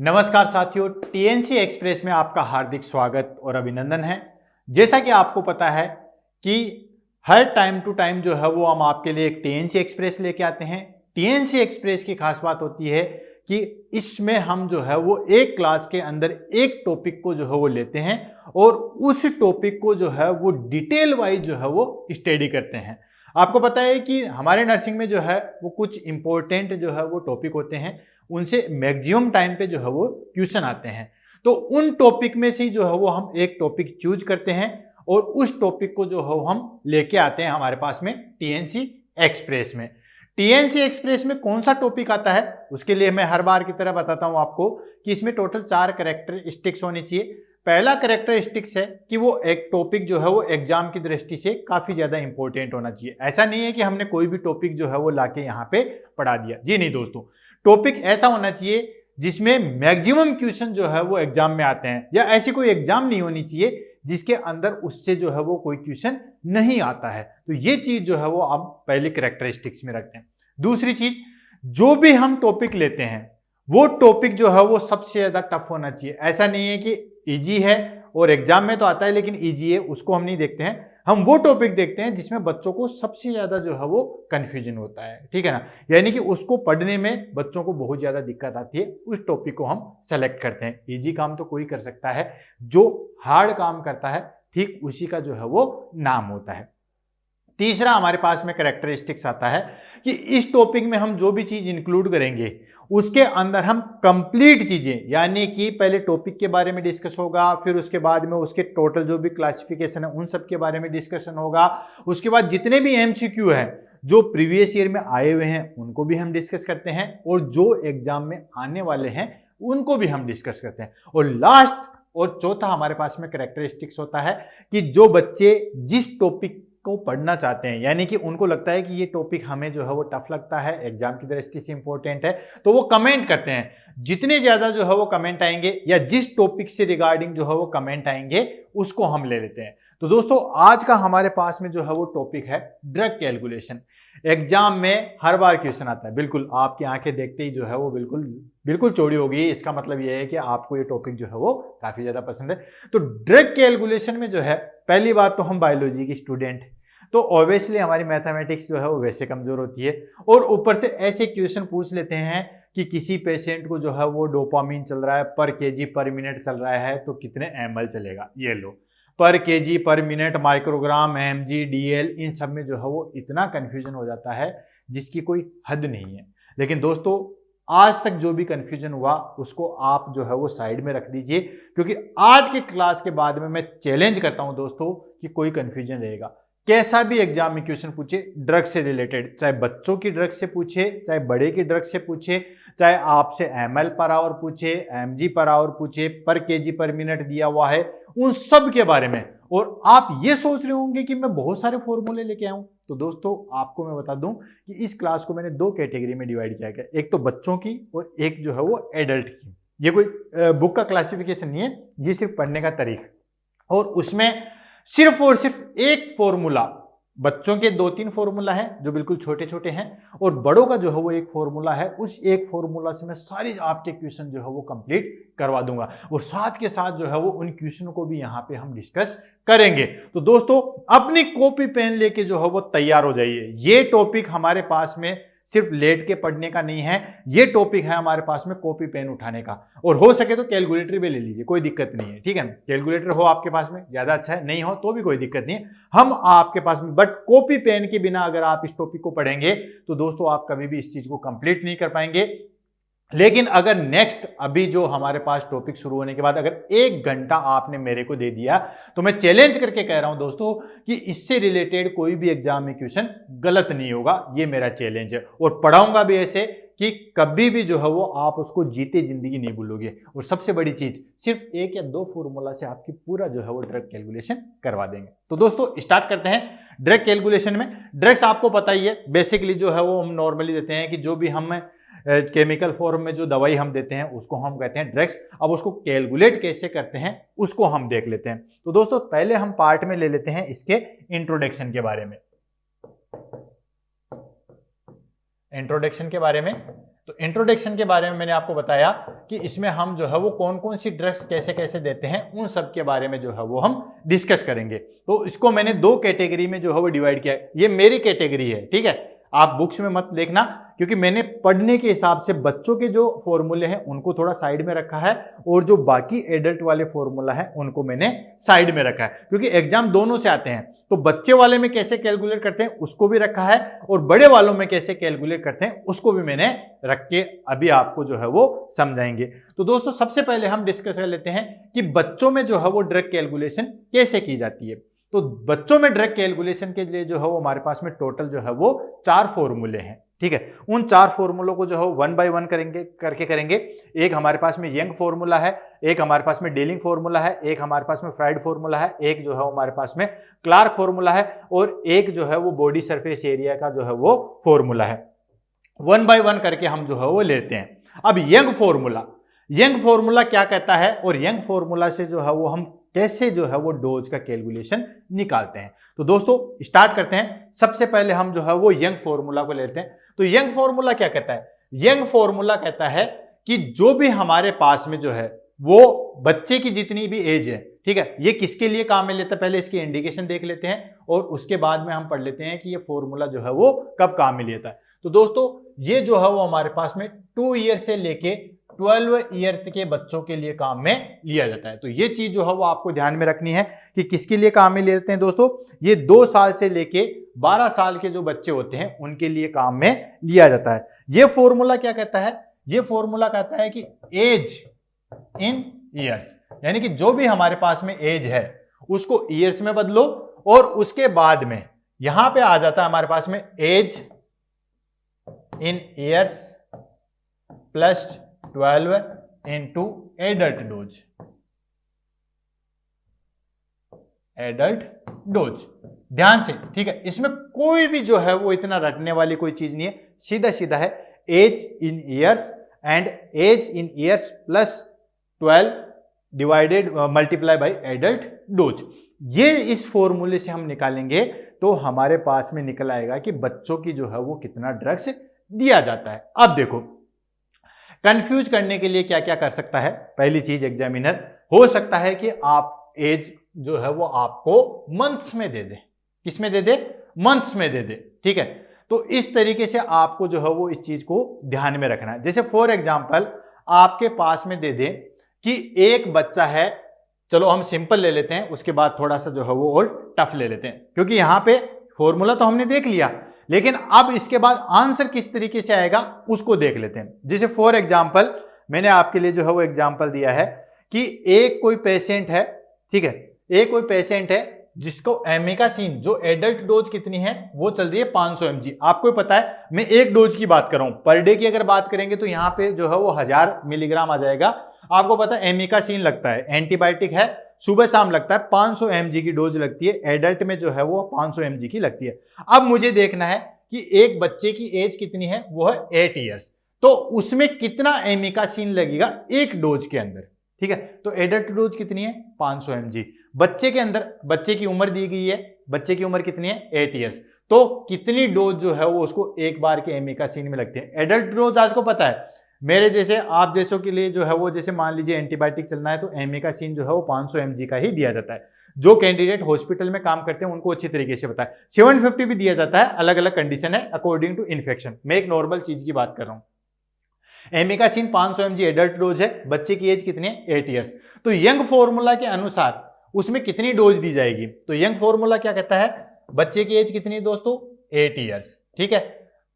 नमस्कार साथियों, TNC express में आपका हार्दिक स्वागत और अभिनंदन है। जैसा कि आपको पता है कि हर टाइम टू टाइम जो है वो हम आपके लिए एक टीएनसी एक्सप्रेस लेके आते हैं। टीएनसी एक्सप्रेस की खास बात होती है कि इसमें हम जो है वो एक क्लास के अंदर एक टॉपिक को जो है वो लेते हैं और उस टॉपिक को जो है वो डिटेल वाइज जो है वो स्टडी करते हैं। आपको पता है कि हमारे नर्सिंग में जो है वो कुछ इंपॉर्टेंट जो है वो टॉपिक होते हैं, उनसे मैक्सिमम टाइम पे जो है वो क्वेश्चन आते हैं। तो उन टॉपिक में से जो है वो हम एक टॉपिक चूज करते हैं और उस टॉपिक को जो है हम लेके आते हैं हमारे पास में टीएनसी एक्सप्रेस में। टीएनसी एक्सप्रेस में कौन सा टॉपिक आता है उसके लिए मैं हर बार की तरह बताता हूं आपको कि इसमें टोटल 4 कैरेक्टरिस्टिक्स होनी चाहिए। पहला कैरेक्टरिस्टिक्स है कि वो एक टॉपिक जो है वो एग्जाम की दृष्टि से काफी ज्यादा इंपॉर्टेंट होना चाहिए। ऐसा नहीं है कि हमने कोई भी टॉपिक जो है वो लाके यहाँ पे पढ़ा दिया, जी नहीं दोस्तों। टॉपिक ऐसा होना चाहिए जिसमें मैक्सिमम क्वेश्चन जो है वो एग्जाम में आते हैं, या ऐसी कोई एग्जाम नहीं होनी चाहिए जिसके अंदर उससे जो है वो कोई क्वेश्चन नहीं आता है। तो ये चीज जो है वो आप पहली कैरेक्टरिस्टिक्स में रखते हैं। दूसरी चीज, जो भी हम टॉपिक लेते हैं वो टॉपिक जो है वो सबसे ज्यादा टफ होना चाहिए। ऐसा नहीं है कि इजी है और एग्जाम में तो आता है लेकिन इजी है, उसको हम नहीं देखते हैं। हम वो टॉपिक देखते हैं जिसमें बच्चों को सबसे ज्यादा जो है वो कंफ्यूजन होता है, ठीक है ना, यानी कि उसको पढ़ने में बच्चों को बहुत ज्यादा दिक्कत आती है, उस टॉपिक को हम सेलेक्ट करते हैं। इजी काम तो कोई कर सकता है, जो हार्ड काम करता है ठीक उसी का जो है वो नाम होता है। तीसरा हमारे पास में कैरेक्टरिस्टिक्स आता है कि इस टॉपिक में हम जो भी चीज इंक्लूड करेंगे उसके अंदर हम कंप्लीट चीजें, यानी कि पहले टॉपिक के बारे में डिस्कस होगा, फिर उसके बाद में उसके टोटल जो भी क्लासिफिकेशन है उन सब के बारे में डिस्कशन होगा। उसके बाद जितने भी एमसीक्यू है जो प्रीवियस ईयर में आए हुए हैं उनको भी हम डिस्कस करते हैं, और जो एग्जाम में आने वाले हैं उनको भी हम डिस्कस करते हैं। और लास्ट और चौथा हमारे पास में कैरेक्टरिस्टिक्स होता है कि जो बच्चे जिस टॉपिक को पढ़ना चाहते हैं, यानी कि उनको लगता है कि ये टॉपिक हमें जो है वो टफ लगता है, एग्जाम की दृष्टि से इंपॉर्टेंट है, तो वो कमेंट करते हैं। जितने ज्यादा जो है वो कमेंट आएंगे या जिस टॉपिक से रिगार्डिंग जो है वो कमेंट आएंगे उसको हम ले लेते हैं। तो दोस्तों आज का हमारे पास में जो है वो टॉपिक है ड्रग कैलकुलेशन। एग्जाम में हर बार क्वेश्चन आता है, बिल्कुल आपकी आंखें देखते ही जो है वो बिल्कुल चौड़ी हो गई। इसका मतलब ये है कि आपको ये टॉपिक जो है वो काफी ज्यादा पसंद है। तो ड्रग कैलकुलेशन में जो है, पहली बात तो हम बायोलॉजी की स्टूडेंट, तो ऑब्वियसली हमारी मैथमेटिक्स जो है वो वैसे कमजोर होती है, और ऊपर से ऐसे क्वेश्चन पूछ लेते हैं कि किसी पेशेंट को जो है वो डोपामिन चल रहा है पर केजी पर मिनट चल रहा है तो कितने ml चलेगा, ये लो, पर kg per minute, microgram, mg, dl, इन सब में जो है वो इतना कंफ्यूजन हो जाता है जिसकी कोई हद नहीं है। लेकिन दोस्तों आज तक जो भी कंफ्यूजन हुआ उसको आप जो है वो साइड में रख दीजिए, क्योंकि आज के क्लास के बाद में मैं चैलेंज करता हूं दोस्तों कि कोई कंफ्यूजन रहेगा। कैसा भी एग्जाम में क्वेश्चन पूछे ड्रग से रिलेटेड, चाहे बच्चों की ड्रग से पूछे, चाहे बड़े की ड्रग से पूछे, चाहे आपसे ml पर आवर पूछे, mg पर आवर पूछे, पर केजी पर मिनट दिया हुआ है, उन सब के बारे में। और आप ये सोच रहे होंगे कि मैं बहुत सारे फॉर्मूले लेके आऊं, तो दोस्तों आपको मैं बता दूं कि इस क्लास को मैंने 2 कैटेगरी में डिवाइड किया गया, एक तो बच्चों की और एक जो है वो एडल्ट की। ये कोई बुक का क्लासिफिकेशन नहीं है, ये सिर्फ पढ़ने का तरीका। और उसमें सिर्फ और सिर्फ एक फॉर्मूला, बच्चों के 2-3 फॉर्मूला है जो बिल्कुल छोटे छोटे हैं, और बड़ों का जो है वो एक फॉर्मूला है। उस एक फॉर्मूला से मैं सारी आपके क्वेश्चन जो है वो कंप्लीट करवा दूंगा, और साथ के साथ जो है वो उन क्वेश्चन को भी यहाँ पे हम डिस्कस करेंगे। तो दोस्तों अपनी कॉपी पेन लेके जो है वो तैयार हो जाइए। ये टॉपिक हमारे पास में सिर्फ लेट के पढ़ने का नहीं है, ये टॉपिक है हमारे पास में कॉपी पेन उठाने का, और हो सके तो कैलकुलेटर भी ले लीजिए, कोई दिक्कत नहीं है, ठीक है। कैलकुलेटर हो आपके पास में ज्यादा अच्छा है, नहीं हो तो भी कोई दिक्कत नहीं है, हम आपके पास में। बट कॉपी पेन के बिना अगर आप इस टॉपिक को पढ़ेंगे तो दोस्तों आप कभी भी इस चीज को कंप्लीट नहीं कर पाएंगे। लेकिन अगर नेक्स्ट अभी जो हमारे पास टॉपिक शुरू होने के बाद अगर 1 घंटा आपने मेरे को दे दिया तो मैं चैलेंज करके कह रहा हूं दोस्तों कि इससे रिलेटेड कोई भी एग्जाम में क्वेश्चन गलत नहीं होगा, ये मेरा चैलेंज है। और पढ़ाऊंगा भी ऐसे कि कभी भी जो है वो आप उसको जीते जिंदगी नहीं भूलोगे। और सबसे बड़ी चीज, सिर्फ 1 या 2 फॉर्मूला से आपकी पूरा जो है वो ड्रग कैलकुलेशन करवा देंगे। तो दोस्तों स्टार्ट करते हैं ड्रग कैलकुलेशन में। ड्रग्स आपको पता ही है, बेसिकली जो है वो हम नॉर्मली देते हैं कि जो भी हम केमिकल फॉर्म में जो दवाई हम देते हैं उसको हम कहते हैं ड्रग्स। अब उसको कैलकुलेट कैसे करते हैं उसको हम देख लेते हैं। तो दोस्तों पहले हम पार्ट में ले लेते हैं इसके इंट्रोडक्शन के बारे में। इंट्रोडक्शन के बारे में तो इंट्रोडक्शन के बारे में मैंने आपको बताया कि इसमें हम जो है वो कौन कौन सी ड्रग्स कैसे कैसे देते हैं, उन सब के बारे में जो है वो हम डिस्कस करेंगे। तो इसको मैंने 2 कैटेगरी में जो है वो डिवाइड किया है। ये मेरी कैटेगरी है, ठीक है, आप बुक्स में मत देखना, क्योंकि मैंने पढ़ने के हिसाब से बच्चों के जो फॉर्मूले हैं उनको थोड़ा साइड में रखा है और जो बाकी एडल्ट वाले फॉर्मूला है उनको मैंने साइड में रखा है, क्योंकि एग्जाम दोनों से आते हैं। तो बच्चे वाले में कैसे कैलकुलेट करते हैं उसको भी रखा है और बड़े वालों में कैसे कैलकुलेट करते हैं उसको भी मैंने रख के अभी आपको जो है वो समझाएंगे। तो दोस्तों सबसे पहले हम डिस्कस कर लेते हैं कि बच्चों में जो है वो ड्रग कैलकुलेशन कैसे की जाती है। तो बच्चों में ड्रग कैलकुलेशन के लिए जो है वो हमारे पास में टोटल जो है वो 4 फॉर्मूले हैं, ठीक है। उन 4 फॉर्मूलों को जो है 1 बाय 1 करेंगे। एक हमारे पास में यंग फॉर्मूला है, एक हमारे पास में डेलिंग फॉर्मूला है, एक हमारे पास में फ्राइड फॉर्मूला है, एक जो है हमारे पास में क्लार्क फॉर्मूला है और एक जो है वो बॉडी सरफेस एरिया का जो है वो फॉर्मूला है। 1 बाय 1 करके हम जो है वो लेते हैं। अब यंग फॉर्मूला क्या कहता है और यंग फॉर्मूला से जो है वो हम कैसे जो है वो डोज का कैलकुलेशन निकालते हैं। तो दोस्तों स्टार्ट करते हैं। सबसे पहले हम जो है वो यंग फॉर्मूला को लेते हैं। तो यंग फॉर्मूला क्या कहता है? यंग फॉर्मूला कहता है कि जो भी हमारे पास में जो है वो बच्चे की जितनी भी एज है, ठीक है, ये किसके लिए काम में लेता है, पहले इसकी इंडिकेशन देख लेते हैं और उसके बाद में हम पढ़ लेते हैं कि ये फॉर्मूला जो है वो कब काम में लेता है। तो दोस्तों ये जो है वो हमारे पास में 2 ईयर से लेके 12 ईयर के बच्चों के लिए काम में लिया जाता है। तो ये चीज जो है वो आपको ध्यान में रखनी है कि किसके लिए काम में लेते हैं दोस्तों। ये 2 साल से लेके 12 साल के जो बच्चे होते हैं उनके लिए काम में लिया जाता है। ये फॉर्मूला क्या कहता है? ये फॉर्मूला कहता है कि एज इन ईयर्स, यानी कि जो भी हमारे पास में एज है उसको ईयर्स में बदलो और उसके बाद में यहां पे आ जाता है हमारे पास में age in years plus 12 into adult dose. ध्यान से, ठीक है, इसमें कोई भी जो है वो इतना रटने वाली कोई चीज नहीं है, सीधा सीधा है age in years and age in years plus 12 divided multiply by adult dose. ये इस फॉर्मूले से हम निकालेंगे तो हमारे पास में निकल आएगा कि बच्चों की जो है वो कितना ड्रग्स दिया जाता है। अब देखो कंफ्यूज करने के लिए क्या क्या कर सकता है। पहली चीज, एग्जामिनर हो सकता है कि आप एज जो है वो आपको मंथ्स में दे दे। किस में दे दे? मंथ्स में दे दे, ठीक है। तो इस तरीके से आपको जो है वो इस चीज को ध्यान में रखना है। जैसे फॉर एग्जांपल आपके पास में दे दे कि एक बच्चा है, चलो हम सिंपल ले लेते हैं, उसके बाद थोड़ा सा जो है वो और टफ ले लेते हैं, क्योंकि यहां पे फॉर्मूला तो हमने देख लिया, लेकिन अब इसके बाद आंसर किस तरीके से आएगा उसको देख लेते हैं। जैसे फॉर एग्जांपल मैंने आपके लिए जो है वो एग्जांपल दिया है कि एक कोई पेशेंट है, ठीक है, एक कोई पेशेंट है जिसको एमिकासिन जो एडल्ट डोज कितनी है वो चल रही है 500 mg। आपको पता है मैं एक डोज की बात कर रहा हूं, पर डे की अगर बात करेंगे तो यहाँ पे जो है वो 1000 मिलीग्राम आ जाएगा। आपको पता है एमिकासिन लगता है, एंटीबायोटिक है, सुबह शाम लगता है, 500 mg की डोज लगती है, एडल्ट में जो है वो 500 mg की लगती है। अब मुझे देखना है कि एक बच्चे की एज कितनी है, वो है 8 ईयर्स, तो उसमें कितना एमिकासिन लगेगा एक डोज के अंदर, ठीक है। तो एडल्ट डोज कितनी है? 500 mg। बच्चे के अंदर, बच्चे की उम्र दी गई है, बच्चे की उम्र कितनी है? 8 ईयर्स, तो कितनी डोज जो है वो उसको एक बार के एमिकासिन में लगती है? एडल्ट डोज आपको पता है, मेरे जैसे आप जैसों के लिए जो है वो, जैसे मान लीजिए एंटीबायोटिक चलना है तो एमिकासिन जो है वो 500 mg का ही दिया जाता है। जो कैंडिडेट हॉस्पिटल में काम करते हैं उनको अच्छी तरीके से पता है। 750 भी दिया जाता है, अलग अलग कंडीशन है अकॉर्डिंग टू इन्फेक्शन। मैं एक नॉर्मल चीज की बात कर रहा हूं। एमिकासिन 500 mg एडल्ट डोज है, बच्चे की एज कितनी है? 8 ईयर्स। तो यंग फॉर्मूला के अनुसार उसमें कितनी डोज दी जाएगी? तो यंग फॉर्मूला क्या कहता है? बच्चे की एज कितनी है दोस्तों? 8 ईयर्स, ठीक है।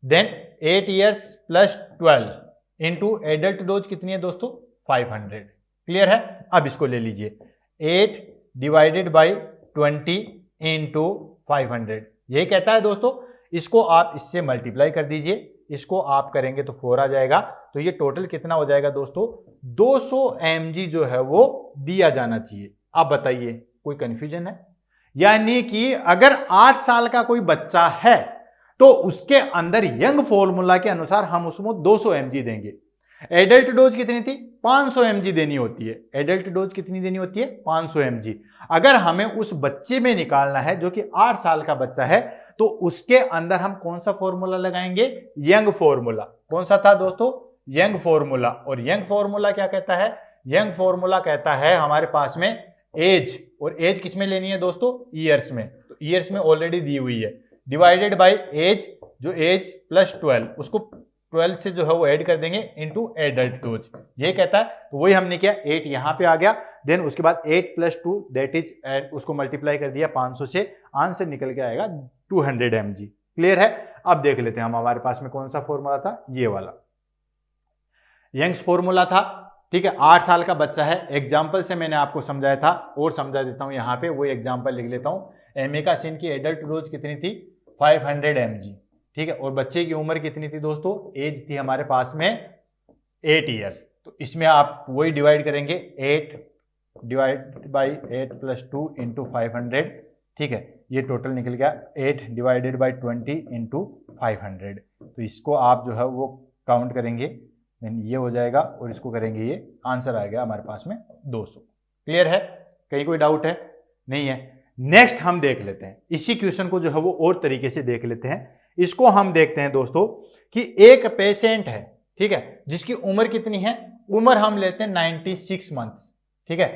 Then 8 years plus 12 into adult dose कितनी है दोस्तों? 500। क्लियर है? अब इसको ले लीजिए, 8 डिवाइडेड बाई 20 इंटू 500, यही कहता है दोस्तों। इसको आप इससे मल्टीप्लाई कर दीजिए, इसको आप करेंगे तो 4 आ जाएगा। तो ये टोटल कितना हो जाएगा दोस्तों? 200 mg जो है वो दिया जाना चाहिए। आप बताइए कोई कंफ्यूजन है? यानी कि अगर 8 साल का कोई बच्चा है तो उसके अंदर यंग फॉर्मूला के अनुसार हम उसको 200 mg देंगे। एडल्ट डोज कितनी थी? 500 mg देनी होती है। एडल्ट डोज कितनी देनी होती है? 500 mg। अगर हमें उस बच्चे में निकालना है जो कि 8 साल का बच्चा है, तो उसके अंदर हम कौन सा फॉर्मूला लगाएंगे? Young formula. कौन सा था दोस्तों? Young formula. और यंग फॉर्मूला क्या कहता है? यंग फॉर्मूला कहता है हमारे पास में एज, और एज किस में लेनी है दोस्तों? ईयर्स में। तो ईयर्स में ऑलरेडी दी हुई है, डिवाइडेड बाय एज, जो एज प्लस 12, उसको 12 से जो है वो ऐड कर देंगे इनटू एडल्ट डोज, ये कहता है। तो वही हमने किया, 8 यहाँ पे आ गया, देन उसके बाद 8 + 2 दैट इज, उसको मल्टीप्लाई कर दिया 500 से, आंसर निकल के आएगा 200 mg। क्लियर है? अब देख लेते हैं हम, हमारे पास में कौन सा फॉर्मूला था? ये वाला यंग्स फॉर्मूला था। ठीक है, 8 साल का बच्चा है, एग्जाम्पल से मैंने आपको समझाया था और समझा देता हूं यहाँ पे, वो एग्जाम्पल लिख लेता हूं। एमिकासिन की एडल्ट डोज कितनी थी? 500 mg। ठीक है, और बच्चे की उम्र कितनी थी दोस्तों? एज थी हमारे पास में 8 ईयर्स। तो इसमें आप वही डिवाइड करेंगे, 8 डिवाइड बाई 8 + 2 × 500। ठीक है, ये टोटल निकल गया 8 डिवाइडेड बाई 20 × 500। तो इसको आप जो है वो काउंट करेंगे, देन ये हो जाएगा, और इसको करेंगे, ये आंसर आ गया हमारे पास में 200। क्लियर है? कहीं कोई डाउट है? नहीं है। नेक्स्ट हम देख लेते हैं इसी क्वेश्चन को जो है वो और तरीके से देख लेते हैं। इसको हम देखते हैं दोस्तों कि एक पेशेंट है, ठीक है, जिसकी उम्र कितनी है? उम्र हम लेते हैं 96 मंथ्स। ठीक है,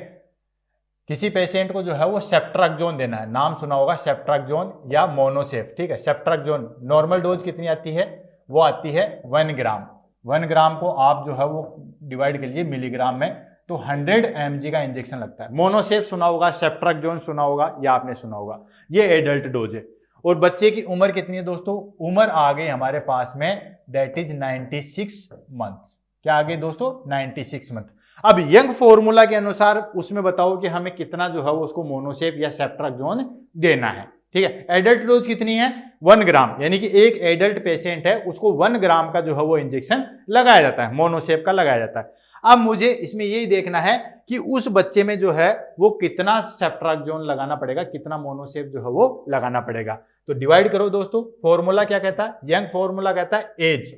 किसी पेशेंट को जो है वो सेफ्ट्राक्सोन देना है, नाम सुना होगा सेफ्ट्राक्सोन या मोनोसेफ। ठीक है, सेफ्ट्राक्सोन नॉर्मल डोज कितनी आती है? वो आती है 1 ग्राम। 1 ग्राम को आप जो है वो डिवाइड कर लीजिए मिलीग्राम में, तो 100 mg का इंजेक्शन लगता है। मोनोसेफ सुना होगा, सेफ्ट्राक्सोन सुना होगा, या आपने सुना होगा, ये एडल्ट डोज है। और बच्चे की उम्र कितनी है दोस्तों? उम्र आ गई हमारे पास में, दैट इज 96 मंथ्स। क्या आ गई दोस्तों? 96 मंथ। अब यंग फॉर्मूला के अनुसार उसमें बताओ कि हमें कितना जो है वो उसको मोनोसेफ या सेफ्ट्राक्सोन देना है। ठीक है, एडल्ट डोज कितनी है? 1 ग्राम, यानी कि एक एडल्ट पेशेंट है, उसको 1 ग्राम का जो है वो इंजेक्शन लगाया जाता है, मोनोसेफ का लगाया जाता है। अब मुझे इसमें यही देखना है कि उस बच्चे में जो है वो कितना सेफ्ट्राक्सोन लगाना पड़ेगा, कितना मोनोसेफ जो है वो लगाना पड़ेगा। तो डिवाइड करो दोस्तों। फॉर्मूला क्या कहता है? यंग फॉर्मूला कहता है एज।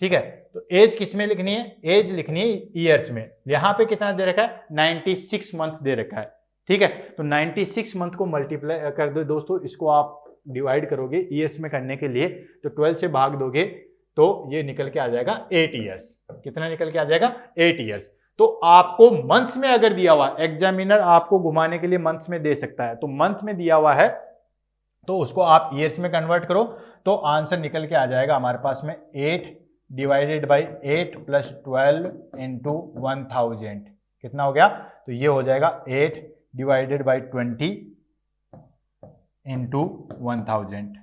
ठीक है, तो एज किस में लिखनी है? एज लिखनी है ईयर्स में। यहां पे कितना दे रखा है? 96 मंथ दे रखा है। ठीक है, तो 96 मंथ को मल्टीप्लाई कर दो दोस्तों, इसको आप डिवाइड करोगे ईयर्स में करने के लिए, तो 12 से भाग दोगे तो ये निकल के आ जाएगा 8 ईयर्स। कितना निकल के आ जाएगा? 8 ईयर्स। तो आपको मंथ्स में अगर दिया हुआ, एग्जामिनर आपको घुमाने के लिए मंथ्स में दे सकता है, तो मंथ में दिया हुआ है तो उसको आप ईयर्स में कन्वर्ट करो, तो आंसर निकल के आ जाएगा हमारे पास में 8 डिवाइडेड बाई 8 + 12 × 1000। कितना हो गया? तो ये हो जाएगा 8 डिवाइडेड बाई 20 × 1000।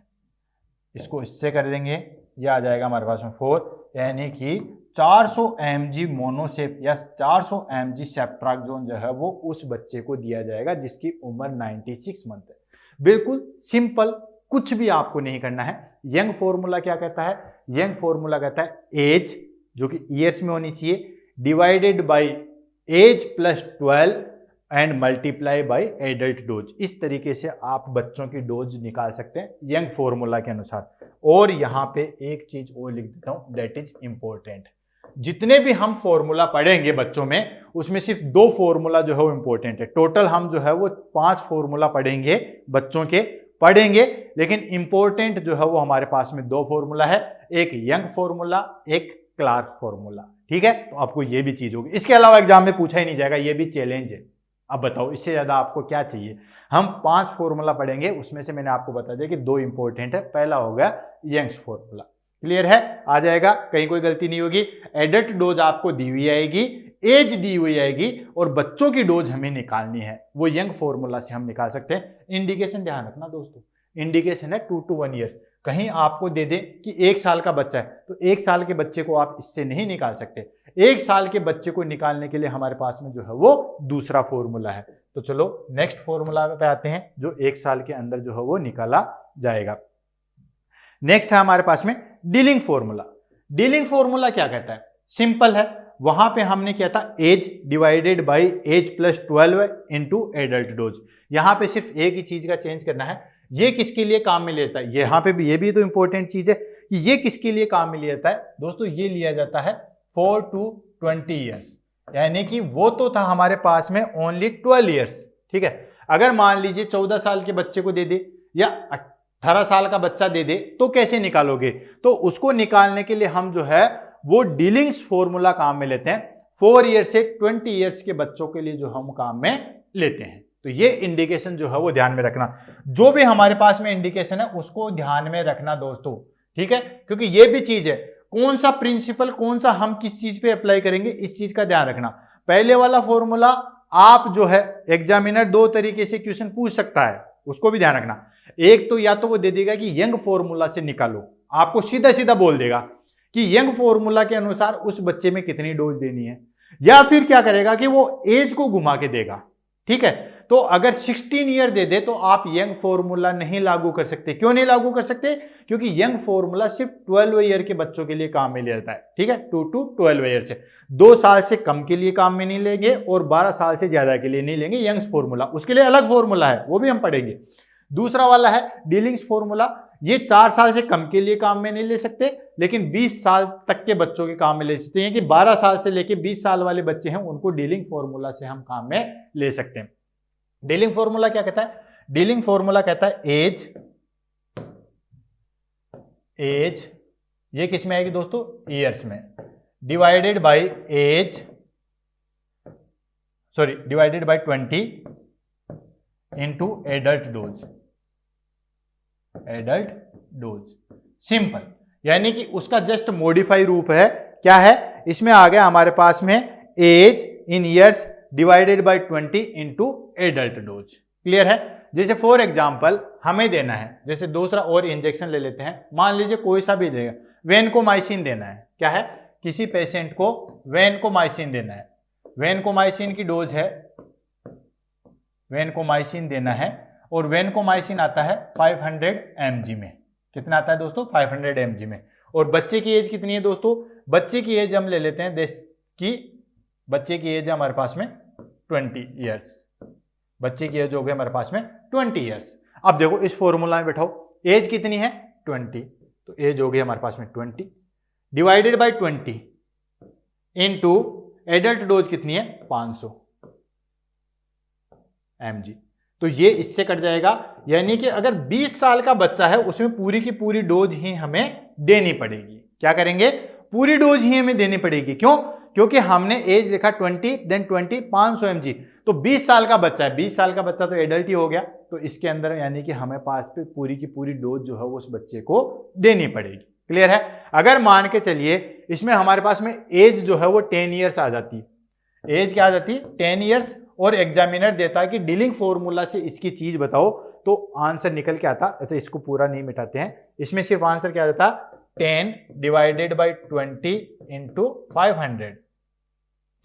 इसको इससे कर देंगे, ये आ जाएगा हमारे पास में 4, यानी कि 400 mg मोनोसेफ या 400 mg सेफ्ट्राक्सोन जो है वो उस बच्चे को दिया जाएगा जिसकी उम्र 96 मंथ है। बिल्कुल सिंपल, कुछ भी आपको नहीं करना है। यंग फॉर्मूला क्या कहता है? यंग फॉर्मूला कहता है एज, जो कि ईयर्स में होनी चाहिए, divided by age + 12 and multiply by adult dose. इस तरीके से आप बच्चों की डोज निकाल सकते हैं यंग फॉर्मूला के अनुसार। और यहां पे एक चीज और लिख देता हूं, दैट इज इंपॉर्टेंट। जितने भी हम फॉर्मूला पढ़ेंगे बच्चों में, उसमें सिर्फ 2 फॉर्मूला जो है वो इंपॉर्टेंट है। टोटल हम जो है वो 5 फॉर्मूला पढ़ेंगे, बच्चों के पढ़ेंगे, लेकिन इंपॉर्टेंट जो है वो हमारे पास में 2 फॉर्मूला है, एक यंग फॉर्मूला, एक क्लार्क फॉर्मूला। ठीक है, तो आपको ये भी चीज होगी। इसके अलावा एग्जाम में पूछा ही नहीं जाएगा, ये भी चैलेंज है। अब बताओ इससे ज्यादा आपको क्या चाहिए? हम 5 फॉर्मूला पढ़ेंगे, उसमें से मैंने आपको बता दिया कि 2 इंपॉर्टेंट है। पहला हो गया यंग्स फॉर्मूला। क्लियर है? आ जाएगा, कहीं कोई गलती नहीं होगी। एडल्ट डोज आपको दी हुई आएगी, एज दी हुई आएगी, और बच्चों की डोज हमें निकालनी है, वो यंग फॉर्मूला से हम निकाल सकते हैं। इंडिकेशन ध्यान रखना दोस्तों, इंडिकेशन है 2 to 1 ईयर। कहीं आपको दे दे कि 1 साल का बच्चा है, तो 1 साल के बच्चे को आप इससे नहीं निकाल सकते। 1 साल के बच्चे को निकालने के लिए हमारे पास में जो है वो दूसरा फॉर्मूला है। तो चलो नेक्स्ट फॉर्मूला पे आते हैं, जो 1 साल के अंदर जो है वो निकाला जाएगा। नेक्स्ट है हमारे पास में डीलिंग फॉर्मूला। डीलिंग फॉर्मूला क्या कहता है? सिंपल है, वहां पे हमने किया था age divided by age + 12 × adult dose. यहां पे सिर्फ एक ही चीज का चेंज करना है। ये किसके लिए काम में लिया जाता है? यहां पे भी, ये भी तो इंपॉर्टेंट चीज है कि ये किसके लिए काम में लिया जाता है दोस्तों? ये लिया जाता है 4 to 20 ईयर्स, यानी कि वो तो था हमारे पास में ओनली 12 ईयर्स। ठीक है, अगर मान लीजिए 14 साल के बच्चे को दे दे या 18 साल का बच्चा दे दे, तो कैसे निकालोगे? तो उसको निकालने के लिए हम जो है वो डीलिंग्स फॉर्मूला काम में लेते हैं। 4 ईयर से 20 ईयर्स के बच्चों के लिए जो हम काम में लेते हैं। तो ये इंडिकेशन जो है वो ध्यान में रखना, जो भी हमारे पास में इंडिकेशन है उसको ध्यान में रखना दोस्तों, ठीक है, क्योंकि ये भी चीज है कौन सा प्रिंसिपल, कौन सा हम किस चीज पे अप्लाई करेंगे, इस चीज का ध्यान रखना। पहले वाला फॉर्मूला आप जो है एग्जामिनर 2 तरीके से क्वेश्चन पूछ सकता है, उसको भी ध्यान रखना। एक तो या तो वो दे देगा कि यंग फॉर्मूला से निकालो, आपको सीधा सीधा बोल देगा कि यंग फॉर्मूला के अनुसार उस बच्चे में कितनी डोज देनी है, या फिर क्या करेगा कि वो एज को घुमा के देगा, ठीक है। तो अगर 16 ईयर दे दे तो आप यंग फॉर्मूला नहीं लागू कर सकते। क्यों नहीं लागू कर सकते? क्योंकि यंग फॉर्मूला सिर्फ 12 ईयर के बच्चों के लिए काम में लिया जाता है, ठीक है, 2 to 12 ईयर से। 2 साल से कम के लिए काम में नहीं लेंगे और 12 साल से ज्यादा के लिए नहीं लेंगे यंग्स फॉर्मूला, उसके लिए अलग फॉर्मूला है, वो भी हम पढ़ेंगे। दूसरा वाला है डीलिंग्स फॉर्मूला, ये 4 साल से कम के लिए काम में नहीं ले सकते, लेकिन 20 साल तक के बच्चों के काम में ले सकते हैं, कि 12 साल से लेके 20 साल वाले बच्चे हैं उनको डीलिंग फॉर्मूला से हम काम में ले सकते हैं। डीलिंग फॉर्मूला क्या कहता है? डीलिंग फॉर्मूला कहता है एज, ये किस में आएगी दोस्तों? ईयर्स में, divided by age, sorry divided by 20 into adult dose, simple. यानी कि उसका जस्ट मॉडिफाई रूप है, क्या है? इसमें आ गया हमारे पास में age in years divided by 20 into adult dose. Clear है? जैसे फॉर एग्जाम्पल हमें देना है, जैसे दूसरा और इंजेक्शन ले लेते हैं, मान लीजिए कोई सा भी देगा, वेनकोमाइसिन देना है। क्या है? किसी पेशेंट को वेनकोमाइसिन देना है। वेनकोमाइसिन की डोज है, वेनकोमाइसिन देना है, और वेनकोमाइसिन आता है 500 mg में। कितना आता है दोस्तों? 500 mg में। और बच्चे की एज कितनी है दोस्तों? बच्चे की एज हम ले लेते हैं बच्चे की एज है हमारे पास में 20 ईयर्स। बच्चे की एज हो गई हमारे पास में 20 ईयर्स। अब देखो इस फॉर्मूला में बैठाओ, एज कितनी है? 20, तो एज हो गई हमारे पास में 20 divided by 20 into adult dose कितनी है? 500 mg। तो ये इससे कट जाएगा, यानी कि अगर 20 साल का बच्चा है उसमें पूरी की पूरी डोज ही हमें देनी पड़ेगी। क्या करेंगे? पूरी डोज ही हमें देनी पड़ेगी। क्यों? क्योंकि हमने एज लिखा 20 देन 20 500 mg, तो 20 साल का बच्चा है, 20 साल का बच्चा तो एडल्ट ही हो गया, तो इसके अंदर यानी कि हमें पास पे पूरी की पूरी डोज जो है वो उस बच्चे को देनी पड़ेगी। क्लियर है? अगर मान के चलिए इसमें हमारे पास में एज जो है वो 10 ईयर्स आ जाती, एज क्या आ जाती? 10 ईयर्स, और एग्जामिनर देता है कि डीलिंग फॉर्मूला से इसकी चीज बताओ, तो आंसर निकल के आता। अच्छा इसको पूरा नहीं मिटाते हैं, इसमें सिर्फ आंसर क्या आता? 10 डिवाइडेड बाय 20 इंटू 500,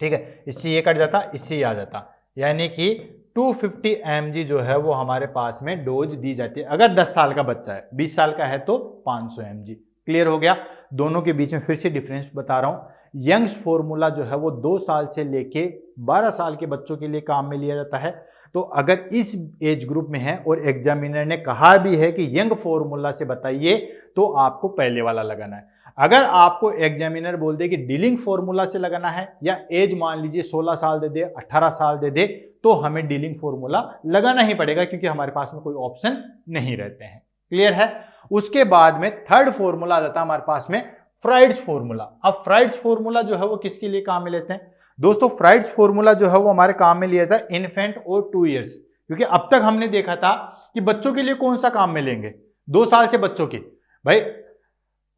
ठीक है। इससे ये कट जाता, इससे ये आ जाता, यानी कि 250 mg जो है वो हमारे पास में डोज दी जाती है अगर 10 साल का बच्चा है। 20 साल का है तो 500 mg। क्लियर हो गया? दोनों के बीच में फिर से डिफरेंस बता रहा हूं। यंग्स फॉर्मूला जो है वो 2 साल से लेके 12 साल के बच्चों के लिए काम में लिया जाता है। तो अगर इस एज ग्रुप में है और एग्जामिनर ने कहा भी है कि यंग फॉर्मूला से बताइए, तो आपको पहले वाला लगाना है। अगर आपको एग्जामिनर बोल दे कि डीलिंग फॉर्मूला से लगाना है, या एज मान लीजिए 16 साल दे दे, 18 साल दे दे, तो हमें डीलिंग फॉर्मूला लगाना ही पड़ेगा, क्योंकि हमारे पास में कोई ऑप्शन नहीं रहते हैं। क्लियर है? उसके बाद में थर्ड फॉर्मूला आ जाता है हमारे पास में फ्राइड्स फॉर्मूला। अब फ्राइड्स फॉर्मूला जो है वो किसके लिए काम में लेते हैं दोस्तों? फ्राइड्स फॉर्मूला जो है वो हमारे काम में लिया जाता है इन्फेंट और 2 ईयर्स, क्योंकि अब तक हमने देखा था कि बच्चों के लिए कौन सा काम में लेंगे? 2 साल से बच्चों की। भाई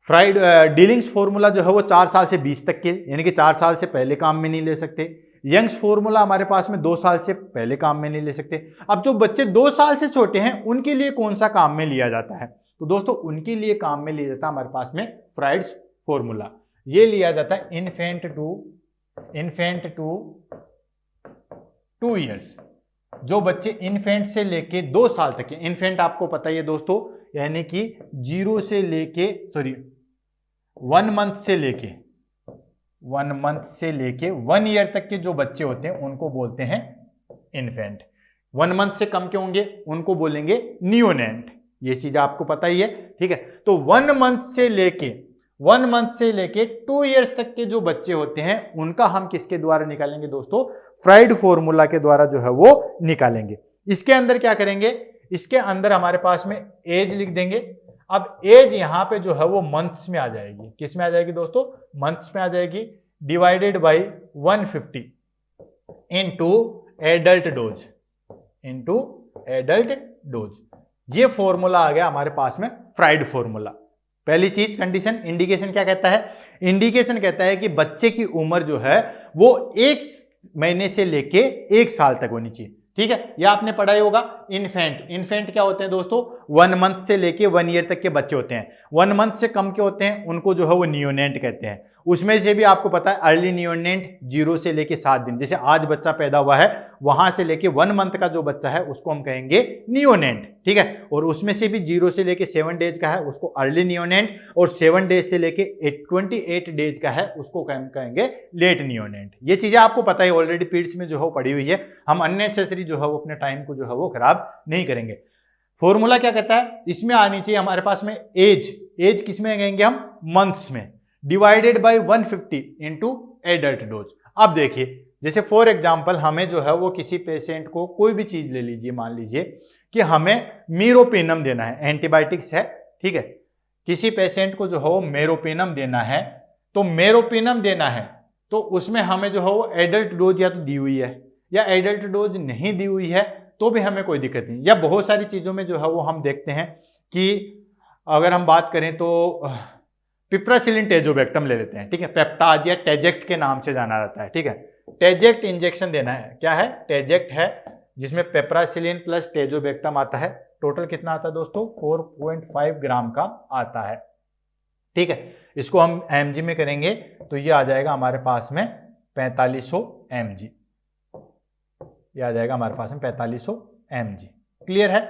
फ्राइड डीलिंग्स फॉर्मूला जो है वो 4 साल से 20 तक के, यानी कि 4 साल से पहले काम में नहीं ले सकते। यंग्स फॉर्मूला हमारे पास में 2 साल से पहले काम में नहीं ले सकते। अब जो बच्चे 2 साल से छोटे हैं उनके लिए कौन सा काम में लिया जाता है? तो दोस्तों उनके लिए काम में लिया जाता है हमारे पास में फ्राइड्स फॉर्मूला। ये लिया जाता है इन्फेंट टू 2 ईयर्स। जो बच्चे इन्फेंट से लेके 2 साल तक के, इन्फेंट आपको पता ही है दोस्तों, यानी कि 0 से लेके 1 मंथ से लेके 1 ईयर तक के जो बच्चे होते हैं उनको बोलते हैं इन्फेंट। 1 मंथ से कम के होंगे उनको बोलेंगे नियोनेंट। ये चीज आपको पता ही है, ठीक है। तो 1 मंथ से लेके 2 ईयर्स तक के जो बच्चे होते हैं उनका हम किसके द्वारा निकालेंगे दोस्तों? फ्राइड फॉर्मूला के द्वारा जो है वो निकालेंगे। इसके अंदर क्या करेंगे? इसके अंदर हमारे पास में एज लिख देंगे। अब एज यहां पे जो है वो मंथ्स में आ जाएगी। किस में आ जाएगी दोस्तों? मंथ्स में आ जाएगी। Divided by 150 into adult dose, into adult dose. ये फॉर्मूला आ गया हमारे पास में फ्राइड फॉर्मूला। पहली चीज कंडीशन, इंडिकेशन क्या कहता है? इंडिकेशन कहता है कि बच्चे की उम्र जो है वो 1 महीने से लेके 1 साल तक होनी चाहिए। ठीक है, यह आपने पढ़ा ही होगा। इन्फेंट, इन्फेंट क्या होते हैं दोस्तों? 1 मंथ से लेके 1 ईयर तक के बच्चे होते हैं। 1 मंथ से कम के होते हैं उनको जो है वो नियोनेंट कहते हैं। उसमें से भी आपको पता है अर्ली नियोनेंट 0 से लेके 7 दिन, जैसे आज बच्चा पैदा हुआ है वहां से लेके 1 मंथ का जो बच्चा है उसको हम कहेंगे नियोनेंट। ठीक है, और उसमें से भी 0 से लेके 7 डेज का है उसको अर्ली नियोनेंट, और 7 डेज से लेके 28 डेज का है उसको कहेंगे लेट नियोनेंट। ये चीजें आपको पता है ऑलरेडी पीरियड्स में जो है पड़ी हुई है। हम अननेसेसरी जो है वो अपने टाइम को जो है वो खराब नहीं करेंगे। फॉर्मूला क्या कहता है? इसमें आनी चाहिए हमारे पास में एज, एज किसमें कहेंगे हम? मंथ्स में, divided bye 150 into adult dose. अब देखिए, जैसे फॉर एग्जांपल हमें जो है वो किसी पेशेंट को कोई भी चीज ले लीजिए, मान लीजिए कि हमें मीरोपेनम देना है, एंटीबायोटिक्स है। ठीक है, किसी पेशेंट को जो है वो मेरोपेनम देना है, तो मेरोपेनम देना है तो उसमें हमें जो है वो एडल्ट डोज या तो दी हुई है या एडल्ट डोज नहीं दी हुई है तो भी हमें कोई दिक्कत नहीं। या बहुत सारी चीजों में जो है वो हम देखते हैं कि अगर हम बात करें तो पिप्रासिलिन टेजोबैक्टम ले लेते हैं। ठीक है, पेप्टाज या टेजेक्ट के नाम से जाना जाता है। ठीक है, टेजेक्ट इंजेक्शन देना है। क्या है? टेजेक्ट है, जिसमें पेप्रासिलिन प्लस टेजोबैक्टम आता है। टोटल कितना आता है दोस्तों? 4.5 ग्राम का आता है। ठीक है, इसको हम mg में करेंगे तो ये आ जाएगा हमारे पास में 4500 mg। ये आ जाएगा हमारे पास में 4500 mg। क्लियर है?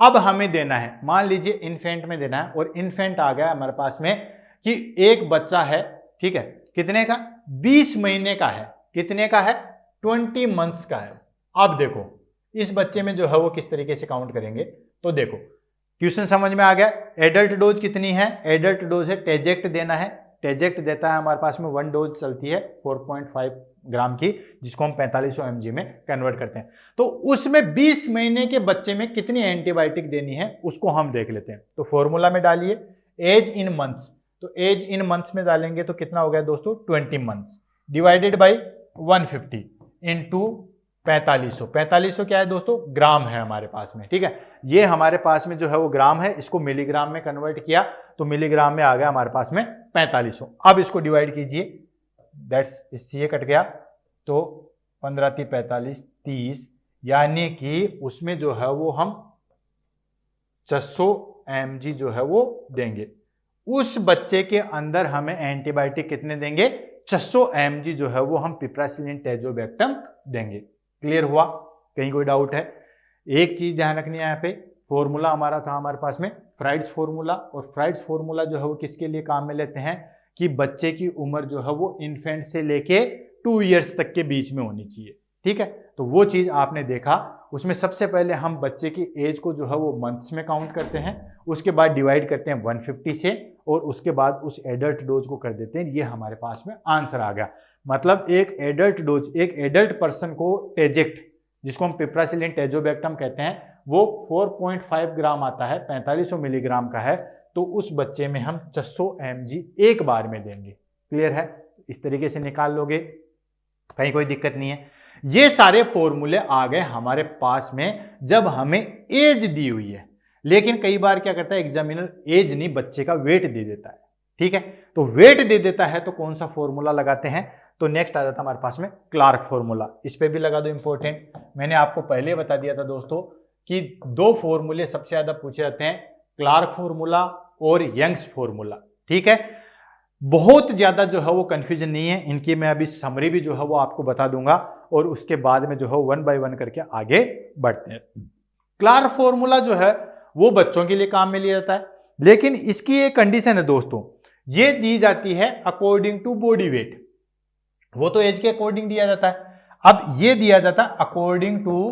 अब हमें देना है, मान लीजिए इन्फेंट में देना है, और इन्फेंट आ गया हमारे पास में कि एक बच्चा है। ठीक है, कितने का? 20 महीने का है। कितने का है? 20 मंथ्स का है। अब देखो इस बच्चे में जो है वो किस तरीके से काउंट करेंगे, तो देखो क्वेश्चन समझ में आ गया। एडल्ट डोज कितनी है? एडल्ट डोज है, टेजेक्ट देना है। टेजेक्ट देता है हमारे पास में 1 डोज चलती है 4.5 ग्राम की, जिसको हम 4500 mg में कन्वर्ट करते हैं। तो उसमें 20 महीने के बच्चे में कितनी एंटीबायोटिक देनी है उसको हम देख लेते हैं। तो फॉर्मूला में डालिए एज इन मंथ्स, तो एज इन मंथ्स में डालेंगे तो कितना हो गया दोस्तों? 20 मंथ्स डिवाइडेड बाई 150 इंटू 4500। 4500 क्या है दोस्तों? ग्राम है हमारे पास में। ठीक है, ये हमारे पास में जो है वो ग्राम है, इसको मिलीग्राम में कन्वर्ट किया तो मिलीग्राम में आ गया हमारे पास में 4500। अब इसको डिवाइड कीजिए, दैट्स इससे ये कट गया तो 15 × 45 30, यानी कि उसमें जो है वो हम 600 mg जो है वो देंगे। उस बच्चे के अंदर हमें एंटीबायोटिक कितने देंगे? 600 mg जो है वो हम पिप्रासिलिन टेजोबैक्टम देंगे। क्लियर हुआ? कहीं कोई डाउट है? एक चीज ध्यान रखनी है यहाँ पे, फॉर्मूला हमारा था हमारे पास में फ्राइड्स फॉर्मूला, और फ्राइड्स फॉर्मूला जो है वो किसके लिए काम में लेते हैं कि बच्चे की उम्र जो है वो इन्फेंट से लेके 2 ईयर्स तक के बीच में होनी चाहिए। ठीक है, तो वो चीज आपने देखा। उसमें सबसे पहले हम बच्चे की एज को जो है वो मंथ्स में काउंट करते हैं, उसके बाद डिवाइड करते हैं 150 से, और उसके बाद उस एडल्ट डोज को कर देते हैं। ये हमारे पास में आंसर आ गया। मतलब एक एडल्ट डोज, एक एडल्ट पर्सन को टेजेक्ट, जिसको हम पिप्रासिलिन टेजोबैक्टम कहते हैं, वो 4.5 ग्राम आता है, 4500 मिलीग्राम का है, तो उस बच्चे में हम 600 mg एक बार में देंगे। क्लियर है? इस तरीके से निकाल लोगे, कहीं कोई दिक्कत नहीं है। ये सारे फॉर्मूले आ गए हमारे पास में जब हमें एज दी हुई है। लेकिन कई बार क्या करता है एग्जामिनर, एज नहीं बच्चे का वेट दे देता है। ठीक है, तो वेट दे देता है तो कौन सा फॉर्मूला लगाते हैं? तो नेक्स्ट आ जाता है हमारे पास में क्लार्क फॉर्मूला। इस पे भी लगा दो इंपॉर्टेंट। मैंने आपको पहले बता दिया था दोस्तों कि 2 फॉर्मूले सबसे ज्यादा पूछे जाते हैं, क्लार्क फॉर्मूला और यंग्स फॉर्मूला। ठीक है, बहुत ज्यादा जो है वो कंफ्यूजन नहीं है इनकी। मैं अभी समरी भी जो है वो आपको बता दूंगा, और उसके बाद में जो है 1 बाय 1 करके आगे बढ़ते हैं। क्लार्क फॉर्मूला जो है वो बच्चों के लिए काम में लिया जाता है, लेकिन इसकी एक कंडीशन है दोस्तों, ये दी जाती है अकॉर्डिंग टू बॉडी वेट। वो तो एज के अकॉर्डिंग दिया जाता है, अब ये दिया जाता है अकॉर्डिंग टू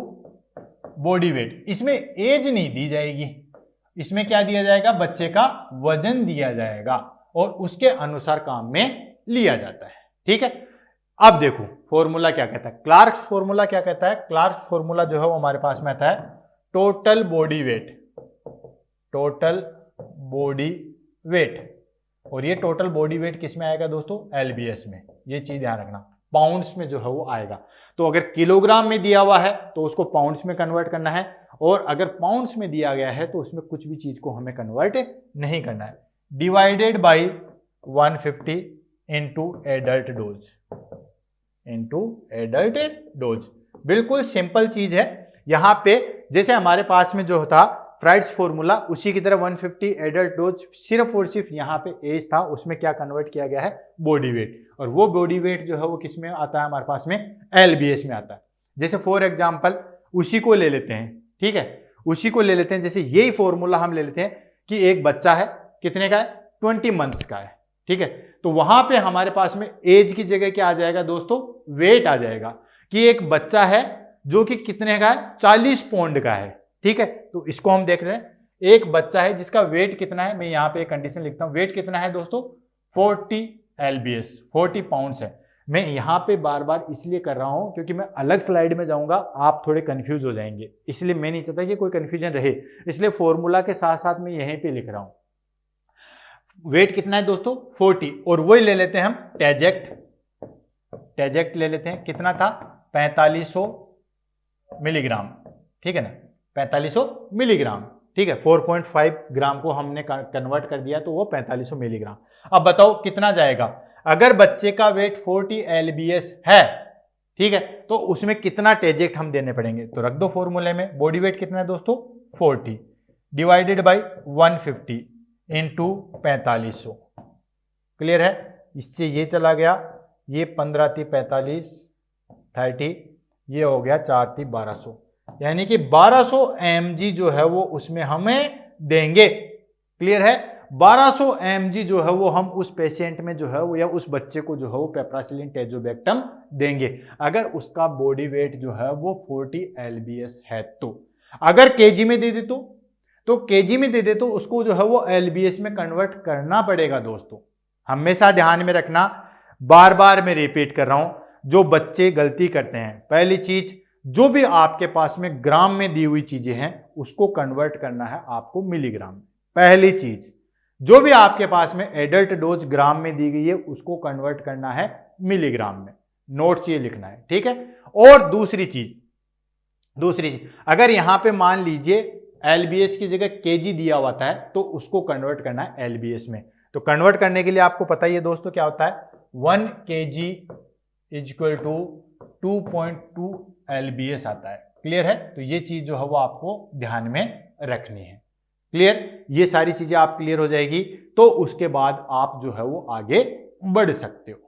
बॉडी वेट। इसमें एज नहीं दी जाएगी, इसमें क्या दिया जाएगा? बच्चे का वजन दिया जाएगा और उसके अनुसार काम में लिया जाता है। ठीक है, अब देखो फॉर्मूला क्या कहता है। क्लार्क फॉर्मूला क्या कहता है? क्लार्क फॉर्मूला जो है वो हमारे पास में आता है total body weight total body weight, और ये टोटल बॉडी वेट किस में आएगा दोस्तों, एलबीएस में। ये चीज ध्यान रखना, पाउंड्स में जो है वो आएगा। तो अगर किलोग्राम में दिया हुआ है तो उसको पाउंड्स में कन्वर्ट करना है, और अगर पाउंड्स में दिया गया है तो उसमें कुछ भी चीज को हमें कन्वर्ट नहीं करना है। Divided by 150 into adult dose, बिल्कुल सिंपल चीज है। यहां पे जैसे हमारे पास में जो था फ्राइड्स फॉर्मूला, उसी की तरह 150 एडल्ट डोज, सिर्फ और सिर्फ यहाँ पे एज था, उसमें क्या कन्वर्ट किया गया है, बॉडी वेट। और वो बॉडी वेट जो है वो किस में आता है हमारे पास में, एलबीएस में आता है। जैसे फॉर एग्जांपल उसी को ले लेते हैं, ठीक है, उसी को ले लेते हैं। जैसे यही फॉर्मूला हम ले लेते हैं कि एक बच्चा है, कितने का है, 20 मंथ्स का है, ठीक है। तो वहां पे हमारे पास में एज की जगह क्या आ जाएगा दोस्तों, वेट आ जाएगा, कि एक बच्चा है जो कि कितने का है, 40 पाउंड का है, ठीक है। तो इसको हम देख रहे हैं, एक बच्चा है जिसका वेट कितना है, मैं यहां पे एक कंडीशन लिखता हूं, वेट कितना है दोस्तों, 40 एलबीएस, 40 पाउंड्स है। मैं यहां पे बार बार इसलिए कर रहा हूं क्योंकि मैं अलग स्लाइड में जाऊंगा, आप थोड़े कंफ्यूज हो जाएंगे, इसलिए मैं नहीं चाहता कि कोई कंफ्यूजन रहे, इसलिए फॉर्मूला के साथ साथ मैं यहीं पे लिख रहा हूं। वेट कितना है दोस्तों, 40, और वही ले लेते हैं हम टेजेक्ट ले लेते हैं, कितना था, 4500 मिलीग्राम, ठीक है ना, 4500 मिलीग्राम, ठीक है। 4.5 ग्राम को हमने कन्वर्ट कर दिया तो वो 4500 मिलीग्राम। अब बताओ कितना जाएगा, अगर बच्चे का वेट 40 एलबीएस है, ठीक है, तो उसमें कितना टेजेक्ट हम देने पड़ेंगे, तो रख दो फॉर्मूले में, बॉडी वेट कितना है दोस्तों, 40 डिवाइडेड बाई 150 इंटू 4500, क्लियर है। इससे ये चला गया, ये 15 × 45 30, ये हो गया 4 × 1200, यानी कि 1200 mg जो है वो उसमें हमें देंगे, क्लियर है। 1200 mg जो है वो हम उस पेशेंट में जो है वो, या उस बच्चे को जो है वो पेप्रासिलिन टेजोबैक्टम देंगे, अगर उसका बॉडी वेट जो है वो 40 एलबीएस है। तो अगर केजी में दे दे तो केजी में दे दे तो उसको जो है वो एलबीएस में कन्वर्ट करना पड़ेगा दोस्तों। हमेशा ध्यान में रखना, बार बार मैं रिपीट कर रहा हूं, जो बच्चे गलती करते हैं, पहली चीज, जो भी आपके पास में ग्राम में दी हुई चीजें हैं उसको कन्वर्ट करना है आपको मिलीग्राम में। पहली चीज, जो भी आपके पास में एडल्ट डोज ग्राम में दी गई है उसको कन्वर्ट करना है मिलीग्राम में, नोट्स ये लिखना है, ठीक है। और दूसरी चीज, अगर यहां पे मान लीजिए एलबीएस की जगह केजी दिया हुआ है तो उसको कन्वर्ट करना है एलबीएस में। तो कन्वर्ट करने के लिए आपको पता ही है दोस्तों क्या होता है, 1 kg इक्वल टू 2.2 एलबीएस आता है, क्लियर है। तो ये चीज जो है वो आपको ध्यान में रखनी है, क्लियर। ये सारी चीजें आप क्लियर हो जाएगी तो उसके बाद आप जो है वो आगे बढ़ सकते हो,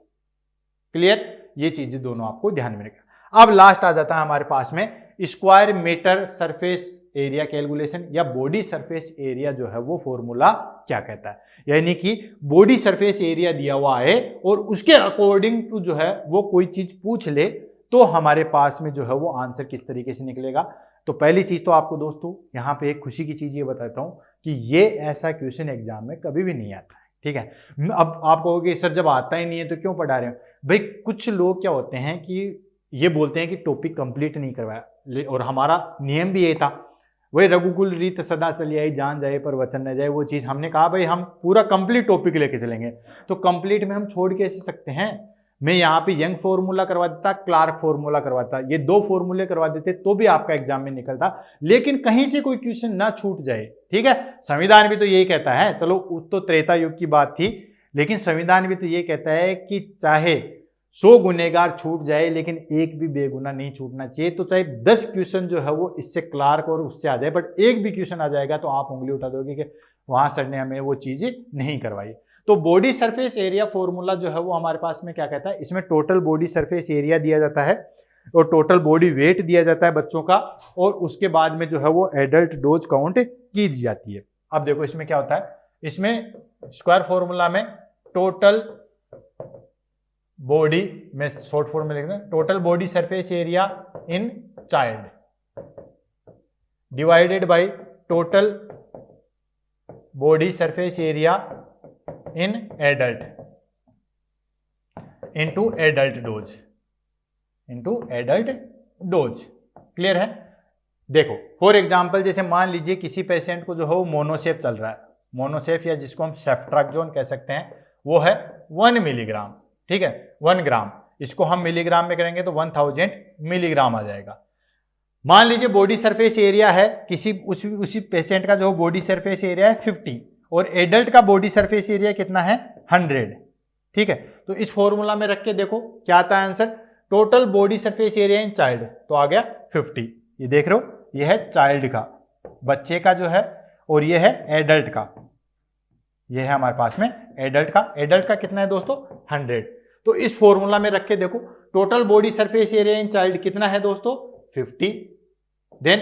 क्लियर। ये चीजें दोनों आपको ध्यान में रखना। अब लास्ट आ जाता है हमारे पास में square metre surface area calculation, या बॉडी सरफेस एरिया जो है वो फॉर्मूला क्या कहता है, यानी कि बॉडी सरफेस एरिया दिया हुआ है और उसके अकॉर्डिंग टू जो है वो कोई चीज पूछ ले तो हमारे पास में जो है वो आंसर किस तरीके से निकलेगा। तो पहली चीज तो आपको दोस्तों यहाँ पे एक खुशी की चीज ये बताता हूँ कि ये ऐसा क्वेश्चन एग्जाम में कभी भी नहीं आता है, ठीक है। अब आप कहोगे सर जब आता ही नहीं है तो क्यों पढ़ा रहे हो, भाई कुछ लोग क्या होते हैं कि ये बोलते हैं कि टॉपिक कंप्लीट नहीं करवाया, और हमारा नियम भी ये था, वही रघुकुल रीत सदा चली आई, जान जाए पर वचन न जाए, वो चीज हमने कहा भाई हम पूरा कंप्लीट टॉपिक लेके चलेंगे। तो कंप्लीट में हम छोड़ कैसे सकते हैं, मैं यहाँ पे यंग फॉर्मूला करवा देता, क्लार्क फॉर्मूला करवाता, ये 2 फॉर्मूले करवा देते तो भी आपका एग्जाम में निकलता, लेकिन कहीं से कोई क्वेश्चन ना छूट जाए, ठीक है। संविधान भी तो यही कहता है, चलो तो त्रेता युग की बात थी, लेकिन संविधान भी तो ये कहता है कि चाहे 100 गुनेगार छूट जाए लेकिन एक भी बेगुना नहीं छूटना चाहिए। तो चाहे 10 क्वेश्चन जो है वो इससे क्लार्क और उससे आ जाए, बट एक भी क्वेश्चन आ जाएगा तो आप उंगली उठा दोगे कि वहां सर ने हमें वो चीज नहीं करवाई। तो बॉडी सरफेस एरिया फॉर्मूला जो है वो हमारे पास में क्या कहता है, इसमें टोटल बॉडी सरफेस एरिया दिया जाता है और टोटल बॉडी वेट दिया जाता है बच्चों का, और उसके बाद में जो है वो एडल्ट डोज काउंट की दी जाती है। अब देखो इसमें क्या होता है, इसमें स्क्वायर फॉर्मूला में टोटल बॉडी में शॉर्ट फॉर्म में लिखना, total body surface area in child divided by total body surface area in adult into adult dose, clear है। देखो फॉर एग्जांपल जैसे मान लीजिए किसी पेशेंट को जो है वो मोनोसेफ चल रहा है, मोनोसेफ या जिसको हम सेफ्ट्रैक्सोन कह सकते हैं, वो है 1 मिलीग्राम, ठीक है 1 ग्राम। इसको हम मिलीग्राम में करेंगे तो 1000 मिलीग्राम आ जाएगा। मान लीजिए बॉडी सरफेस एरिया है किसी उसी पेशेंट का जो बॉडी सरफेस एरिया है 50 और एडल्ट का बॉडी सरफेस एरिया कितना है 100, ठीक है। तो इस फॉर्मूला में रख के देखो क्या आता है answer, total body surface area in child, तो आ गया 50। ये देख रहे हो, ये है चाइल्ड का, बच्चे का जो है, और ये है एडल्ट का, ये है हमारे पास में एडल्ट का। एडल्ट का कितना है दोस्तों 100। तो इस फॉर्मूला में रख के देखो total body surface area in child कितना है दोस्तों 50, देन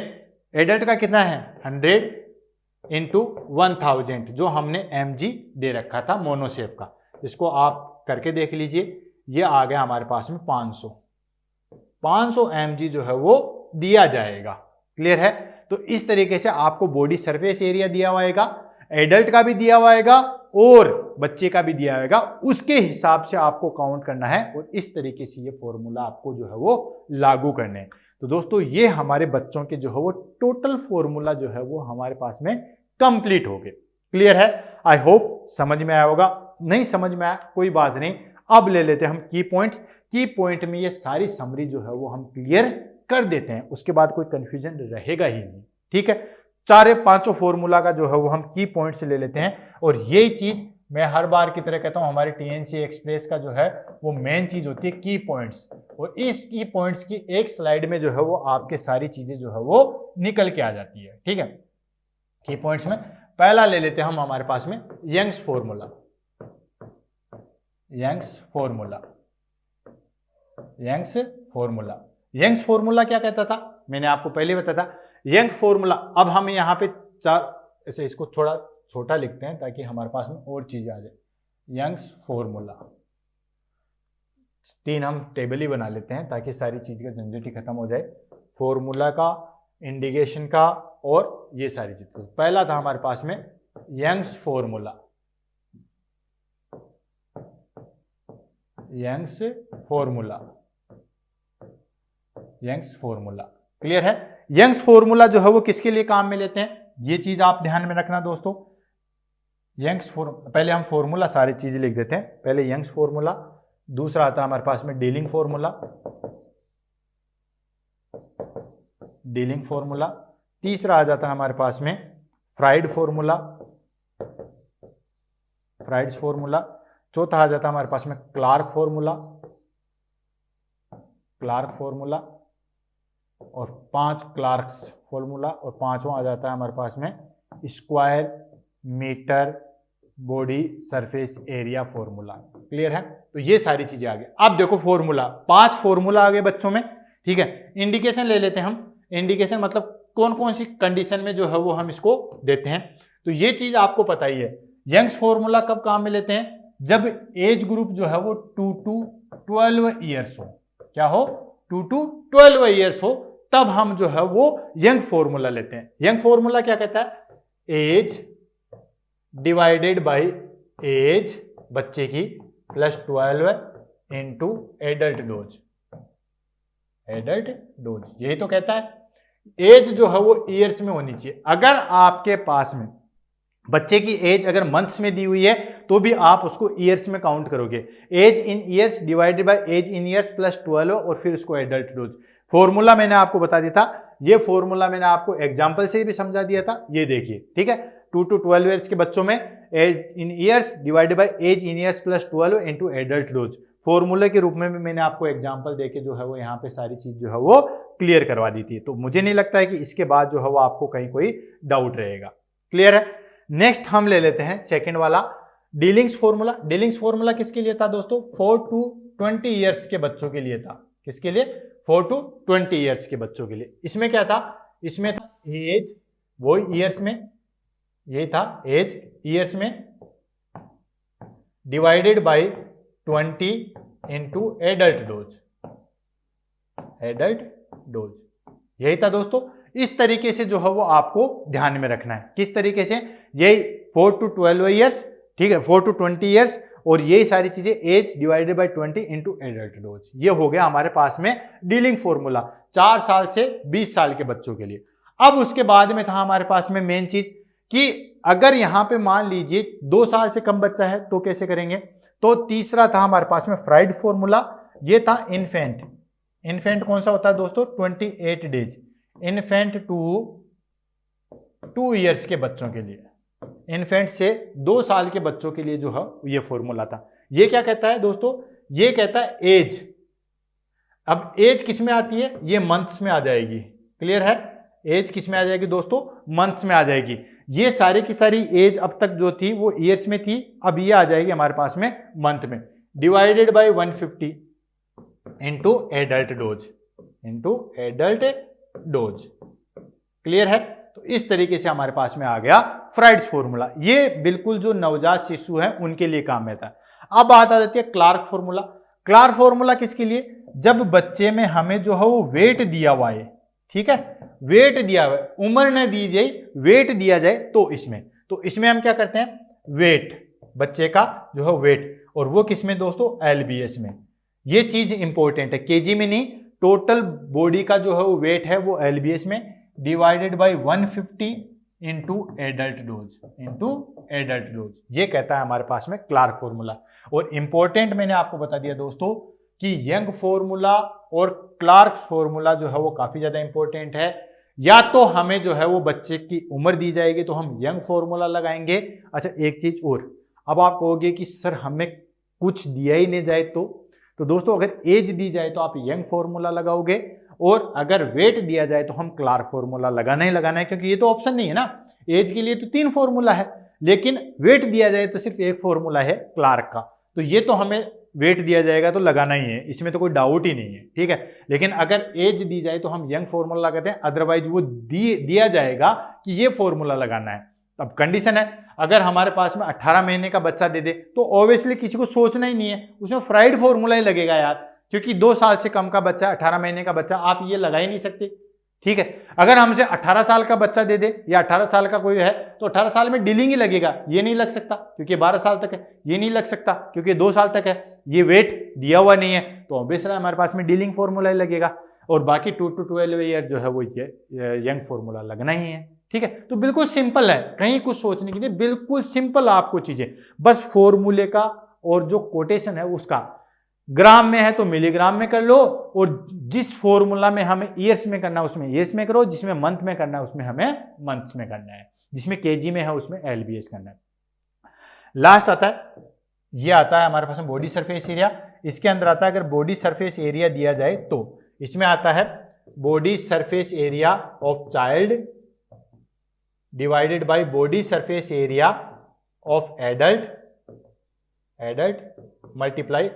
एडल्ट का कितना है 100 इंटू 1000 जो हमने mg दे रखा था मोनोसेफ का। इसको आप करके देख लीजिए, ये आ गया हमारे पास में 500 mg जो है वो दिया जाएगा। क्लियर है। तो इस तरीके से आपको बॉडी सरफेस एरिया दिया हुआ, एडल्ट का भी दिया हुआ और बच्चे का भी दिया होगा, उसके हिसाब से आपको काउंट करना है और इस तरीके से ये फॉर्मूला आपको जो है वो लागू करने हैं। तो दोस्तों ये हमारे बच्चों के जो है वो टोटल फॉर्मूला जो है वो हमारे पास में कंप्लीट हो गए। क्लियर है, आई होप समझ में आया होगा। नहीं समझ में आया कोई बात नहीं, अब ले लेते हैं हम की पॉइंट। की पॉइंट में ये सारी समरी जो है वो हम क्लियर कर देते हैं, उसके बाद कोई कंफ्यूजन रहेगा ही नहीं। ठीक है, 4-5 फॉर्मूला का जो है वो हम की पॉइंट्स ले लेते हैं और यही चीज मैं हर बार की तरह कहता हूं, हमारे टीएनसी एक्सप्रेस का जो है वो मेन चीज होती है की पॉइंट्स, और इस की पॉइंट्स की एक स्लाइड में जो है वो आपके सारी चीजें जो है वो निकल के आ जाती है। ठीक है, की पॉइंट्स में पहला ले लेते हैं हम हमारे पास में Young's formula. Young's formula, Young's formula, Young's formula क्या कहता था, मैंने आपको पहले बताया था यंग फॉर्मूला। अब हम यहाँ पे ऐसे इसको थोड़ा छोटा लिखते हैं ताकि हमारे पास में और चीज आ जाए। यंग्स फॉर्मूला 3 हम टेबल ही बना लेते हैं ताकि सारी चीज का झंझट ही खत्म हो जाए, फॉर्मूला का, इंडिकेशन का और ये सारी चीज। पहला था हमारे पास में Young's formula, Young's formula, Young's formula. Clear है। यंग्स फॉर्मूला जो है वो किसके लिए काम में लेते हैं, ये चीज आप ध्यान में रखना दोस्तों। यंग्स फॉर्मूला, पहले हम फॉर्मूला सारी चीज लिख देते हैं। पहले यंग्स फॉर्मूला, दूसरा आता है हमारे पास में डीलिंग फॉर्मूला, डीलिंग फॉर्मूला, तीसरा आ जाता है हमारे पास में फ्राइड फॉर्मूला, फ्राइड्स फॉर्मूला, चौथा आ जाता है हमारे पास में क्लार्क फॉर्मूला, क्लार्क फॉर्मूला, और 5 क्लार्क्स फॉर्मूला, और 5वां आ जाता है हमारे पास में square metre body surface area formula. Clear है। तो ये सारी चीजें आ गई। अब देखो फॉर्मूला, 5 फॉर्मूला आ गए बच्चों में। ठीक है, इंडिकेशन ले लेते हैं हम। इंडिकेशन मतलब कौन कौन सी कंडीशन में जो है वो हम इसको देते हैं। तो ये चीज आपको पता ही है, यंग्स फॉर्मूला कब काम में लेते हैं, जब एज ग्रुप जो है वो 2 to 12 ईयर्स हो। क्या हो, 2 to 12 ईयर्स हो, तब हम जो है वो यंग फॉर्मूला लेते हैं। यंग फॉर्मूला क्या कहता है, एज डिवाइडेड बाय एज बच्चे की plus 12 into adult dose, adult dose, यही तो कहता है। एज जो है वो ईयर्स में होनी चाहिए। अगर आपके पास में बच्चे की एज अगर मंथ्स में दी हुई है तो भी आप उसको ईयर्स में काउंट करोगे। Age in years divided by age in years plus 12 और फिर उसको एडल्ट डोज। फॉर्मूला मैंने आपको बता दिया था, ये फॉर्मूला मैंने आपको एग्जांपल से भी समझा दिया था। ये देखिए, ठीक है, 2 to 12 ईयर्स के बच्चों में age in years divided by age in years plus 12 into adult dose. फॉर्मूले के रूप में भी मैंने आपको एग्जांपल देके जो है वो यहाँ पे सारी चीज जो है वो क्लियर करवा दी थी। तो मुझे नहीं लगता है कि इसके बाद जो है वो आपको कहीं कोई डाउट रहेगा। क्लियर है। नेक्स्ट हम ले लेते हैं सेकंड वाला डीलिंग्स फॉर्मूला। डीलिंग्स फॉर्मूला किसके लिए था दोस्तों, 4 to 20 ईयर्स के बच्चों के लिए था। किसके लिए, 4 to 20 ईयर्स के बच्चों के लिए। इसमें क्या था, इसमें था एज, वो ईयर्स में, ये था एज ईयर्स में divided by 20 into adult dose, adult dose, यही था दोस्तों। इस तरीके से जो है वो आपको ध्यान में रखना है। किस तरीके से, यही 4 to 12 ईयर्स, ठीक है, 4 to 20 ईयर्स, और यही सारी चीजें age divided by 20 into adult dose. ये हो गया हमारे पास में डीलिंग फॉर्मूला 4 साल से 20 साल के बच्चों के लिए। अब उसके बाद में था हमारे पास में मेन चीज कि अगर यहां पे मान लीजिए 2 साल से कम बच्चा है तो कैसे करेंगे। तो तीसरा था हमारे पास में फ्राइड फॉर्मूला, ये था इन्फेंट। इन्फेंट कौन सा होता है दोस्तों, 28 डेज। इन्फेंट टू 2 ईयर्स के बच्चों के लिए, इन्फेंट से 2 साल के बच्चों के लिए जो है ये फॉर्मूला था। ये क्या कहता है दोस्तों, ये कहता है एज। अब एज किस में आती है, ये मंथ्स में आ जाएगी। क्लियर है, एज किस में आ जाएगी दोस्तों, मंथ्स में आ जाएगी। ये सारी की सारी एज अब तक जो थी वो ईयर्स में थी, अब ये आ जाएगी हमारे पास में मंथ में। Divided bye 150 into adult dose, into adult dose. Clear है, तो इस तरीके से हमारे पास में आ गया फ्राइड्स फॉर्मूला। ये बिल्कुल जो नवजात शिशु हैं उनके लिए काम में था। अब बात आ जाती है क्लार्क फॉर्मूला। क्लार्क फॉर्मूला किसके लिए, जब बच्चे में हमें जो है वो वेट दिया हुआ है, ठीक है, वेट दिया हुआ है, उम्र न दी जाए, वेट दिया जाए, तो इसमें हम क्या करते हैं, वेट, बच्चे का जो है वेट, और वो किसमें दोस्तों, एलबीएस में। ये चीज इंपॉर्टेंट है, केजी में नहीं, टोटल बॉडी का जो है वो वेट है वो एलबीएस में, divided bye 150 into adult dose, ये कहता है हमारे पास में क्लार्क फॉर्मूला। और इंपॉर्टेंट मैंने आपको बता दिया दोस्तों कि यंग फॉर्मूला और क्लार्क फॉर्मूला जो है वो काफी ज्यादा इंपॉर्टेंट है। या तो हमें जो है वो बच्चे की उम्र दी जाएगी तो हम यंग फॉर्मूला लगाएंगे। अच्छा एक चीज और, अब आप कहोगे कि सर हमें कुछ दिया ही नहीं जाए तो दोस्तों अगर एज दी जाए तो आप यंग फॉर्मूला लगाओगे, और अगर वेट दिया जाए तो हम क्लार्क फॉर्मूला लगाना है, क्योंकि ये तो ऑप्शन नहीं है ना। एज के लिए तो 3 फॉर्मूला है, लेकिन वेट दिया जाए तो सिर्फ एक फॉर्मूला है क्लार्क का, तो ये तो हमें वेट दिया जाएगा तो लगाना ही है, इसमें तो कोई डाउट ही नहीं है, ठीक है। लेकिन अगर एज दी जाए तो हम यंग फॉर्मूला लगाते हैं, अदरवाइज वो दिया जाएगा कि ये फॉर्मूला लगाना है। अब कंडीशन है, अगर हमारे पास में 18 महीने का बच्चा दे दे तो ऑब्वियसली किसी को सोचना ही नहीं है, उसमें फ्राइड फॉर्मूला ही लगेगा यार, क्योंकि 2 साल से कम का बच्चा, 18 महीने का बच्चा, आप ये लगा ही नहीं सकते, ठीक है। अगर हमसे 18 साल का बच्चा दे दे या 18 साल का कोई है तो 18 साल में डीलिंग ही लगेगा, ये नहीं लग सकता क्योंकि 12 साल तक है, ये नहीं लग सकता क्योंकि 2 साल तक है, ये वेट दिया हुआ नहीं है, तो ऑब्वियसली हमारे पास में डीलिंग फॉर्मूला ही लगेगा, और बाकी 2 to 12 ईयर जो है वो यंग फॉर्मूला लगना ही है, ठीक है। तो बिल्कुल सिंपल है, कहीं कुछ सोचने के लिए, बिल्कुल सिंपल आपको चीजें, बस फॉर्मूले का और जो कोटेशन है उसका, ग्राम में है तो मिलीग्राम में कर लो, और जिस फॉर्मूला में हमें ईयर्स में करना है उसमें ईयर्स में करो, जिसमें मंथ में करना है उसमें हमें मंथ्स में करना है, जिसमें केजी में है उसमें एलबीएस करना है। लास्ट आता है, ये आता है हमारे पास में बॉडी सरफेस एरिया। इसके अंदर आता है, अगर बॉडी सरफेस एरिया दिया जाए तो इसमें आता है body surface area of child divided by body surface area of adult multiply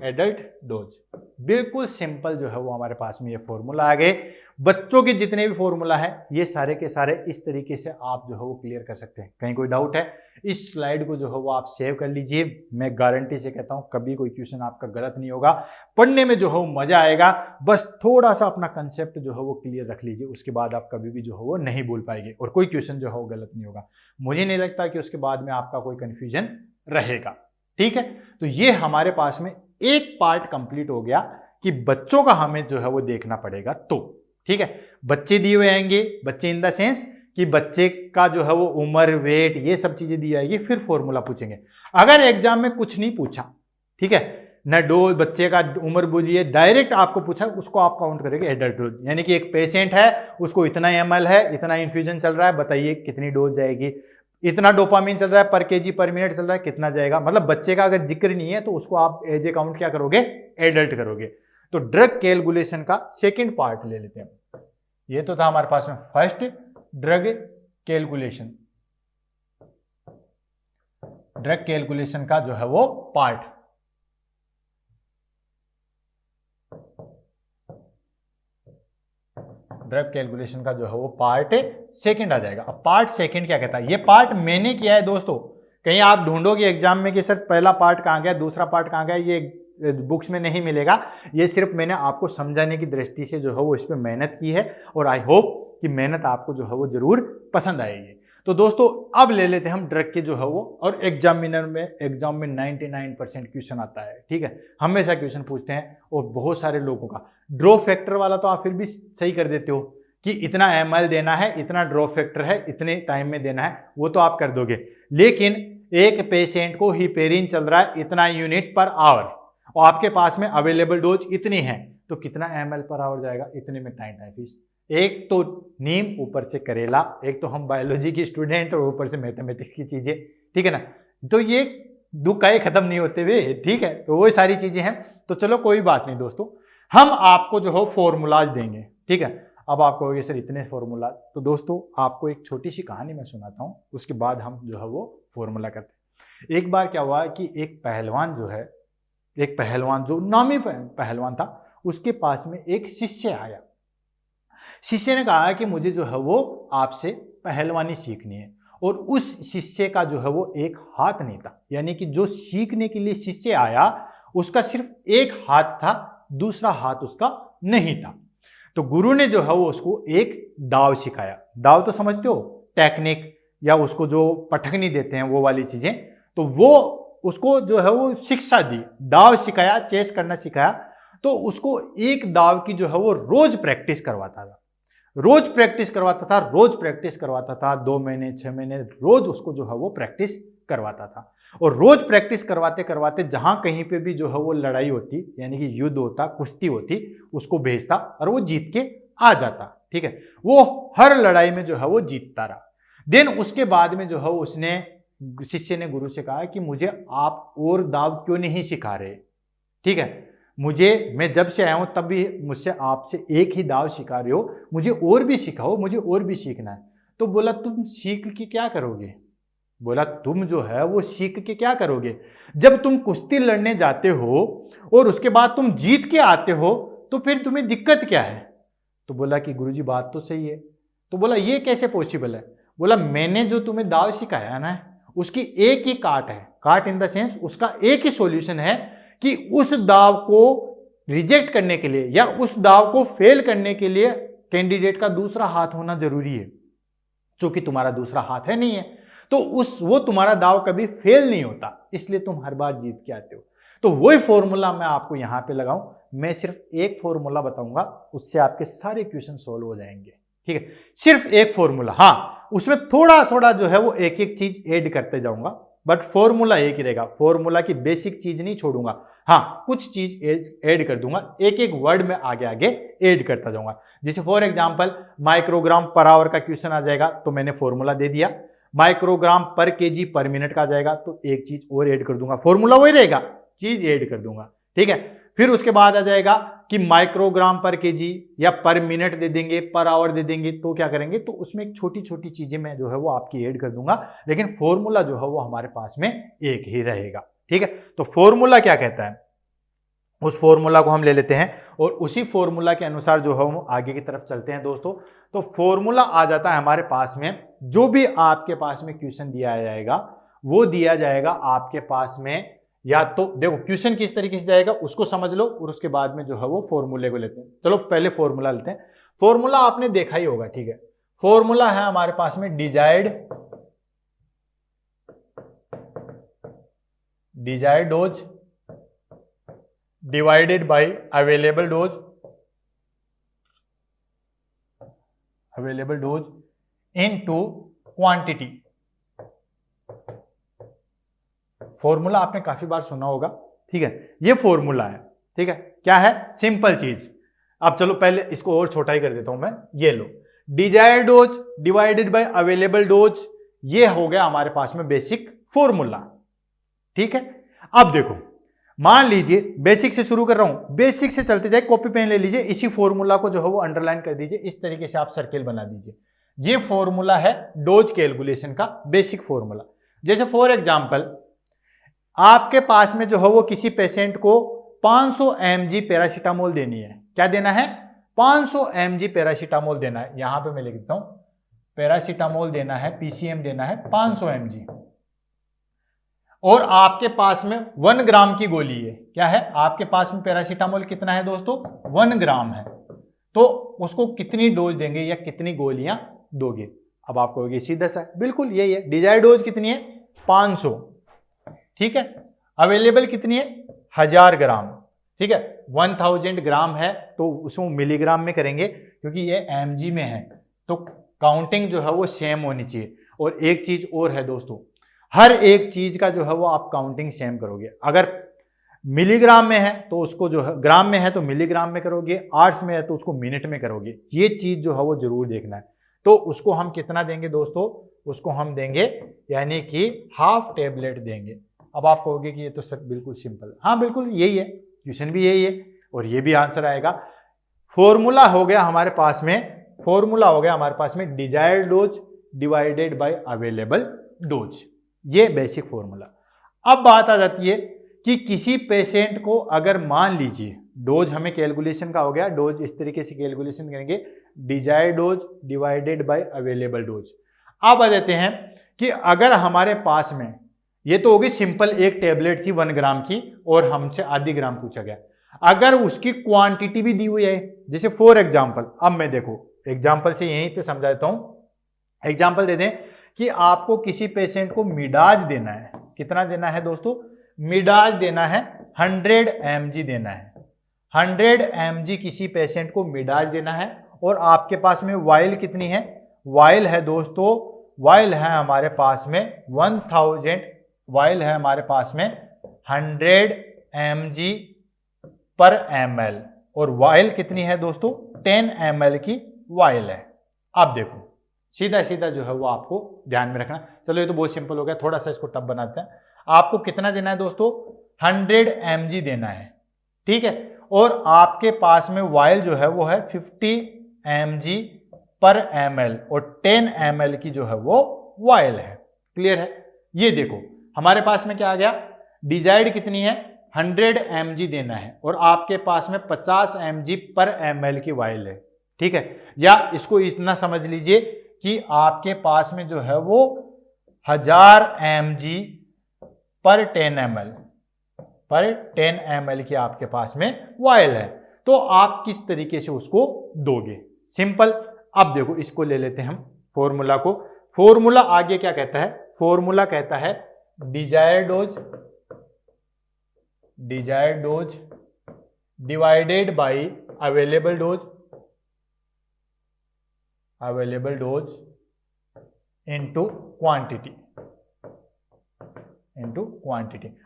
adult dose. बिल्कुल सिंपल जो है वो हमारे पास में ये फॉर्मूला आ गए। बच्चों के जितने भी फॉर्मूला है ये सारे के सारे इस तरीके से आप जो है वो क्लियर कर सकते हैं। कहीं कोई डाउट है, इस स्लाइड को जो है वो आप सेव कर लीजिए। मैं गारंटी से कहता हूँ कभी कोई क्वेश्चन आपका गलत नहीं होगा, पढ़ने में जो है वो मजा आएगा। बस थोड़ा सा अपना कंसेप्ट जो है वो क्लियर रख लीजिए, उसके बाद आप कभी भी जो है वो नहीं भूल पाएंगे और कोई क्वेश्चन जो है वो गलत नहीं होगा। मुझे नहीं लगता कि उसके बाद में आपका कोई कन्फ्यूजन रहेगा, ठीक है। तो ये हमारे पास में एक पार्ट कंप्लीट हो गया कि बच्चों का हमें जो है वो देखना पड़ेगा, तो ठीक है। बच्चे दिए हुए आएंगे, बच्चे इन द सेंस कि बच्चे का जो है वो उम्र, वेट, ये सब चीजें दी जाएगी, फिर फॉर्मूला पूछेंगे। अगर एग्जाम में कुछ नहीं पूछा, ठीक है, न डोज, बच्चे का उम्र बोलिए, डायरेक्ट आपको पूछा, उसको आप काउंट करेंगे एडल्ट डोज। यानी कि एक पेशेंट है, उसको इतना ml है, इतना इन्फ्यूजन चल रहा है, बताइए कितनी डोज जाएगी। इतना डोपामिन चल रहा है, पर केजी पर मिनट चल रहा है, कितना जाएगा। मतलब बच्चे का अगर जिक्र नहीं है तो उसको आप एज ए काउंट क्या करोगे, एडल्ट करोगे। तो ड्रग कैलकुलेशन का सेकंड पार्ट ले लेते हैं। ये तो था हमारे पास में first drug calculation, drug calculation का जो है वो पार्ट। ड्रग कैलकुलेशन का जो है वो पार्ट सेकंड आ जाएगा। अब पार्ट सेकंड क्या कहता है, ये पार्ट मैंने किया है दोस्तों। कहीं आप ढूंढोगे एग्जाम में कि सर पहला पार्ट कहाँ गया, दूसरा पार्ट कहाँ गया, ये बुक्स में नहीं मिलेगा। ये सिर्फ मैंने आपको समझाने की दृष्टि से जो है वो इस पर मेहनत की है, और आई होप कि मेहनत आपको जो है वो जरूर पसंद आएगी। तो दोस्तों अब ले लेते हैं हम ड्रग के जो है वो, और एग्जाम में 99% क्वेश्चन आता है, ठीक है, हमेशा क्वेश्चन पूछते हैं, और बहुत सारे लोगों का ड्रॉप फैक्टर वाला तो आप फिर भी सही कर देते हो, कि इतना ml देना है, इतना ड्रॉप फैक्टर है, इतने टाइम में देना है, वो तो आप कर दोगे। लेकिन एक पेशेंट को हिपेरिन चल रहा है इतना यूनिट पर आवर और आपके पास में अवेलेबल डोज इतनी है, तो कितना ml पर आवर जाएगा, इतने में टाइम टाइफिस। एक तो नीम, ऊपर से करेला, एक तो हम बायोलॉजी की स्टूडेंट और ऊपर से मैथमेटिक्स की चीजें, ठीक है ना। तो ये दुकाए खत्म नहीं होते हुए, ठीक है, तो वो सारी चीजें हैं। तो चलो कोई बात नहीं दोस्तों, हम आपको जो है फॉर्मूलाज देंगे, ठीक है। अब आपको ये सर इतने फॉर्मूला, तो दोस्तों आपको एक छोटी सी कहानी मैं सुनाता हूँ, उसके बाद हम जो है वो फॉर्मूला करते हैं। एक बार क्या हुआ कि एक पहलवान जो है, एक पहलवान जो नामी पहलवान था, उसके पास में एक शिष्य आया। शिष्य ने कहा कि मुझे जो है वो आपसे पहलवानी सीखनी है, और उस शिष्य का जो है वो एक हाथ नहीं था, यानी कि जो सीखने के लिए शिष्य आया उसका सिर्फ एक हाथ था, दूसरा हाथ उसका नहीं था। तो गुरु ने जो है वो उसको एक दाव सिखाया। दाव तो समझते हो, टेक्निक, या उसको जो पटखनी देते हैं वो वाली चीजें, तो वो उसको जो है वो शिक्षा दी, दाव सिखाया, चेस करना सिखाया। तो उसको एक दाव की जो है वो रोज प्रैक्टिस करवाता था, रोज प्रैक्टिस करवाता था, रोज प्रैक्टिस करवाता था, 2 महीने 6 महीने रोज उसको जो है वो प्रैक्टिस करवाता था। और रोज प्रैक्टिस करवाते करवाते जहां कहीं पे भी जो है वो लड़ाई होती, यानी कि युद्ध होता, कुश्ती होती, उसको भेजता और वो जीत के आ जाता, ठीक है। वो हर लड़ाई में जो है वो जीतता रहा। देन उसके बाद में जो है उसने, शिष्य ने गुरु से कहा कि मुझे आप और दाव क्यों नहीं सिखा रहे, ठीक है, मैं जब से आया हूं तब भी मुझसे आपसे एक ही दाव सिखा रहे हो, मुझे और भी सिखाओ, मुझे और भी सीखना है। तो बोला तुम सीख के क्या करोगे, बोला तुम जो है वो सीख के क्या करोगे, जब तुम कुश्ती लड़ने जाते हो और उसके बाद तुम जीत के आते हो, तो फिर तुम्हें दिक्कत क्या है। तो बोला कि गुरुजी बात तो सही है। तो बोला ये कैसे पॉसिबल है। बोला मैंने जो तुम्हें दाव सिखाया ना, उसकी एक ही काट है, काट इन द सेंस उसका एक ही सॉल्यूशन है कि उस दाव को रिजेक्ट करने के लिए या उस दाव को फेल करने के लिए कैंडिडेट का दूसरा हाथ होना जरूरी है, क्योंकि तुम्हारा दूसरा हाथ है नहीं है, तो वो तुम्हारा दाव कभी फेल नहीं होता, इसलिए तुम हर बार जीत के आते हो। तो वही फॉर्मूला मैं आपको यहां पे लगाऊं, मैं सिर्फ एक फॉर्मूला बताऊंगा, उससे आपके सारे क्वेश्चन सॉल्व हो जाएंगे, ठीक है। सिर्फ एक फॉर्मूला, हाँ उसमें थोड़ा थोड़ा जो है वो एक एक चीज ऐड करते जाऊंगा, बट फॉर्मूला एक ही रहेगा, फॉर्मूला की बेसिक चीज नहीं छोड़ूंगा, हाँ कुछ चीज ऐड कर दूंगा, एक एक वर्ड में आगे आगे ऐड करता जाऊंगा। जैसे for example microgram per hour का क्वेश्चन आ जाएगा तो मैंने फॉर्मूला दे दिया, microgram per kg per minute का आ जाएगा तो एक चीज और ऐड कर दूंगा, फॉर्मूला वही रहेगा, चीज ऐड कर दूंगा, ठीक है। फिर उसके बाद आ जाएगा कि माइक्रोग्राम पर केजी या पर मिनट दे देंगे, पर आवर दे देंगे, तो क्या करेंगे, तो उसमें एक छोटी छोटी चीजें मैं जो है वो आपकी ऐड कर दूंगा, लेकिन फॉर्मूला जो है वो हमारे पास में एक ही रहेगा, ठीक है। तो फॉर्मूला क्या कहता है, उस फॉर्मूला को हम ले लेते हैं और उसी फॉर्मूला के अनुसार जो है हम आगे की तरफ चलते हैं दोस्तों। तो फॉर्मूला आ जाता है हमारे पास में, जो भी आपके पास में क्वेश्चन दिया जाएगा वो दिया जाएगा आपके पास में, या तो देखो क्वेश्चन किस तरीके से जाएगा उसको समझ लो और उसके बाद में जो है वो फॉर्मूले को लेते हैं। चलो पहले फॉर्मूला लेते हैं। फॉर्मूला आपने देखा ही होगा, ठीक है। फॉर्मूला है हमारे पास में desired dose divided by available dose into quantity. Formula आपने काफी बार सुना होगा, ठीक है, ये फॉर्मूला है, ठीक है। क्या है, सिंपल चीज। अब चलो पहले इसको और छोटा ही कर देता हूं मैं, ये लो desired dose divided by available dose, ये हो गया हमारे पास में बेसिक फॉर्मूला, ठीक है। अब देखो मान लीजिए बेसिक से शुरू कर रहा हूं, बेसिक से चलते जाए, कॉपी पेन ले लीजिए, इसी फॉर्मूला को जो है वो अंडरलाइन कर दीजिए, इस तरीके से आप सर्किल बना दीजिए। ये फॉर्मूला है डोज कैलकुलेशन का बेसिक फॉर्मूला। जैसे फॉर एग्जांपल आपके पास में जो है वो किसी पेशेंट को 500 mg पैरासीटामोल देनी है, क्या देना है, 500 mg पैरासीटामोल देना है, यहां पे मैं लिख देता हूं पैरासीटामोल देना है, पीसीएम देना है 500 mg, और आपके पास में 1 ग्राम की गोली है, क्या है आपके पास में पैरासीटामोल कितना है दोस्तों, 1 ग्राम है, तो उसको कितनी डोज देंगे या कितनी गोलियां दोगे। अब आपको ये सीधा सा बिल्कुल यही है, डिजायर्ड डोज कितनी है 500, ठीक है, अवेलेबल कितनी है 1000 ग्राम, ठीक है, 1000 ग्राम है तो उसको मिलीग्राम में करेंगे क्योंकि ये mg में है, तो काउंटिंग जो है वो सेम होनी चाहिए। और एक चीज और है दोस्तों, हर एक चीज का जो है वो आप काउंटिंग सेम करोगे। अगर मिलीग्राम में है तो उसको जो है, ग्राम में है तो मिलीग्राम में करोगे, आवर्स में है तो उसको मिनट में करोगे। ये चीज जो है वो जरूर देखना है। तो उसको हम कितना देंगे दोस्तों, उसको हम देंगे यानी कि हाफ टेबलेट देंगे। अब आप कहोगे कि ये तो सब बिल्कुल सिंपल है। हाँ बिल्कुल यही है, क्वेश्चन भी यही है और ये भी आंसर आएगा। फॉर्मूला हो गया हमारे पास में, फॉर्मूला हो गया हमारे पास में desired dose divided by available dose, ये बेसिक फॉर्मूला। अब बात आ जाती है कि किसी पेशेंट को अगर मान लीजिए डोज हमें कैलकुलेशन का हो गया, डोज इस तरीके से कैलकुलेशन करेंगे, desired dose divided by available dose. अब आ जाते हैं कि अगर हमारे पास में, ये तो होगी सिंपल एक टेबलेट की 1 ग्राम की और हमसे आधी ग्राम पूछा गया, अगर उसकी क्वांटिटी भी दी हुई है, जैसे फॉर एग्जांपल, अब मैं देखो एग्जांपल से यहीं पे समझा देता हूं। एग्जांपल दे दें कि आपको किसी पेशेंट को मिडाज देना है, कितना देना है दोस्तों, मिडाज देना है 100 mg देना है, 100 mg किसी पेशेंट को मिडाज देना है। और आपके पास में वाइल कितनी है, वाइल है दोस्तों, वाइल है हमारे पास में 1000, वाइल है हमारे पास में 100 mg पर ml, और वाइल कितनी है दोस्तों, 10 ml की वाइल है। अब देखो सीधा सीधा जो है वो आपको ध्यान में रखना। चलो ये तो बहुत सिंपल हो गया, थोड़ा सा इसको टफ बनाते हैं। आपको कितना देना है दोस्तों, 100 mg देना है, ठीक है। और आपके पास में वाइल जो है वो है 50 mg पर ml और 10 ml की जो है वो वाइल है। क्लियर है। ये देखो हमारे पास में क्या आ गया, डिजायर्ड कितनी है, 100 mg देना है और आपके पास में 50 mg पर ml की वाइल है, ठीक है। या इसको इतना समझ लीजिए कि आपके पास में जो है वो 1000 mg पर 10 ml, पर 10 ml की आपके पास में वाइल है। तो आप किस तरीके से उसको दोगे, सिंपल। अब देखो इसको ले लेते हैं हम फॉर्मूला को। फॉर्मूला आगे क्या कहता है, फॉर्मूला कहता है desired dose divided by available dose into quantity,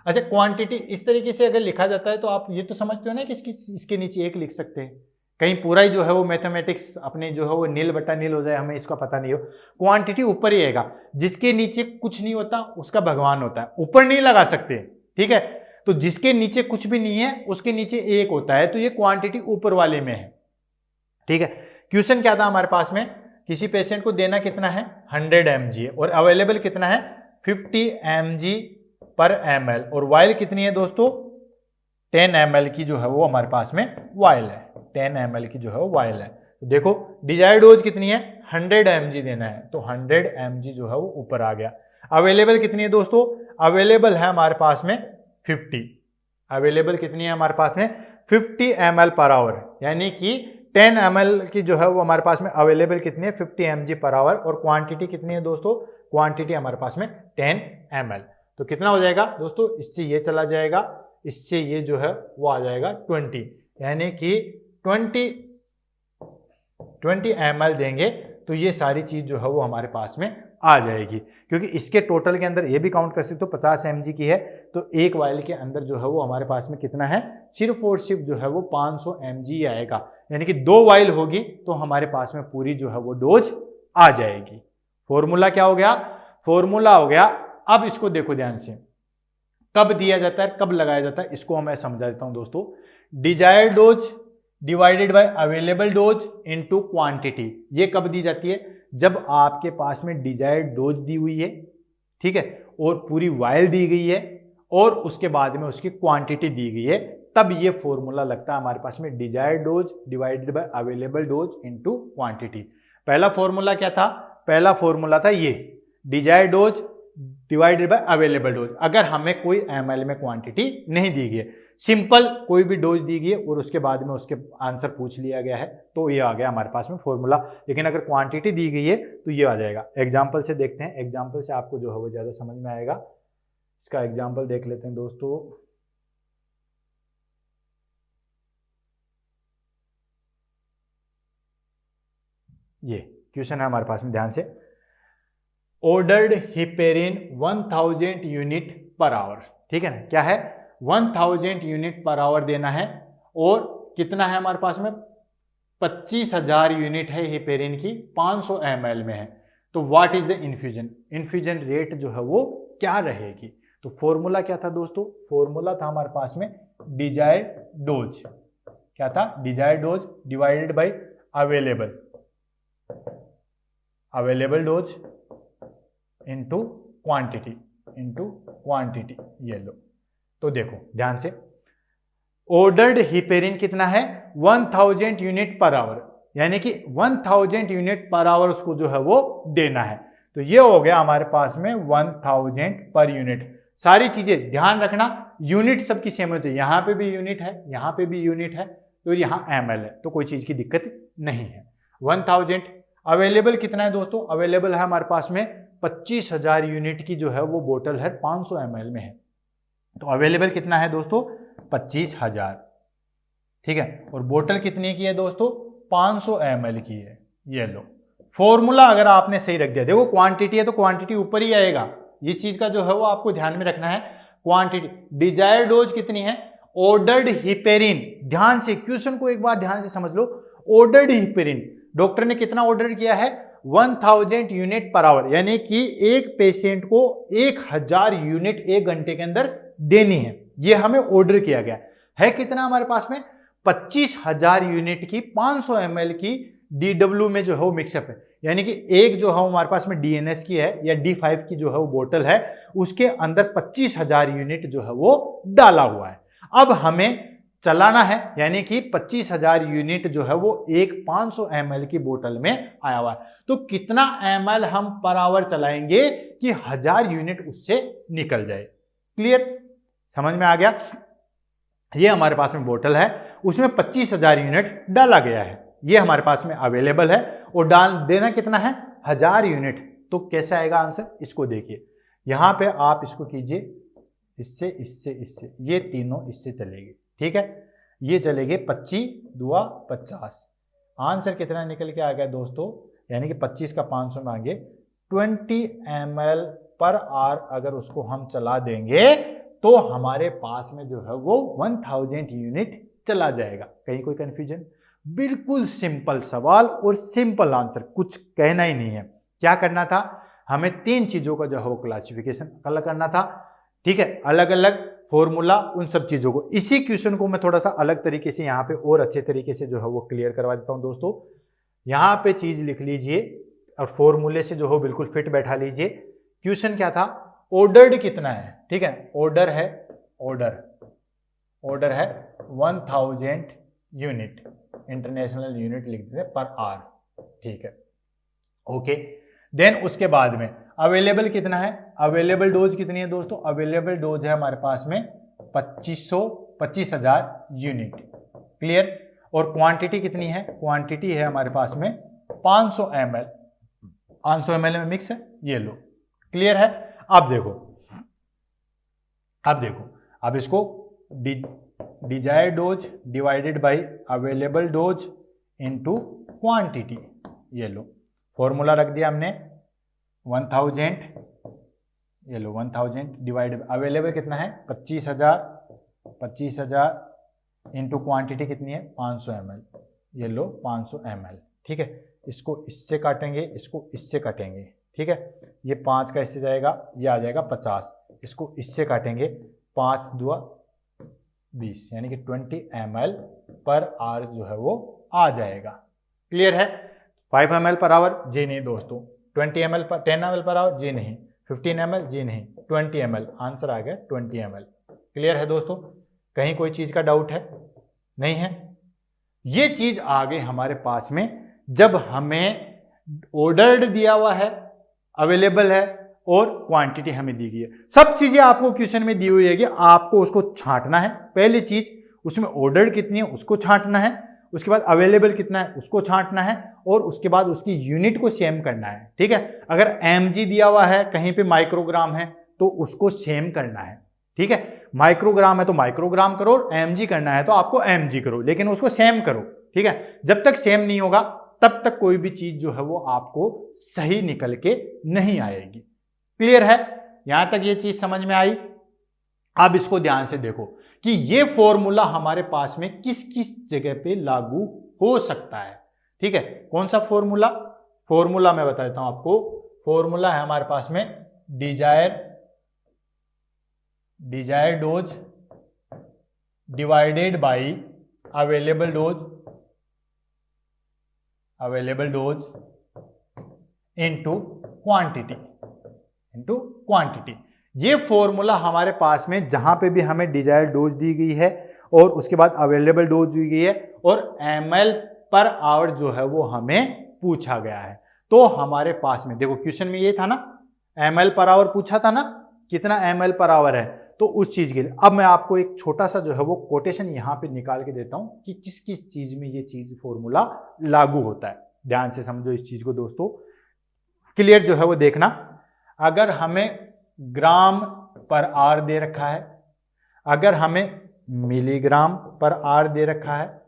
अच्छा क्वांटिटी इस तरीके से अगर लिखा जाता है तो आप ये तो समझते हो ना कि इसके नीचे एक लिख सकते हैं, कहीं पूरा ही जो है वो मैथमेटिक्स अपने जो है वो नील बटा नील हो जाए, हमें इसका पता नहीं हो। क्वांटिटी ऊपर ही आएगा, जिसके नीचे कुछ नहीं होता उसका भगवान होता है, ऊपर नहीं लगा सकते, ठीक है। तो जिसके नीचे कुछ भी नहीं है उसके नीचे एक होता है, तो ये क्वांटिटी ऊपर वाले में है, ठीक है। क्वेश्चन क्या था हमारे पास में, किसी पेशेंट को देना कितना है 100 mg और अवेलेबल कितना है 50 mg पर ml और वाइल कितनी है दोस्तों 10 ml की जो है वो हमारे पास में वाइल है, 10 ml की जो है वो वाइल है। तो देखो डिजायर्ड डोज कितनी है 100 mg देना है, तो 100 mg जो है वो ऊपर आ गया। अवेलेबल कितनी है दोस्तों, अवेलेबल है हमारे पास में 50, अवेलेबल कितनी है हमारे पास में 50 ml पर आवर, यानी कि 10 ml की जो है वो हमारे पास में अवेलेबल कितनी है 50 mg पर आवर। और क्वांटिटी कितनी है दोस्तों, क्वांटिटी हमारे पास में 10 ml। तो कितना हो जाएगा दोस्तों, इससे ये चला जाएगा, इससे ये जो है वो आ जाएगा 20, यानी कि 20 ml देंगे तो ये सारी चीज जो है वो हमारे पास में आ जाएगी। क्योंकि इसके टोटल के अंदर ये भी काउंट कर सकते हो 50 mg की है, तो एक वाइल के अंदर जो है वो हमारे पास में कितना है, सिर्फ और सिर्फ जो है वो 500 mg आएगा, यानी कि 2 वाइल होगी तो हमारे पास में पूरी जो है वो डोज आ जाएगी। फॉर्मूला क्या हो गया, फॉर्मूला हो गया। अब इसको देखो ध्यान से, कब दिया जाता है कब लगाया जाता है, इसको मैं समझा देता हूं दोस्तों। Desired dose divided by available dose into quantity, ये कब दी जाती है, जब आपके पास में डिजायर्ड डोज दी हुई है, ठीक है, और पूरी वाइल दी गई है और उसके बाद में उसकी क्वांटिटी दी गई है, तब ये फॉर्मूला लगता है हमारे पास में desired dose divided by available dose into quantity. पहला फॉर्मूला क्या था, पहला फॉर्मूला था ये desired dose divided by available dose. अगर हमें कोई ml में क्वांटिटी नहीं दी गई है, सिंपल कोई भी डोज दी गई है और उसके बाद में उसके आंसर पूछ लिया गया है, तो ये आ गया हमारे पास में फॉर्मूला। लेकिन अगर क्वांटिटी दी गई है तो ये आ जाएगा। एग्जाम्पल से देखते हैं, एग्जाम्पल से आपको जो है वो ज़्यादा समझ में आएगा। इसका एग्जाम्पल देख लेते हैं दोस्तों। ये क्वेश्चन है हमारे पास में, ध्यान से। Ordered heparin 1000 unit per our, ठीक है ना, क्या है 1000 यूनिट पर आवर देना है, और कितना है हमारे पास में 25,000 यूनिट है हिपेरिन की, 500 ml में है। तो what is the infusion, infusion rate जो है वो क्या रहेगी? तो फॉर्मूला क्या था दोस्तों? फॉर्मूला था हमारे पास में डिजायर्ड डोज, क्या था? Desired dose divided by available dose into quantity, ये लो। तो देखो ध्यान से, ऑर्डर्ड हिपेरिन कितना है 1000 यूनिट पर आवर, यानी कि 1000 यूनिट पर आवर उसको जो है वो देना है। तो ये हो गया हमारे पास में 1000 पर यूनिट। सारी चीजें ध्यान रखना, यूनिट सबकी सेम हो चाहिए, यहां पे भी यूनिट है, यहां पे भी यूनिट है, तो यहां ml है, तो कोई चीज की दिक्कत नहीं है। 1000 अवेलेबल कितना है दोस्तों? अवेलेबल है हमारे पास में 25,000 यूनिट की जो है वो बोतल है, 500 ml में है। तो अवेलेबल कितना है दोस्तों? 25,000, ठीक है। और बोतल कितने की है दोस्तों? 500 ml की है। ये लो, फॉर्मूला अगर आपने सही रख दिया, देखो क्वांटिटी है तो क्वांटिटी ऊपर ही आएगा, ये चीज का जो है वो आपको ध्यान में रखना है। क्वांटिटी, डिजायर्ड डोज कितनी है? ऑर्डर्ड हिपेरिन, ध्यान से क्वेश्चन को एक बार ध्यान से समझ लो। ऑर्डर्ड हिपेरिन डॉक्टर ने कितना ऑर्डर किया है? 1000 यूनिट पर आवर, यानी कि एक पेशेंट को 1000 यूनिट 1 घंटे के अंदर देनी है, ये हमें ऑर्डर किया गया है। कितना हमारे पास में? 25,000 यूनिट की 500 ml की DW में जो है वो मिक्सअप है, यानी कि एक जो है हमारे पास में DNS की है या D5 की जो है वो बोतल है, उसके अंदर 25,000 यूनिट जो है वो डाला हुआ है। अब हमें चलाना है, यानी कि 25,000 यूनिट जो है वो एक 500 ml की बोतल में आया हुआ है। तो कितना ml हम पर आवर चलाएंगे कि 1000 यूनिट उससे निकल जाए? क्लियर, समझ में आ गया? ये हमारे पास में बोतल है, उसमें 25,000 यूनिट डाला गया है, ये हमारे पास में अवेलेबल है, और डाल देना कितना है? 1000 यूनिट। तो कैसे आएगा आंसर? इसको देखिए, यहां पे आप इसको कीजिए, इससे इससे इससे, ये तीनों इससे चलेगी, ठीक है, ये चलेंगे 25 दुआ 50। आंसर कितना निकल के आ गया दोस्तों? यानी कि 25 का 500 में आगे 20 ml पर आवर अगर उसको हम चला देंगे तो हमारे पास में जो है वो 1000 यूनिट चला जाएगा। कहीं कोई कंफ्यूजन? बिल्कुल सिंपल सवाल और सिंपल आंसर, कुछ कहना ही नहीं है। क्या करना था? हमें 3 चीजों का जो है वो क्लासिफिकेशन अलग करना था, ठीक है, अलग अलग फॉर्मूला, उन सब चीजों को। इसी क्वेश्चन को मैं थोड़ा सा अलग तरीके से यहाँ पे और अच्छे तरीके से जो है वो क्लियर करवा देता हूँ दोस्तों। यहाँ पे चीज लिख लीजिए और फॉर्मूले से जो हो बिल्कुल फिट बैठा लीजिए। क्वेश्चन क्या था? ऑर्डर्ड कितना है, ठीक है, ऑर्डर है 1000 यूनिट, इंटरनेशनल यूनिट लिख देते पर आवर, ठीक है, ओके। देन उसके बाद में अवेलेबल कितना है? अवेलेबल डोज कितनी है दोस्तों? अवेलेबल डोज है हमारे पास में 25,000 यूनिट, क्लियर। और क्वांटिटी कितनी है? क्वांटिटी है हमारे पास में 500 ml, 500 ml में मिक्स है, ये लो, क्लियर है। अब देखो, अब इसको desired dose divided by available dose into quantity, ये लो, फॉर्मूला रख दिया हमने 1000, ये लो 1000 डिवाइडेड अवेलेबल कितना है? 25,000 इंटू क्वांटिटी कितनी है? 500 ml, ये लो 500 ml, ठीक है। इसको इससे काटेंगे, इसको इससे काटेंगे, ठीक है, ये 5 का इससे जाएगा, ये आ जाएगा 50, इसको इससे काटेंगे, 5 दुआ 20, यानी कि 20 ml पर आवर जो है वो आ जाएगा, क्लियर है। 5 ml पर आवर, जी नहीं दोस्तों। 20 ml पर 10 ml पर आवर, जी नहीं। 15 ml, जी नहीं। 20 ml, आंसर आ गया 20 ml, क्लियर है दोस्तों। कहीं कोई चीज़ का डाउट है? नहीं है। ये चीज़ आ गई हमारे पास में जब हमें ऑर्डर्ड दिया हुआ है, अवेलेबल है और क्वांटिटी हमें दी गई है। सब चीज़ें आपको क्वेश्चन में दी हुई है कि आपको उसको छांटना है। पहली चीज़, उसमें ऑर्डर्ड कितनी है उसको छांटना है, उसके बाद अवेलेबल कितना है उसको छांटना है, और उसके बाद उसकी यूनिट को सेम करना है, ठीक है। अगर mg दिया हुआ है, कहीं पे माइक्रोग्राम है तो उसको सेम करना है, ठीक है। माइक्रोग्राम है तो माइक्रोग्राम करो, mg करना है तो आपको mg करो, लेकिन उसको सेम करो, ठीक है। जब तक सेम नहीं होगा तब तक कोई भी चीज जो है वो आपको सही निकल के नहीं आएगी। क्लियर है? यहां तक ये चीज समझ में आई? अब इसको ध्यान से देखो कि ये फॉर्मूला हमारे पास में किस किस जगह पे लागू हो सकता है। ठीक है, कौन सा फॉर्मूला? फॉर्मूला मैं बता देता हूं आपको। फॉर्मूला है हमारे पास में desire dose divided by available dose into quantity. ये फॉर्मूला हमारे पास में जहां पे भी हमें डिजायर्ड डोज दी गई है और उसके बाद अवेलेबल डोज दी गई है और ml पर आवर जो है वो हमें पूछा गया है, तो हमारे पास में देखो क्वेश्चन में ये था ना, ml पर आवर पूछा था ना, कितना ml पर आवर है, तो उस चीज के लिए अब मैं आपको एक छोटा सा जो है वो कोटेशन यहां पे निकाल के देता हूं कि किस किस चीज में ये चीज फॉर्मूला लागू होता है। ध्यान से समझो इस चीज को दोस्तों, क्लियर जो है वो देखना। अगर हमें ग्राम पर आर दे रखा है, अगर हमें मिलीग्राम पर आर दे रखा है,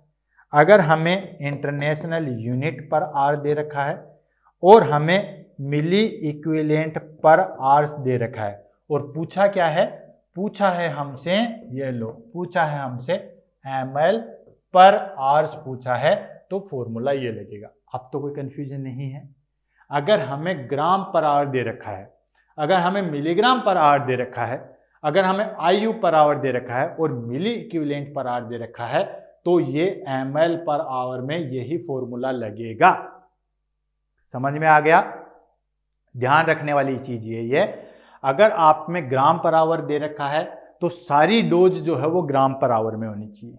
अगर हमें इंटरनेशनल यूनिट पर आर दे रखा है और हमें मिली इक्विवेलेंट पर आर्स दे रखा है और पूछा क्या है? पूछा है हमसे, ये लो, पूछा है हमसे ml पर आर्स पूछा है, तो फॉर्मूला ये लगेगा। अब तो कोई कंफ्यूजन नहीं है। अगर हमें ग्राम पर आवर दे रखा है, अगर हमें मिलीग्राम पर आवर दे रखा है, अगर हमें IU पर आवर दे रखा है और मिली इक्विवेलेंट पर आवर दे रखा है, तो ये ml पर आवर में यही फॉर्मूला लगेगा। समझ में आ गया? ध्यान रखने वाली चीज यही है, अगर आप में ग्राम पर आवर दे रखा है तो सारी डोज जो है वो ग्राम पर आवर में होनी चाहिए।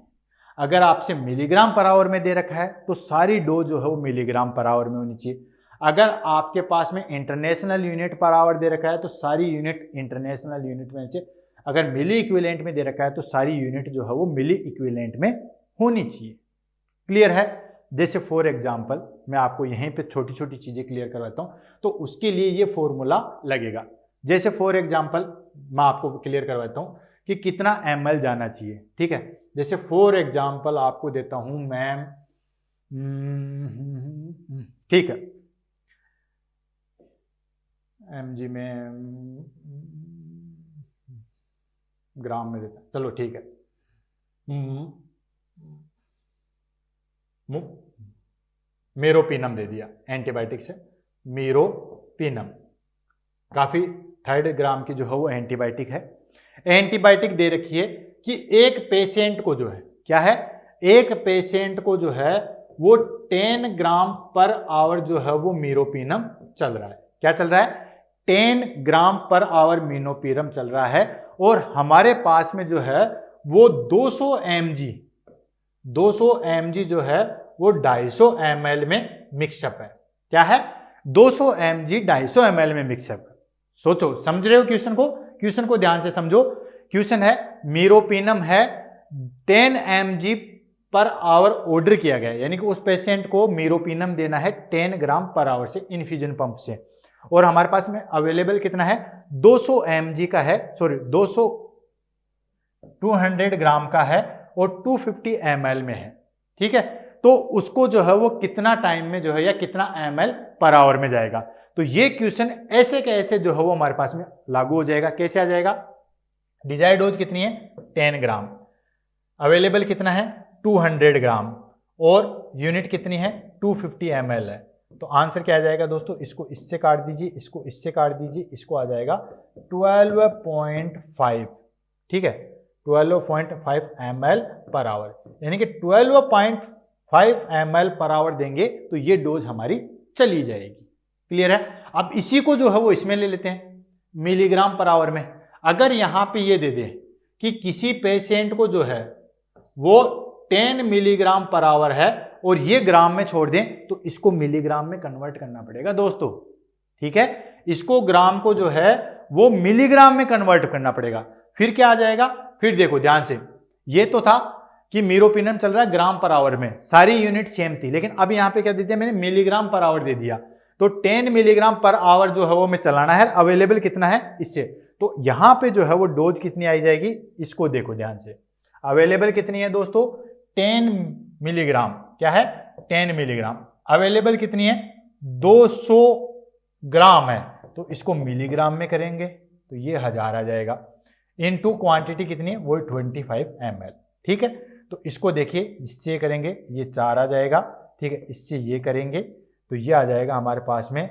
अगर आपसे मिलीग्राम पर आवर में दे रखा है तो सारी डोज जो है वो मिलीग्राम पर आवर में होनी चाहिए। अगर आपके पास में इंटरनेशनल यूनिट पर आवर दे रखा है तो सारी यूनिट इंटरनेशनल यूनिट में होनी चाहिए। अगर मिली इक्विवेलेंट में दे रखा है तो सारी यूनिट जो है वो मिली इक्विवेलेंट में होनी चाहिए। क्लियर है? जैसे फॉर एग्जाम्पल मैं आपको यहीं पे छोटी छोटी चीजें क्लियर करवाता हूं, तो उसके लिए ये फॉर्मूला लगेगा। जैसे फॉर एग्जाम्पल मैं आपको क्लियर करवाता हूं कि कितना ml जाना चाहिए। ठीक है, जैसे फॉर एग्जाम्पल आपको देता हूं मैम, ठीक है, mg में ग्राम में देता, चलो ठीक है, मीरोपिनम दे दिया एंटीबायोटिक से, मीरोपिनम काफी 3 ग्राम की जो है वो एंटीबायोटिक है। एंटीबायोटिक दे रखी है कि एक पेशेंट को जो है, क्या है, एक पेशेंट को जो है वो 10 ग्राम पर आवर जो है वो मीरोपिनम चल रहा है। क्या चल रहा है? 10 ग्राम पर आवर मीरोपिनम चल रहा है और हमारे पास में जो है वो 200 mg जो है वो 250 ml में मिक्सअप है। क्या है? 200 mg 250 ml में मिक्सअप। सोचो, समझ रहे हो क्वेश्चन को? क्वेश्चन को ध्यान से समझो। क्वेश्चन है मीरोपिनम है 10 mg पर आवर ऑर्डर किया गया है, यानी कि उस पेशेंट को मीरोपिनम देना है 10 ग्राम पर आवर से इन्फ्यूजन पंप से, और हमारे पास में अवेलेबल कितना है? 200 mg का है, सॉरी 200 ग्राम का है और 250 ml में है। ठीक है, तो उसको जो है वो कितना टाइम में जो है या कितना ml पर आवर में जाएगा। तो ये क्वेश्चन ऐसे के ऐसे जो है वो हमारे पास में लागू हो जाएगा। कैसे आ जाएगा? डिजायर्ड डोज कितनी है? 10 ग्राम, अवेलेबल कितना है? 200 ग्राम, और यूनिट कितनी है? 250 ml है। तो आंसर क्या आ जाएगा दोस्तों? इसको इससे काट दीजिए, इसको इससे काट दीजिए, इसको आ जाएगा 12.5। ठीक है, 12.5 ml पर आवर, यानी कि 12.5 ml पर आवर देंगे तो ये डोज हमारी चली जाएगी। क्लियर है? अब इसी को जो है वो इसमें ले लेते हैं मिलीग्राम पर आवर में। अगर यहां पे ये दे दे कि किसी पेशेंट को जो है वो 10 मिलीग्राम पर आवर है और ये ग्राम में छोड़ दें, तो इसको मिलीग्राम में कन्वर्ट करना पड़ेगा दोस्तों। ठीक है, इसको ग्राम को जो है वो मिलीग्राम में कन्वर्ट करना पड़ेगा। फिर क्या आ जाएगा? फिर देखो ध्यान से, ये तो था कि मीरोपिनम चल रहा है ग्राम पर आवर में, सारी यूनिट सेम थी, लेकिन अब यहां पे क्या दे दिया मैंने? मिलीग्राम पर आवर दे दिया। तो 10 मिलीग्राम पर आवर जो है वो में चलाना है। अवेलेबल कितना है इससे? तो यहां पे जो है वो डोज कितनी आई जाएगी? इसको देखो ध्यान से, अवेलेबल कितनी है दोस्तों? 10 मिलीग्राम। क्या है? 10 मिलीग्राम। अवेलेबल कितनी है 200 ग्राम है, तो इसको मिलीग्राम में करेंगे तो ये 1000 आ जाएगा, इनटू क्वांटिटी कितनी है वो 25 ml। ठीक है, तो इसको देखिए इससे करेंगे ये 4 आ जाएगा। ठीक है, इससे ये करेंगे तो ये आ जाएगा हमारे पास में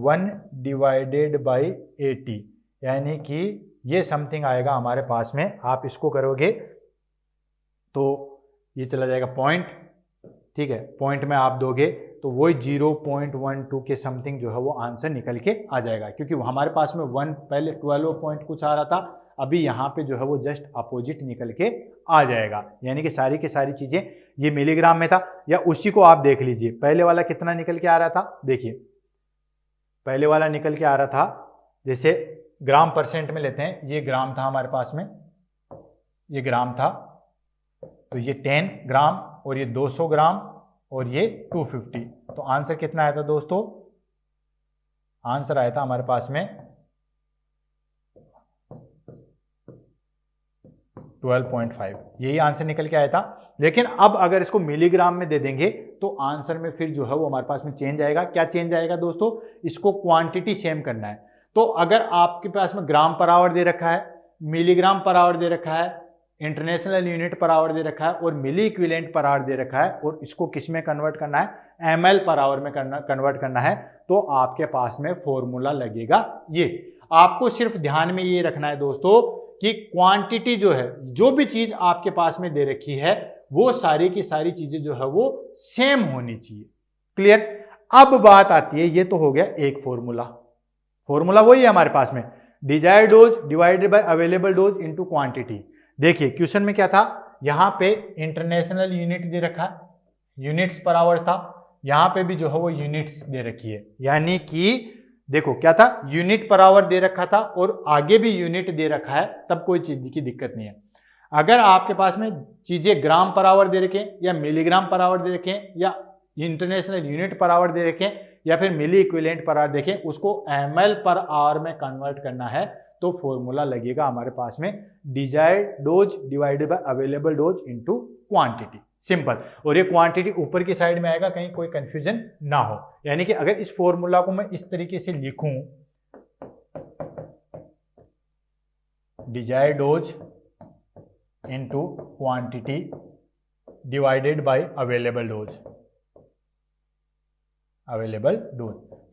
1/80, यानी कि ये समथिंग आएगा हमारे पास में। आप इसको करोगे तो ये चला जाएगा पॉइंट। ठीक है, पॉइंट में आप दोगे तो वही 0.12 के समथिंग जो है वो आंसर निकल के आ जाएगा, क्योंकि हमारे पास में 1 पहले 12 पॉइंट कुछ आ रहा था, अभी यहाँ पे जो है वो जस्ट अपोजिट निकल के आ जाएगा। यानी कि सारी की सारी चीजें ये मिलीग्राम में था, या उसी को आप देख लीजिए पहले वाला कितना निकल के आ रहा था। देखिए पहले वाला निकल के आ रहा था, जैसे ग्राम परसेंट में लेते हैं, ये ग्राम था हमारे पास में, ये ग्राम था, तो ये 10 ग्राम और ये 200 ग्राम और ये 250। तो आंसर कितना आया था दोस्तों, आंसर आया था हमारे पास में 12.5, यही आंसर निकल के आया था। लेकिन अब अगर इसको मिलीग्राम में दे देंगे तो आंसर में फिर जो है वो हमारे पास में चेंज आएगा। क्या चेंज आएगा दोस्तों, इसको क्वांटिटी सेम करना है। तो अगर आपके पास में ग्राम पर आवर दे रखा है, मिलीग्राम पर आवर दे रखा है, इंटरनेशनल यूनिट पर आवर दे रखा है और मिली इक्विवेलेंट पर आवर दे रखा है, और इसको किस में कन्वर्ट करना है, ml पर आवर में कन्वर्ट करना है, तो आपके पास में फॉर्मूला लगेगा ये। आपको सिर्फ ध्यान में ये रखना है दोस्तों कि क्वांटिटी जो है, जो भी चीज आपके पास में दे रखी है वो सारी की सारी चीजें जो है वो सेम होनी चाहिए। क्लियर। अब बात आती है, ये तो हो गया एक फॉर्मूला, फॉर्मूला वही है हमारे पास में, desired dose divided by available dose into quantity. देखिए क्वेश्चन में क्या था, यहां पे इंटरनेशनल यूनिट दे रखा है, यूनिट्स पर आवर था, यहां पे भी जो है वो यूनिट्स दे रखी है, यानी कि देखो क्या था, यूनिट पर आवर दे रखा था और आगे भी यूनिट दे रखा है, तब कोई चीज की दिक्कत नहीं है। अगर आपके पास में चीजें ग्राम पर आवर दे रखें या मिलीग्राम पर आवर दे रखें या इंटरनेशनल यूनिट पर आवर दे रखें या फिर मिली इक्विवेलेंट पर आवर देखें, उसको ml पर आवर में कन्वर्ट करना है, तो फॉर्मूला लगेगा हमारे पास में desired dose divided by available dose into quantity. Simple. और ये क्वांटिटी ऊपर की साइड में आएगा, कहीं कोई कंफ्यूजन ना हो। यानी कि अगर इस फॉर्मूला को मैं इस तरीके से लिखूं, desired dose into quantity divided by available dose,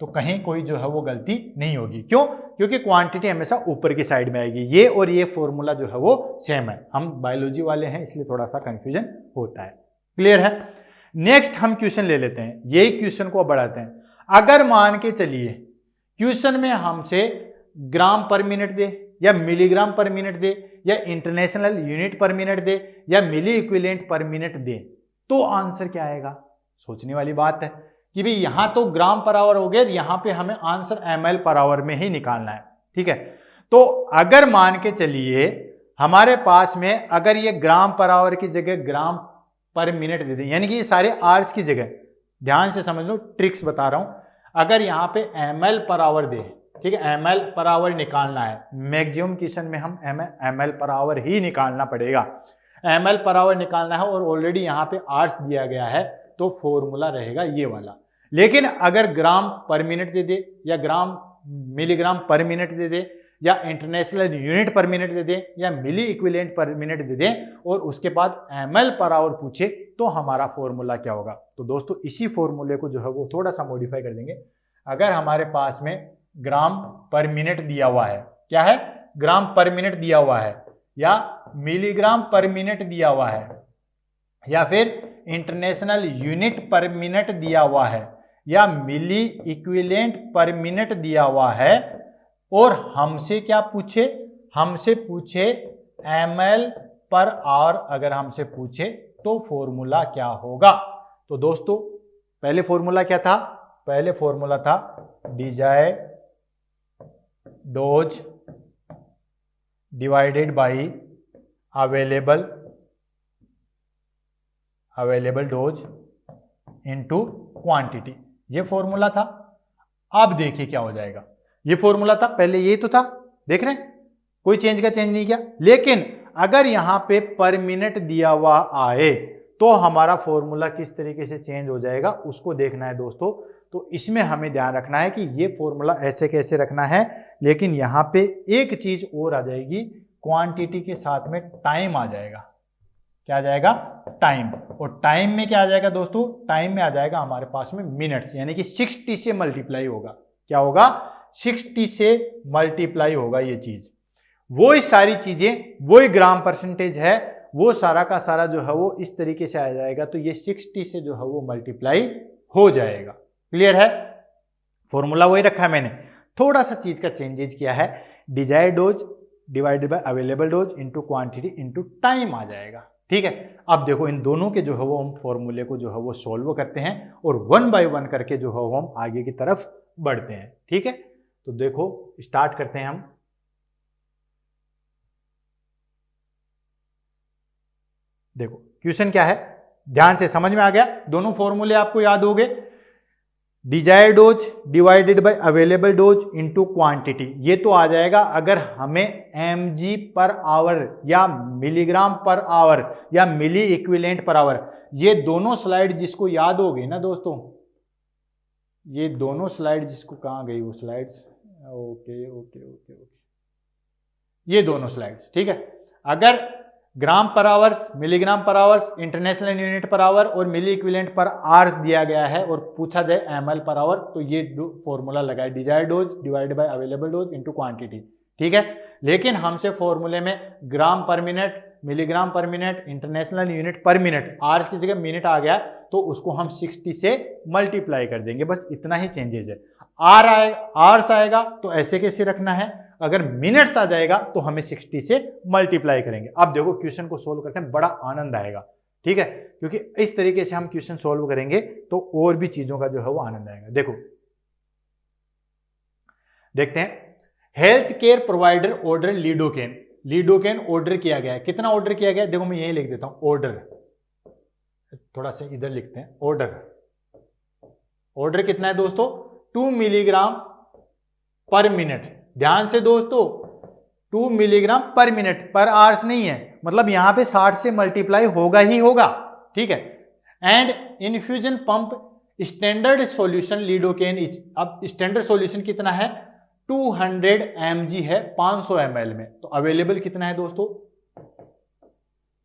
तो कहीं कोई जो है वो गलती नहीं होगी। क्यों? क्योंकि क्वांटिटी हमेशा ऊपर की साइड में आएगी। ये और ये फॉर्मूला जो है वो सेम है, हम बायोलॉजी वाले हैं इसलिए थोड़ा सा कंफ्यूजन होता है। क्लियर है। नेक्स्ट हम क्वेश्चन ले लेते हैं, यही क्वेश्चन को बढ़ाते हैं। अगर मान के चलिए क्वेश्चन में हमसे ग्राम पर मिनट दे या मिलीग्राम पर मिनट दे या इंटरनेशनल यूनिट पर मिनट दे या मिली इक्विवेलेंट पर मिनट दे, तो आंसर क्या आएगा? सोचने वाली बात है कि भाई यहां तो ग्राम पर आवर हो गया, यहां पे हमें आंसर ml पर आवर में ही निकालना है। ठीक है, तो अगर मान के चलिए हमारे पास में अगर ये ग्राम पर आवर की जगह ग्राम पर मिनट दे दें, यानी कि ये सारे आवर्स की जगह, ध्यान से समझ लो, ट्रिक्स बता रहा हूं। अगर यहाँ पे ml पर आवर दे, ठीक है, ml पर आवर निकालना है, मैक्सिमम क्वेश्चन में हम ml पर आवर ही निकालना पड़ेगा, ml पर आवर निकालना है और ऑलरेडी यहाँ पे आवर्स दिया गया है, तो फॉर्मूला रहेगा ये वाला। लेकिन अगर ग्राम पर मिनट दे दे या ग्राम मिलीग्राम पर मिनट दे दे या इंटरनेशनल यूनिट पर मिनट दे दे या मिली इक्विवेलेंट पर मिनट दे दे और उसके बाद ml पर आवर पूछे, तो हमारा फॉर्मूला क्या होगा? तो दोस्तों इसी फॉर्मूले को जो है वो थोड़ा सा मॉडिफाई कर देंगे। अगर हमारे पास में ग्राम पर मिनट दिया हुआ है, क्या है, ग्राम पर मिनट दिया हुआ है या मिलीग्राम पर मिनट दिया हुआ है या फिर इंटरनेशनल यूनिट पर मिनट दिया हुआ है या मिली इक्विवेलेंट पर मिनट दिया हुआ है, और हमसे क्या पूछे, हमसे पूछे ml पर आवर, अगर हमसे पूछे तो फॉर्मूला क्या होगा? तो दोस्तों पहले फॉर्मूला क्या था? पहले फॉर्मूला था desired dose divided by available dose into quantity, ये फॉर्मूला था। अब देखिए क्या हो जाएगा, ये फॉर्मूला था, पहले ये तो था, देख रहे हैं, कोई चेंज का चेंज नहीं किया। लेकिन अगर यहां पे पर मिनट दिया हुआ आए तो हमारा फॉर्मूला किस तरीके से चेंज हो जाएगा उसको देखना है दोस्तों। तो इसमें हमें ध्यान रखना है कि ये फॉर्मूला ऐसे कैसे रखना है, लेकिन यहाँ पे एक चीज और आ जाएगी, क्वांटिटी के साथ में टाइम आ जाएगा। क्या आ जाएगा? टाइम। और टाइम में क्या आ जाएगा दोस्तों? टाइम में आ जाएगा हमारे पास में मिनट्स, यानी कि 60 से मल्टीप्लाई होगा। क्या होगा? 60 से मल्टीप्लाई होगा ये चीज। वो ही सारी चीजें, वो ही ग्राम परसेंटेज है, वो सारा का सारा जो है वो इस तरीके से आ जाएगा। तो ये 60 से जो है वो मल्टीप्लाई हो जाएगा। क्लियर है? फॉर्मूला वही रखा है मैंने, थोड़ा सा चीज का चेंजेस किया है। Desired dose divided by available dose into quantity into time आ जाएगा। ठीक है, अब देखो इन दोनों के जो है वो हम फॉर्मूले को जो है वो सोल्व करते हैं और 1 बाय 1 करके जो है वो हम आगे की तरफ बढ़ते हैं। ठीक है, तो देखो स्टार्ट करते हैं हम। देखो क्वेश्चन क्या है, ध्यान से समझ में आ गया? दोनों फॉर्मूले आपको याद हो गए। Desired dose divided by available dose into quantity, ये तो आ जाएगा अगर हमें mg पर आवर या मिलीग्राम पर आवर या मिली इक्विवेलेंट पर आवर, ये दोनों स्लाइड जिसको याद हो गई ना दोस्तों, ये दोनों स्लाइड जिसको, कहाँ गई वो slides? Okay okay okay okay, ये दोनों स्लाइड्स। ठीक है, अगर gram per hours, milligram per hours, international unit per hour और मिली इक्विवेलेंट पर आवर्स दिया गया है और पूछा जाए ml पर आवर, तो ये फॉर्मूला लगाए, desired dose divided by available dose into quantity. ठीक है, लेकिन हमसे फॉर्मूले में gram per minute, milligram per minute, international unit per minute, hours की जगह मिनट आ गया, तो उसको हम 60 से मल्टीप्लाई कर देंगे। बस इतना ही चेंजेस है। आवर्स आएगा तो ऐसे कैसे रखना है, अगर मिनट्स आ जाएगा तो हमें 60 से मल्टीप्लाई करेंगे। अब देखो क्वेश्चन को सोल्व करते हैं, बड़ा आनंद आएगा। ठीक है, क्योंकि इस तरीके से हम क्वेश्चन सोल्व करेंगे तो और भी चीजों का जो है वो आनंद आएगा। देखो देखते हैं, health care provider order lidocaine, lidocaine order किया गया है। कितना ऑर्डर किया गया है? देखो मैं यही लिख देता हूं, ऑर्डर, थोड़ा सा इधर लिखते हैं, ऑर्डर। ऑर्डर कितना है दोस्तों? 2 मिलीग्राम पर मिनट। ध्यान से दोस्तों, 2 मिलीग्राम पर मिनट, पर आवर्स नहीं है, मतलब यहां पे 60 से मल्टीप्लाई होगा ही होगा। ठीक है, and infusion pump standard solution lidocaine is, अब स्टैंडर्ड सॉल्यूशन कितना है? 200 mg है 500 ml में। तो अवेलेबल कितना है दोस्तों?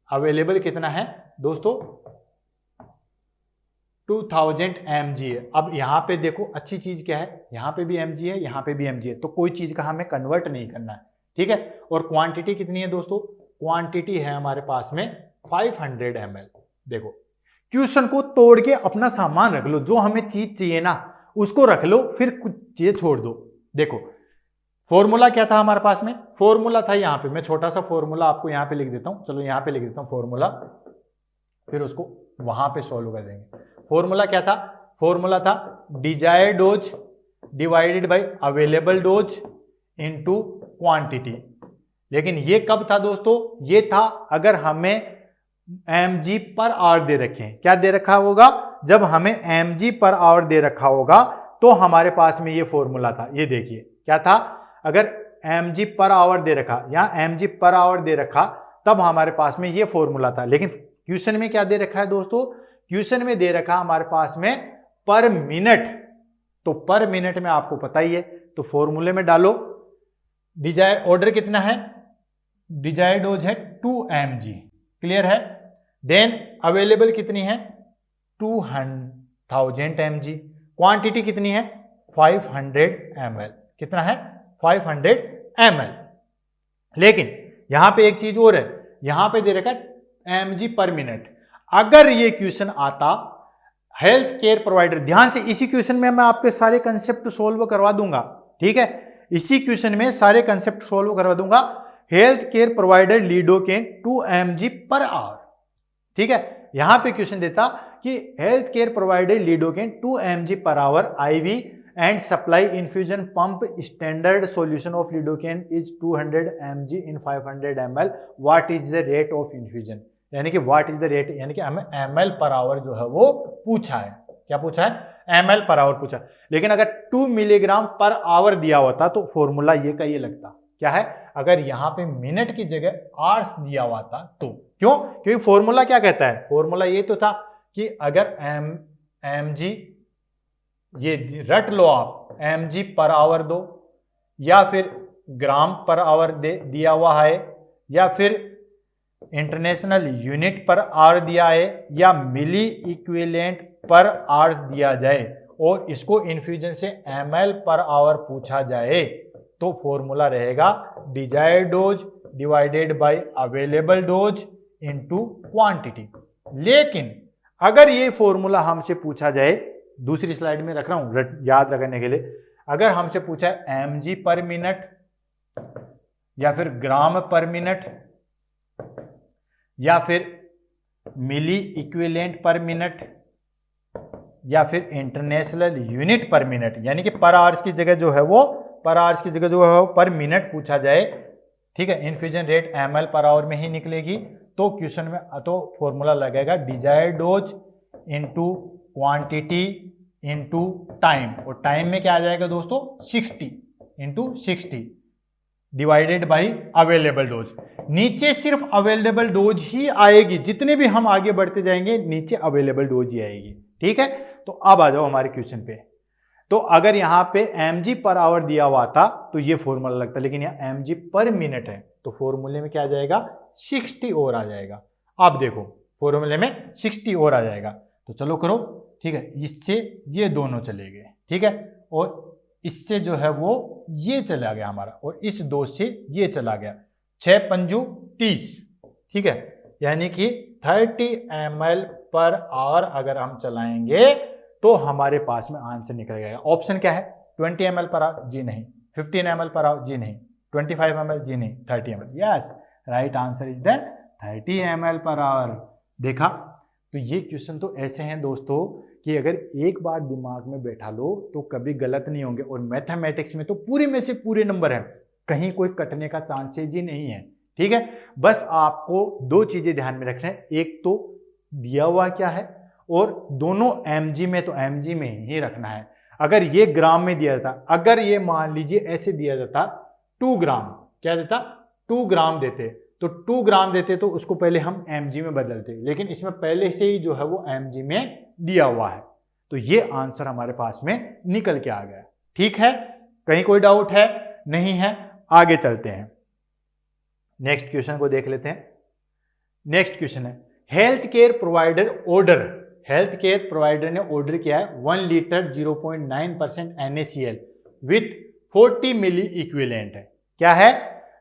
अवेलेबल कितना है दोस्तों? 2000 mg है। अब यहां पे देखो अच्छी चीज क्या है, यहां पे भी mg है, यहां पे भी mg है, तो कोई चीज का हमें कन्वर्ट नहीं करना है। ठीक है, और क्वांटिटी कितनी है दोस्तों? क्वांटिटी है हमारे पास में 500 ml। देखो क्वेश्चन को तोड़ के अपना सामान रख लो, जो हमें चीज चाहिए ना उसको रख लो, फिर कुछ चीज छोड़ दो। देखो फॉर्मूला क्या था हमारे पास में? फॉर्मूला था यहाँ पे, मैं छोटा सा फॉर्मूला आपको यहाँ पे लिख देता हूं, चलो यहाँ पे लिख देता हूं फॉर्मूला, फिर उसको वहां पे सॉल्व कर देंगे। फॉर्मूला क्या था? फॉर्मूला था desired dose divided by available dose into quantity. लेकिन ये कब था दोस्तों? ये था अगर हमें mg पर आवर दे रखे हैं। क्या दे रखा होगा? जब हमें mg पर आवर दे रखा होगा तो हमारे पास में ये फॉर्मूला था। ये देखिए क्या था, अगर mg पर आवर दे रखा या mg पर आवर दे रखा तब हमारे पास में ये फॉर्मूला था। लेकिन क्वेश्चन में क्या दे रखा है दोस्तों? क्वेश्चन में दे रखा हमारे पास में पर मिनट। तो पर मिनट में आपको पता ही है, तो फॉर्मूले में डालो, डिजायर ऑर्डर कितना है? डिजायर्ड डोज है 2 mg, क्लियर है। देन अवेलेबल कितनी है? 2000 mg। क्वांटिटी कितनी है? 500 ml। कितना है? 500 ml। लेकिन यहां पे एक चीज और है, यहां पे दे रखा है mg पर मिनट। अगर ये क्वेश्चन आता हेल्थ केयर प्रोवाइडर, ध्यान से इसी क्वेश्चन में मैं आपके सारे कंसेप्ट सोल्व करवा दूंगा। ठीक है, इसी क्वेश्चन में सारे कंसेप्ट सोल्व करवा दूंगा। Health care provider lidocaine 2 mg per hour. ठीक है, यहां पे क्वेश्चन देता कि health care provider lidocaine 2 mg per hour IV and supply infusion pump standard solution of lidocaine is 200 mg in 500 ml। What is the rate of infusion, यानी कि what is the rate, यानी कि हमें ml per hour जो है वो पूछा है। क्या पूछा है? ml पर आवर पूछा। लेकिन अगर 2 मिलीग्राम पर आवर दिया होता तो फॉर्मूला ये का ये लगता। क्या है? अगर यहाँ पे मिनट की जगह आवर्स दिया हुआ था तो। क्यों? क्योंकि फॉर्मूला क्या कहता है, फॉर्मूला ये तो था कि अगर एम जी, ये रट लो आप, एम जी पर आवर दो, या फिर ग्राम पर आवर दिया हुआ है, या फिर इंटरनेशनल यूनिट पर आवर दिया है, या मिली इक्विवेलेंट पर आवर्स दिया जाए और इसको इन्फ्यूजन से ml पर आवर पूछा जाए, तो फॉर्मूला रहेगा desired dose divided by available dose into quantity. लेकिन अगर ये फॉर्मूला हमसे पूछा जाए, दूसरी स्लाइड में रख रहा हूं याद रखने के लिए, अगर हमसे पूछा है mg पर मिनट, या फिर ग्राम पर मिनट, या फिर मिली इक्विवेलेंट पर मिनट, या फिर इंटरनेशनल यूनिट पर मिनट, यानी कि पर आवर्स की जगह जो है वो पर मिनट पूछा जाए, ठीक है, infusion rate ml per hour में ही निकलेगी, तो क्वेश्चन में तो फॉर्मूला लगेगा desired dose into quantity into time, और टाइम में क्या आ जाएगा दोस्तों 60 into 60 divided by available dose. नीचे सिर्फ अवेलेबल डोज ही आएगी, जितने भी हम आगे बढ़ते जाएंगे नीचे अवेलेबल डोज ही आएगी, ठीक है। तो अब आ जाओ हमारे क्वेश्चन पे। तो अगर यहाँ पे mg पर आवर दिया हुआ था तो ये फॉर्मूला लगता, लेकिन यहाँ mg पर मिनट है तो फॉर्मूले में क्या आ जाएगा 60 और आ जाएगा। अब देखो फॉर्मूले में 60 और आ जाएगा, तो चलो करो, ठीक है, इससे ये दोनों चले गए, ठीक है, और इससे जो है वो ये चला गया हमारा, और इस 2 से ये चला गया, 6 पंजू 30, ठीक है, यानी कि 30 ml पर आवर अगर हम चलाएंगे तो हमारे पास में आंसर निकल जाएगा। ऑप्शन क्या है 20 ml पर आवर, जी नहीं, 15 ml पर आवर, जी नहीं, 25 ml, जी नहीं, 30 ml, yes, right answer is the 30 ml per hour. देखा, तो ये क्वेश्चन तो ऐसे हैं दोस्तों कि अगर एक बार दिमाग में बैठा लो तो कभी गलत नहीं होंगे, और मैथमेटिक्स में तो पूरे में से पूरे नंबर हैं, कहीं कोई कटने का चांसेज ही नहीं है, ठीक है। बस आपको 2 चीजें ध्यान में रखना है, एक तो दिया हुआ क्या है, और दोनों mg में तो mg में ही रखना है। अगर ये ग्राम में दिया जाता, अगर ये मान लीजिए ऐसे दिया जाता 2 ग्राम, क्या देता 2 ग्राम देते, तो 2 ग्राम देते तो उसको पहले हम mg में बदलते, लेकिन इसमें पहले से ही जो है वो mg में दिया हुआ है, तो ये आंसर हमारे पास में निकल के आ गया, ठीक है। कहीं कोई डाउट है? नहीं है। आगे चलते हैं, नेक्स्ट क्वेश्चन को देख लेते हैं। नेक्स्ट क्वेश्चन है health care provider order, health care provider ने ऑर्डर किया है 1 litre 0.9% NaCl with 40 milliequivalent है। क्या है?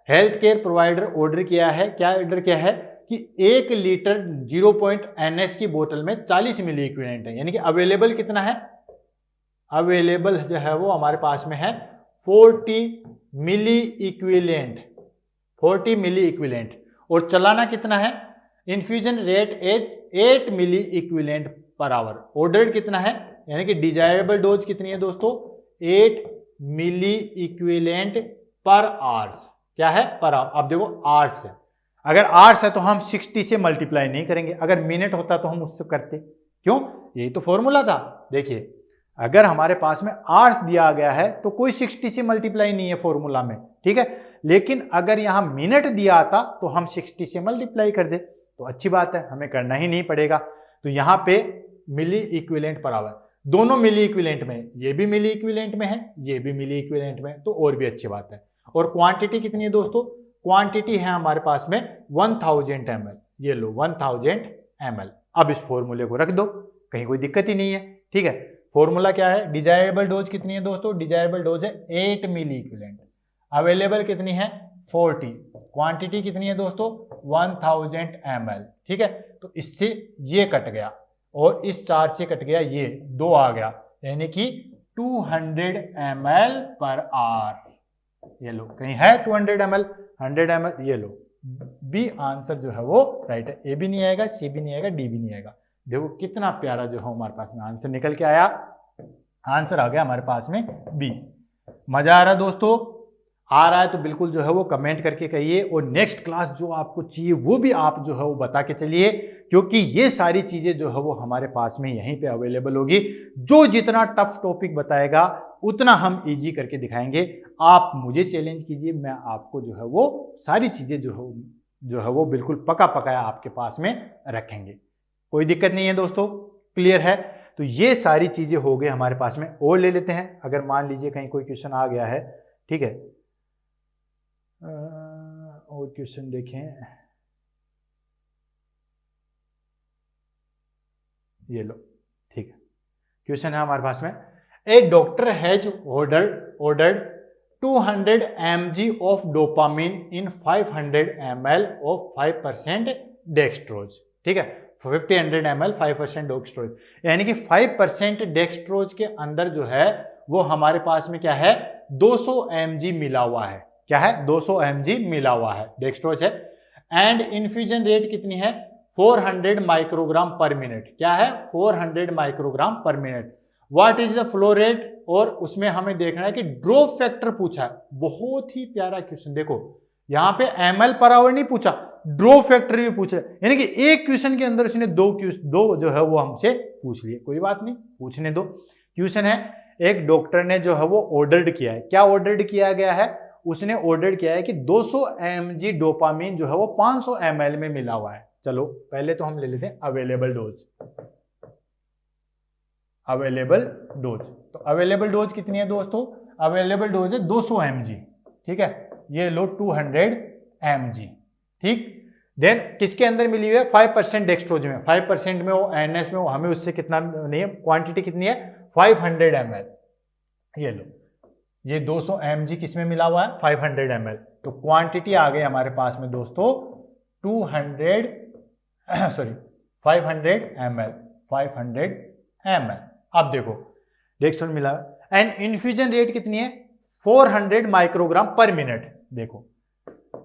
हेल्थ केयर प्रोवाइडर ऑर्डर किया है, क्या ऑर्डर किया है कि 1 लीटर 0.NS की बोतल में 40 मिली इक्विवेलेंट है, यानी कि अवेलेबल कितना है, अवेलेबल जो है वो हमारे पास में है 40 मिली इक्विवेलेंट, 40 मिली इक्विवेलेंट, और चलाना कितना है, इन्फ्यूजन रेट 8 मिली इक्विवेलेंट पर आवर। ऑर्डर कितना है, यानी कि डिजायरेबल डोज कितनी है दोस्तों, 8 मिली इक्विवेलेंट पर आवर्स। क्या है? Per hour. अब देखो आवर्स है, अगर आवर्स है तो हम 60 से मल्टीप्लाई नहीं करेंगे, अगर मिनट होता तो हम उससे करते, क्यों, यही तो फॉर्मूला था। देखिए अगर हमारे पास में आवर्स दिया गया है तो कोई 60 से मल्टीप्लाई नहीं है फॉर्मूला में, ठीक है, लेकिन अगर यहां मिनट दिया आता तो हम 60 से मल्टीप्लाई कर दे, तो अच्छी बात है, हमें करना ही नहीं पड़ेगा। तो यहां पे मिली इक्विवेलेंट पर आवर, दोनों मिली इक्विवेलेंट में, ये भी मिली इक्विवेलेंट में है, ये भी मिली इक्विवेलेंट में, तो और भी अच्छी बात है। और क्वांटिटी कितनी है दोस्तों, क्वांटिटी है हमारे पास में 1000 ml, ये लो 1000 ml। अब इस फॉर्मूले को रख दो, कहीं कोई दिक्कत ही नहीं है, ठीक है। फॉर्मूला क्या है, डिजायरेबल डोज कितनी है दोस्तों, डिजायरेबल डोज है 8 मिली इक्विवेलेंट, अवेलेबल कितनी है 40, क्वांटिटी कितनी है दोस्तों 1000 ml, ठीक है। तो इससे ये कट गया और इस 4 से कट गया, ये 2 आ गया, यानी कि 200 ml पर आवर। ये लो, कहीं है 200 ml, 100 ml, ये लो, बी आंसर जो है वो राइट है। ए भी नहीं आएगा, सी भी नहीं आएगा, डी भी नहीं आएगा। देखो कितना प्यारा जो है हमारे पास में आंसर निकल के आया, आंसर आ गया हमारे पास में बी। मजा आ रहा है दोस्तों? आ रहा है तो बिल्कुल जो है वो कमेंट करके कहिए, और नेक्स्ट क्लास जो आपको चाहिए वो भी आप जो है वो बता के चलिए, क्योंकि ये सारी चीजें जो है वो हमारे पास में यहीं पे अवेलेबल होगी। जो जितना टफ टॉपिक बताएगा उतना हम इजी करके दिखाएंगे। आप मुझे चैलेंज कीजिए, मैं आपको जो है वो सारी चीज़ें जो है वो बिल्कुल पका पकाया आपके पास में रखेंगे। कोई दिक्कत नहीं है दोस्तों, क्लियर है। तो ये सारी चीज़ें हो गई हमारे पास में। और ले लेते हैं, अगर मान लीजिए कहीं कोई क्वेश्चन आ गया है, ठीक है, और क्वेश्चन देखें, ये लो, ठीक है। क्वेश्चन है हमारे पास में, a doctor has ordered 200 mg of dopamine in 500 ml of 5% dextrose, ठीक है, 500 ml 5% डेक्सट्रोज, यानी कि 5% डेक्सट्रोज के अंदर जो है वो हमारे पास में क्या है, 200 mg मिला हुआ है। क्या है, 200 mg मिला हुआ है, डेक्सट्रोज है। एंड इन्फ्यूजन रेट कितनी है, 400 माइक्रोग्राम पर मिनट। क्या है, 400 माइक्रोग्राम पर minute. What is the flow rate, और उसमें हमें देखना है कि ड्रॉप फैक्टर पूछा है। बहुत ही प्यारा क्वेश्चन, देखो यहां पे ml पर आवर नहीं पूछा, ड्रॉप फैक्टर भी पूछा, यानी कि एक क्वेश्चन के अंदर उसने दो जो है वो हमसे पूछ लिए। कोई बात नहीं, पूछने दो। क्वेश्चन है, एक डॉक्टर ने जो है वो ऑर्डर्ड किया है। क्या ऑर्डर्ड किया गया है, उसने ऑर्डर किया है कि 200 mg डोपामिन जो है वो 500 ml में मिला हुआ है। चलो पहले तो हम ले लेते हैं अवेलेबल डोज। अवेलेबल डोज, तो अवेलेबल डोज कितनी है दोस्तों, अवेलेबल डोज है 200 mg, ठीक है, ये लो 200 mg, ठीक। देन किसके अंदर मिली हुई है, 5% डेक्सट्रोज में, 5% में वो एनएस में वो, हमें उससे कितना नहीं है, क्वांटिटी कितनी है, 500 ml। ये लो, ये 200 mg किसमें मिला हुआ है, 500 ml। तो क्वांटिटी आ गई हमारे पास में दोस्तों 500 ml, 500 ml। अब देखो डेक्सट्रोज मिला, एंड इन्फ्यूजन रेट कितनी है, 400 माइक्रोग्राम पर मिनट। देखो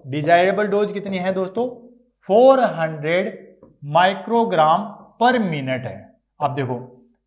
डिजायरेबल डोज कितनी है दोस्तों, 400 माइक्रोग्राम पर मिनट है। अब देखो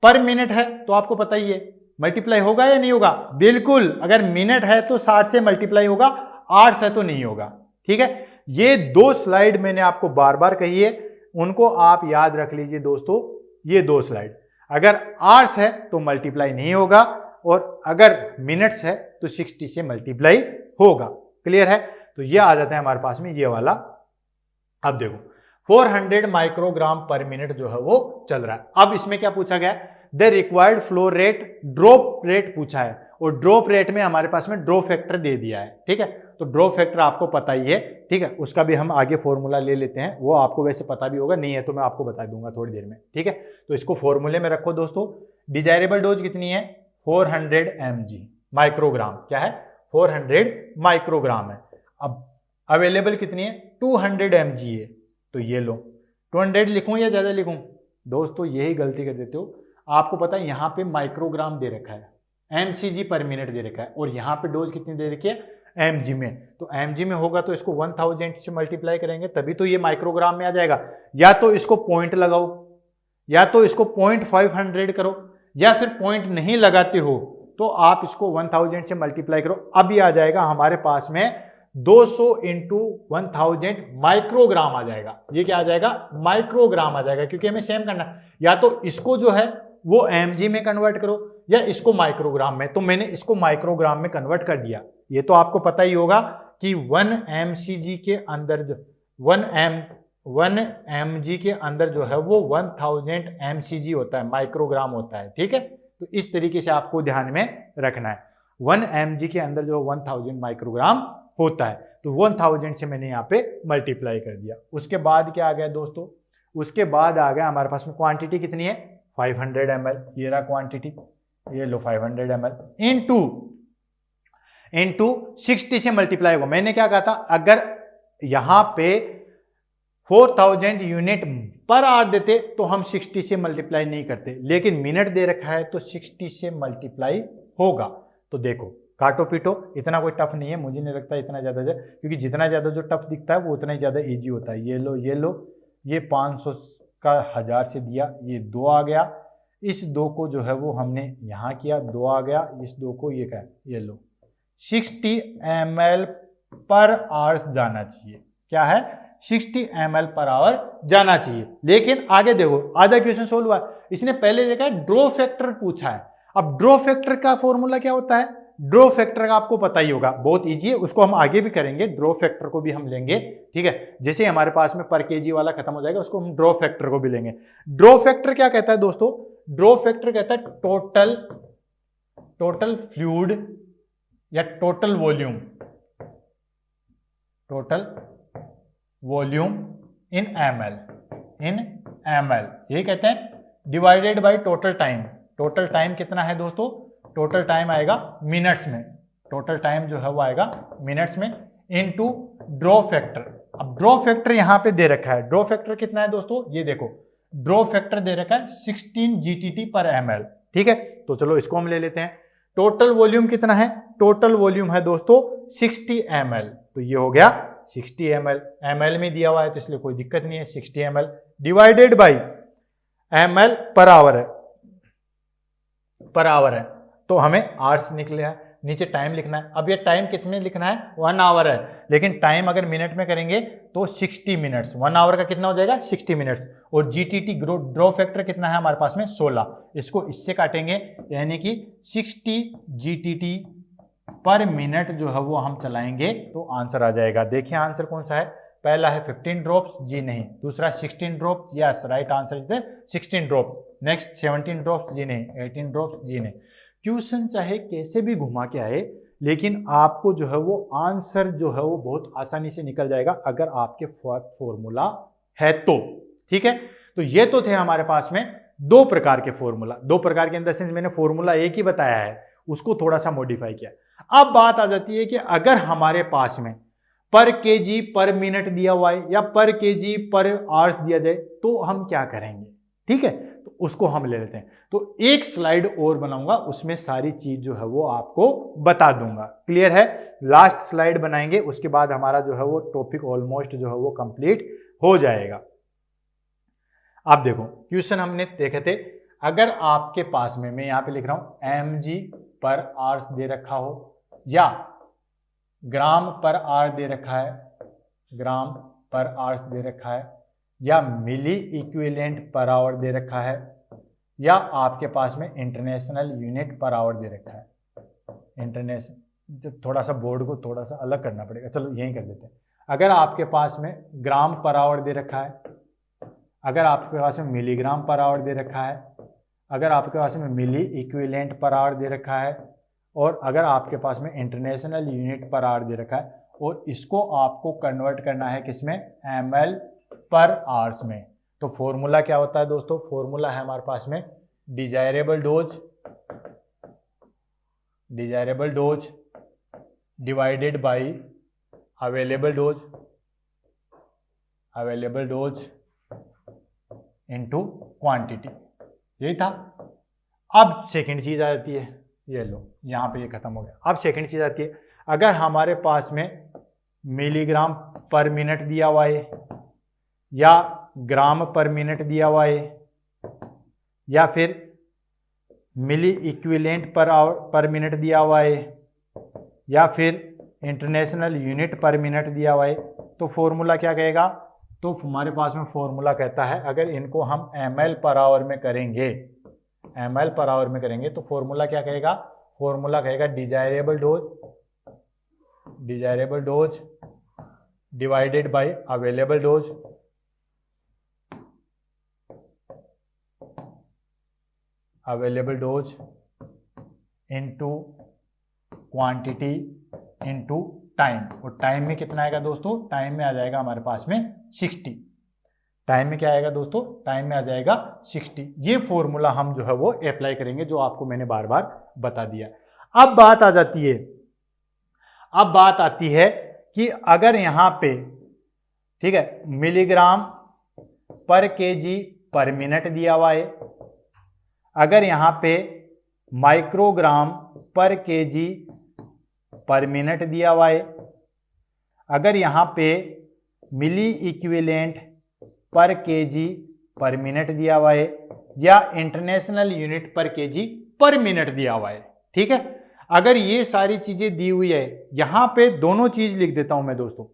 पर मिनट है तो आपको पता ही है मल्टीप्लाई होगा या नहीं होगा, बिल्कुल, अगर मिनट है तो 60 से मल्टीप्लाई होगा, आवर्स है तो नहीं होगा, ठीक है। ये दो स्लाइड मैंने आपको बार बार कही है, उनको आप याद रख लीजिए दोस्तों। ये दो स्लाइड, अगर आवर्स है तो मल्टीप्लाई नहीं होगा, और अगर मिनट्स है तो 60 से मल्टीप्लाई होगा। क्लियर है, तो ये आ जाता है हमारे पास में ये वाला। अब देखो 400 माइक्रोग्राम पर मिनट जो है वो चल रहा है। अब इसमें क्या पूछा गया, the required flow rate, drop rate पूछा है, और ड्रॉप रेट में हमारे पास में ड्रॉप फैक्टर दे दिया है, ठीक है। तो ड्रॉप फैक्टर आपको पता ही है, ठीक है, उसका भी हम आगे फॉर्मूला ले लेते हैं, वो आपको वैसे पता भी होगा, नहीं है तो मैं आपको बता दूंगा थोड़ी देर में, ठीक है। तो इसको फॉर्मूले में रखो दोस्तों। डिजायरेबल डोज कितनी है, 400 mg माइक्रोग्राम, क्या है, 400 माइक्रोग्राम है। अब अवेलेबल कितनी है, 200 mg है, तो ये लो 200 लिखूं या ज्यादा लिखूं, दोस्तों यही गलती कर देते हो। आपको पता है यहाँ पे माइक्रोग्राम दे रखा है, mcg पर मिनट दे रखा है, और यहाँ पे डोज कितनी दे रखी है, mg में। तो mg में होगा तो इसको 1000 से मल्टीप्लाई करेंगे तभी तो ये माइक्रोग्राम में आ जाएगा। या तो इसको पॉइंट लगाओ, या तो इसको 0.500 करो, या फिर पॉइंट नहीं लगाते हो तो आप इसको 1000 से मल्टीप्लाई करो। अभी आ जाएगा हमारे पास में 200 इंटू 1000 माइक्रोग्राम आ जाएगा। ये क्या आ जाएगा, माइक्रोग्राम आ जाएगा, क्योंकि हमें सेम करना, या तो इसको जो है वो mg में कन्वर्ट करो या इसको माइक्रोग्राम में। तो मैंने इसको माइक्रोग्राम में कन्वर्ट कर दिया। ये तो आपको पता ही होगा कि 1 mcg के अंदर जो 1 mg के अंदर जो है वो 1000 mcg होता है, माइक्रोग्राम होता है, ठीक है। तो इस तरीके से आपको ध्यान में रखना है, 1 mg के अंदर जो 1000 माइक्रोग्राम होता है। तो 1000 से मैंने यहाँ पे मल्टीप्लाई कर दिया। उसके बाद क्या आ गया दोस्तों, उसके बाद आ गया हमारे पास में क्वांटिटी कितनी है, 500 ml। ये रहा क्वांटिटी, ये लो 500 ml इनटू 60 से मल्टीप्लाई होगा। मैंने क्या कहा था, अगर यहाँ पे 4000 यूनिट पर आवर देते तो हम 60 से मल्टीप्लाई नहीं करते, लेकिन मिनट दे रखा है तो 60 से मल्टीप्लाई होगा। तो देखो काटो पीटो, इतना कोई टफ नहीं है, मुझे नहीं लगता इतना ज़्यादा, क्योंकि जितना ज़्यादा जो टफ दिखता है वो उतना ही ज़्यादा ईजी होता है। ये लो ये 500 का 1000 से दिया, ये 2 आ गया, इस 2 को जो है वो हमने यहाँ किया, 2 आ गया, इस 2 को ये क्या है, ये लो 60 ml पर आवर्स जाना चाहिए। क्या है, 60 ml पर आवर जाना चाहिए। लेकिन आगे देखो, आधा क्वेश्चन सोल्व हुआ, इसने पहले देखा ड्रॉप फैक्टर पूछा है। अब ड्रॉ फैक्टर का फॉर्मूला क्या होता है? ड्रॉ फैक्टर का आपको पता ही होगा, बहुत इजी है, उसको हम आगे भी करेंगे, ड्रॉ फैक्टर को भी हम लेंगे, ठीक है। जैसे हमारे पास में पर केजी वाला खत्म हो जाएगा, उसको हम ड्रॉ फैक्टर को भी लेंगे। ड्रॉ फैक्टर क्या कहता है दोस्तों? ड्रॉ फैक्टर कहता है टोटल फ्लूइड या टोटल वॉल्यूम इन ml, यही कहते हैं, divided by total time. Total time कितना है दोस्तों? टोटल टाइम आएगा मिनट्स में, टोटल टाइम जो है वो आएगा मिनट्स में, इनटू ड्रॉ फैक्टर। अब ड्रॉ फैक्टर यहां पे दे रखा है, ड्रॉ फैक्टर कितना है दोस्तों? ये देखो, ड्रॉ फैक्टर दे रखा है 16 GTT पर ml, ठीक है। तो चलो इसको हम ले लेते हैं। टोटल वॉल्यूम कितना है? टोटल वॉल्यूम है दोस्तों 60 ml, तो ये हो गया 60 ml, ml में दिया हुआ है तो इसलिए कोई दिक्कत नहीं है, 60 ml divided by ml per hour है, तो हमें आवर्स निकले है, नीचे टाइम लिखना है। अब ये टाइम कितने लिखना है? 1 आवर है, लेकिन टाइम अगर मिनट में करेंगे तो 60 मिनट्स, 1 आवर का कितना हो जाएगा? 60 मिनट्स। और जीटीटी ड्रॉ फैक्टर कितना है हमारे पास में? 16, इसको इससे काटेंगे, यानी कि 60 GTT पर मिनट जो है वो हम चलाएंगे तो आंसर आ जाएगा। देखिए आंसर कौन सा है? पहला है 15 ड्रॉप्स, जी नहीं। दूसरा 16 drop, yes, right answer is 16 drop. Next 17 drops, जी नहीं। 18 ड्रॉप्स, जी नहीं। क्वेश्चन चाहे कैसे भी घुमा के आए, लेकिन आपको जो है वो आंसर जो है वो बहुत आसानी से निकल जाएगा अगर आपके फॉर्मूला है तो, ठीक है। तो ये तो थे हमारे पास में दो प्रकार के फॉर्मूला, दो प्रकार के इन द सेंस मैंने फॉर्मूला एक ही बताया है, उसको थोड़ा सा मॉडिफाई किया। अब बात आ जाती है कि अगर हमारे पास में पर केजी पर मिनट दिया हुआ है या पर केजी पर आवर्स दिया जाए तो हम क्या करेंगे, ठीक है। तो उसको हम ले लेते हैं। तो एक स्लाइड और बनाऊंगा, उसमें सारी चीज जो है वो आपको बता दूंगा। क्लियर है? लास्ट स्लाइड बनाएंगे, उसके बाद हमारा जो है वो टॉपिक ऑलमोस्ट जो है वो कंप्लीट हो जाएगा। आप देखो क्वेश्चन हमने देखे थे, अगर आपके पास में, मैं यहां पे लिख रहा हूं mg पर आवर्स दे रखा हो या ग्राम पर आवर दे रखा है, ग्राम पर आवर्स दे रखा है, या मिली इक्विवेलेंट पर आवर दे रखा है, या आपके पास में इंटरनेशनल यूनिट पर आवर दे रखा है। इंटरनेशनल, थोड़ा सा बोर्ड को थोड़ा सा अलग करना पड़ेगा, चलो यहीं कर देते हैं। अगर आपके पास में ग्राम पर आवर दे रखा है, अगर आपके पास में मिलीग्राम पर आवर दे रखा है, अगर आपके पास में मिली इक्विवेलेंट पर आवर दे रखा है, और अगर आपके पास में इंटरनेशनल यूनिट पर आवर दे रखा है, और इसको आपको कन्वर्ट करना है किसमें? ml पर आवर्स में। तो फॉर्मूला क्या होता है दोस्तों? फॉर्मूला है हमारे पास में desirable dose divided by available dose into quantity, यही था। अब सेकंड चीज आ जाती है, ये लो यहाँ पे ये खत्म हो गया। अब सेकंड चीज आती है, अगर हमारे पास में मिलीग्राम पर मिनट दिया हुआ है, या ग्राम पर मिनट दिया हुआ है, या फिर मिली इक्विवेलेंट पर मिनट दिया हुआ है, या फिर इंटरनेशनल यूनिट पर मिनट दिया हुआ है, तो फॉर्मूला क्या कहेगा? तो हमारे पास में फॉर्मूला कहता है, अगर इनको हम ml पर आवर में करेंगे, ml पर आवर में करेंगे, तो फॉर्मूला क्या कहेगा? फॉर्मूला कहेगा desirable dose divided by available dose into quantity into time. और टाइम में कितना आएगा दोस्तों? टाइम में आ जाएगा हमारे पास में 60। टाइम में क्या आएगा दोस्तों? टाइम में आ जाएगा 60। ये फॉर्मूला हम जो है वो अप्लाई करेंगे, जो आपको मैंने बार बार बता दिया। अब बात आती है कि अगर यहां पे, ठीक है, milligram per kg per minute दिया हुआ है, अगर यहां पे microgram per kg per minute दिया हुआ है, अगर यहां पे milliequivalent per kg per minute दिया हुआ है, या international unit per kg per minute दिया हुआ है, ठीक है। अगर ये सारी चीजें दी हुई है, यहां पे दोनों चीज लिख देता हूं मैं दोस्तों।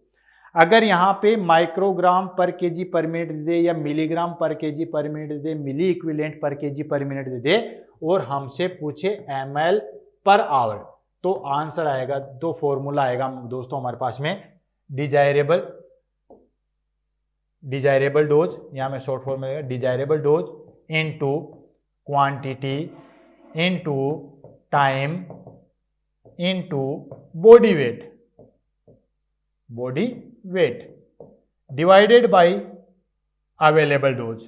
अगर यहां पे microgram per kg per minute दे दे, या milligram per kg per minute दे दे, milliequivalent per kg per minute दे दे, और हमसे पूछे ml पर आवर, तो आंसर आएगा, तो फॉर्मूला आएगा दोस्तों हमारे पास में डिजायरेबल डोज, यहाँ में शॉर्ट फॉर्म में desirable dose into quantity into time into body weight divided by available dose.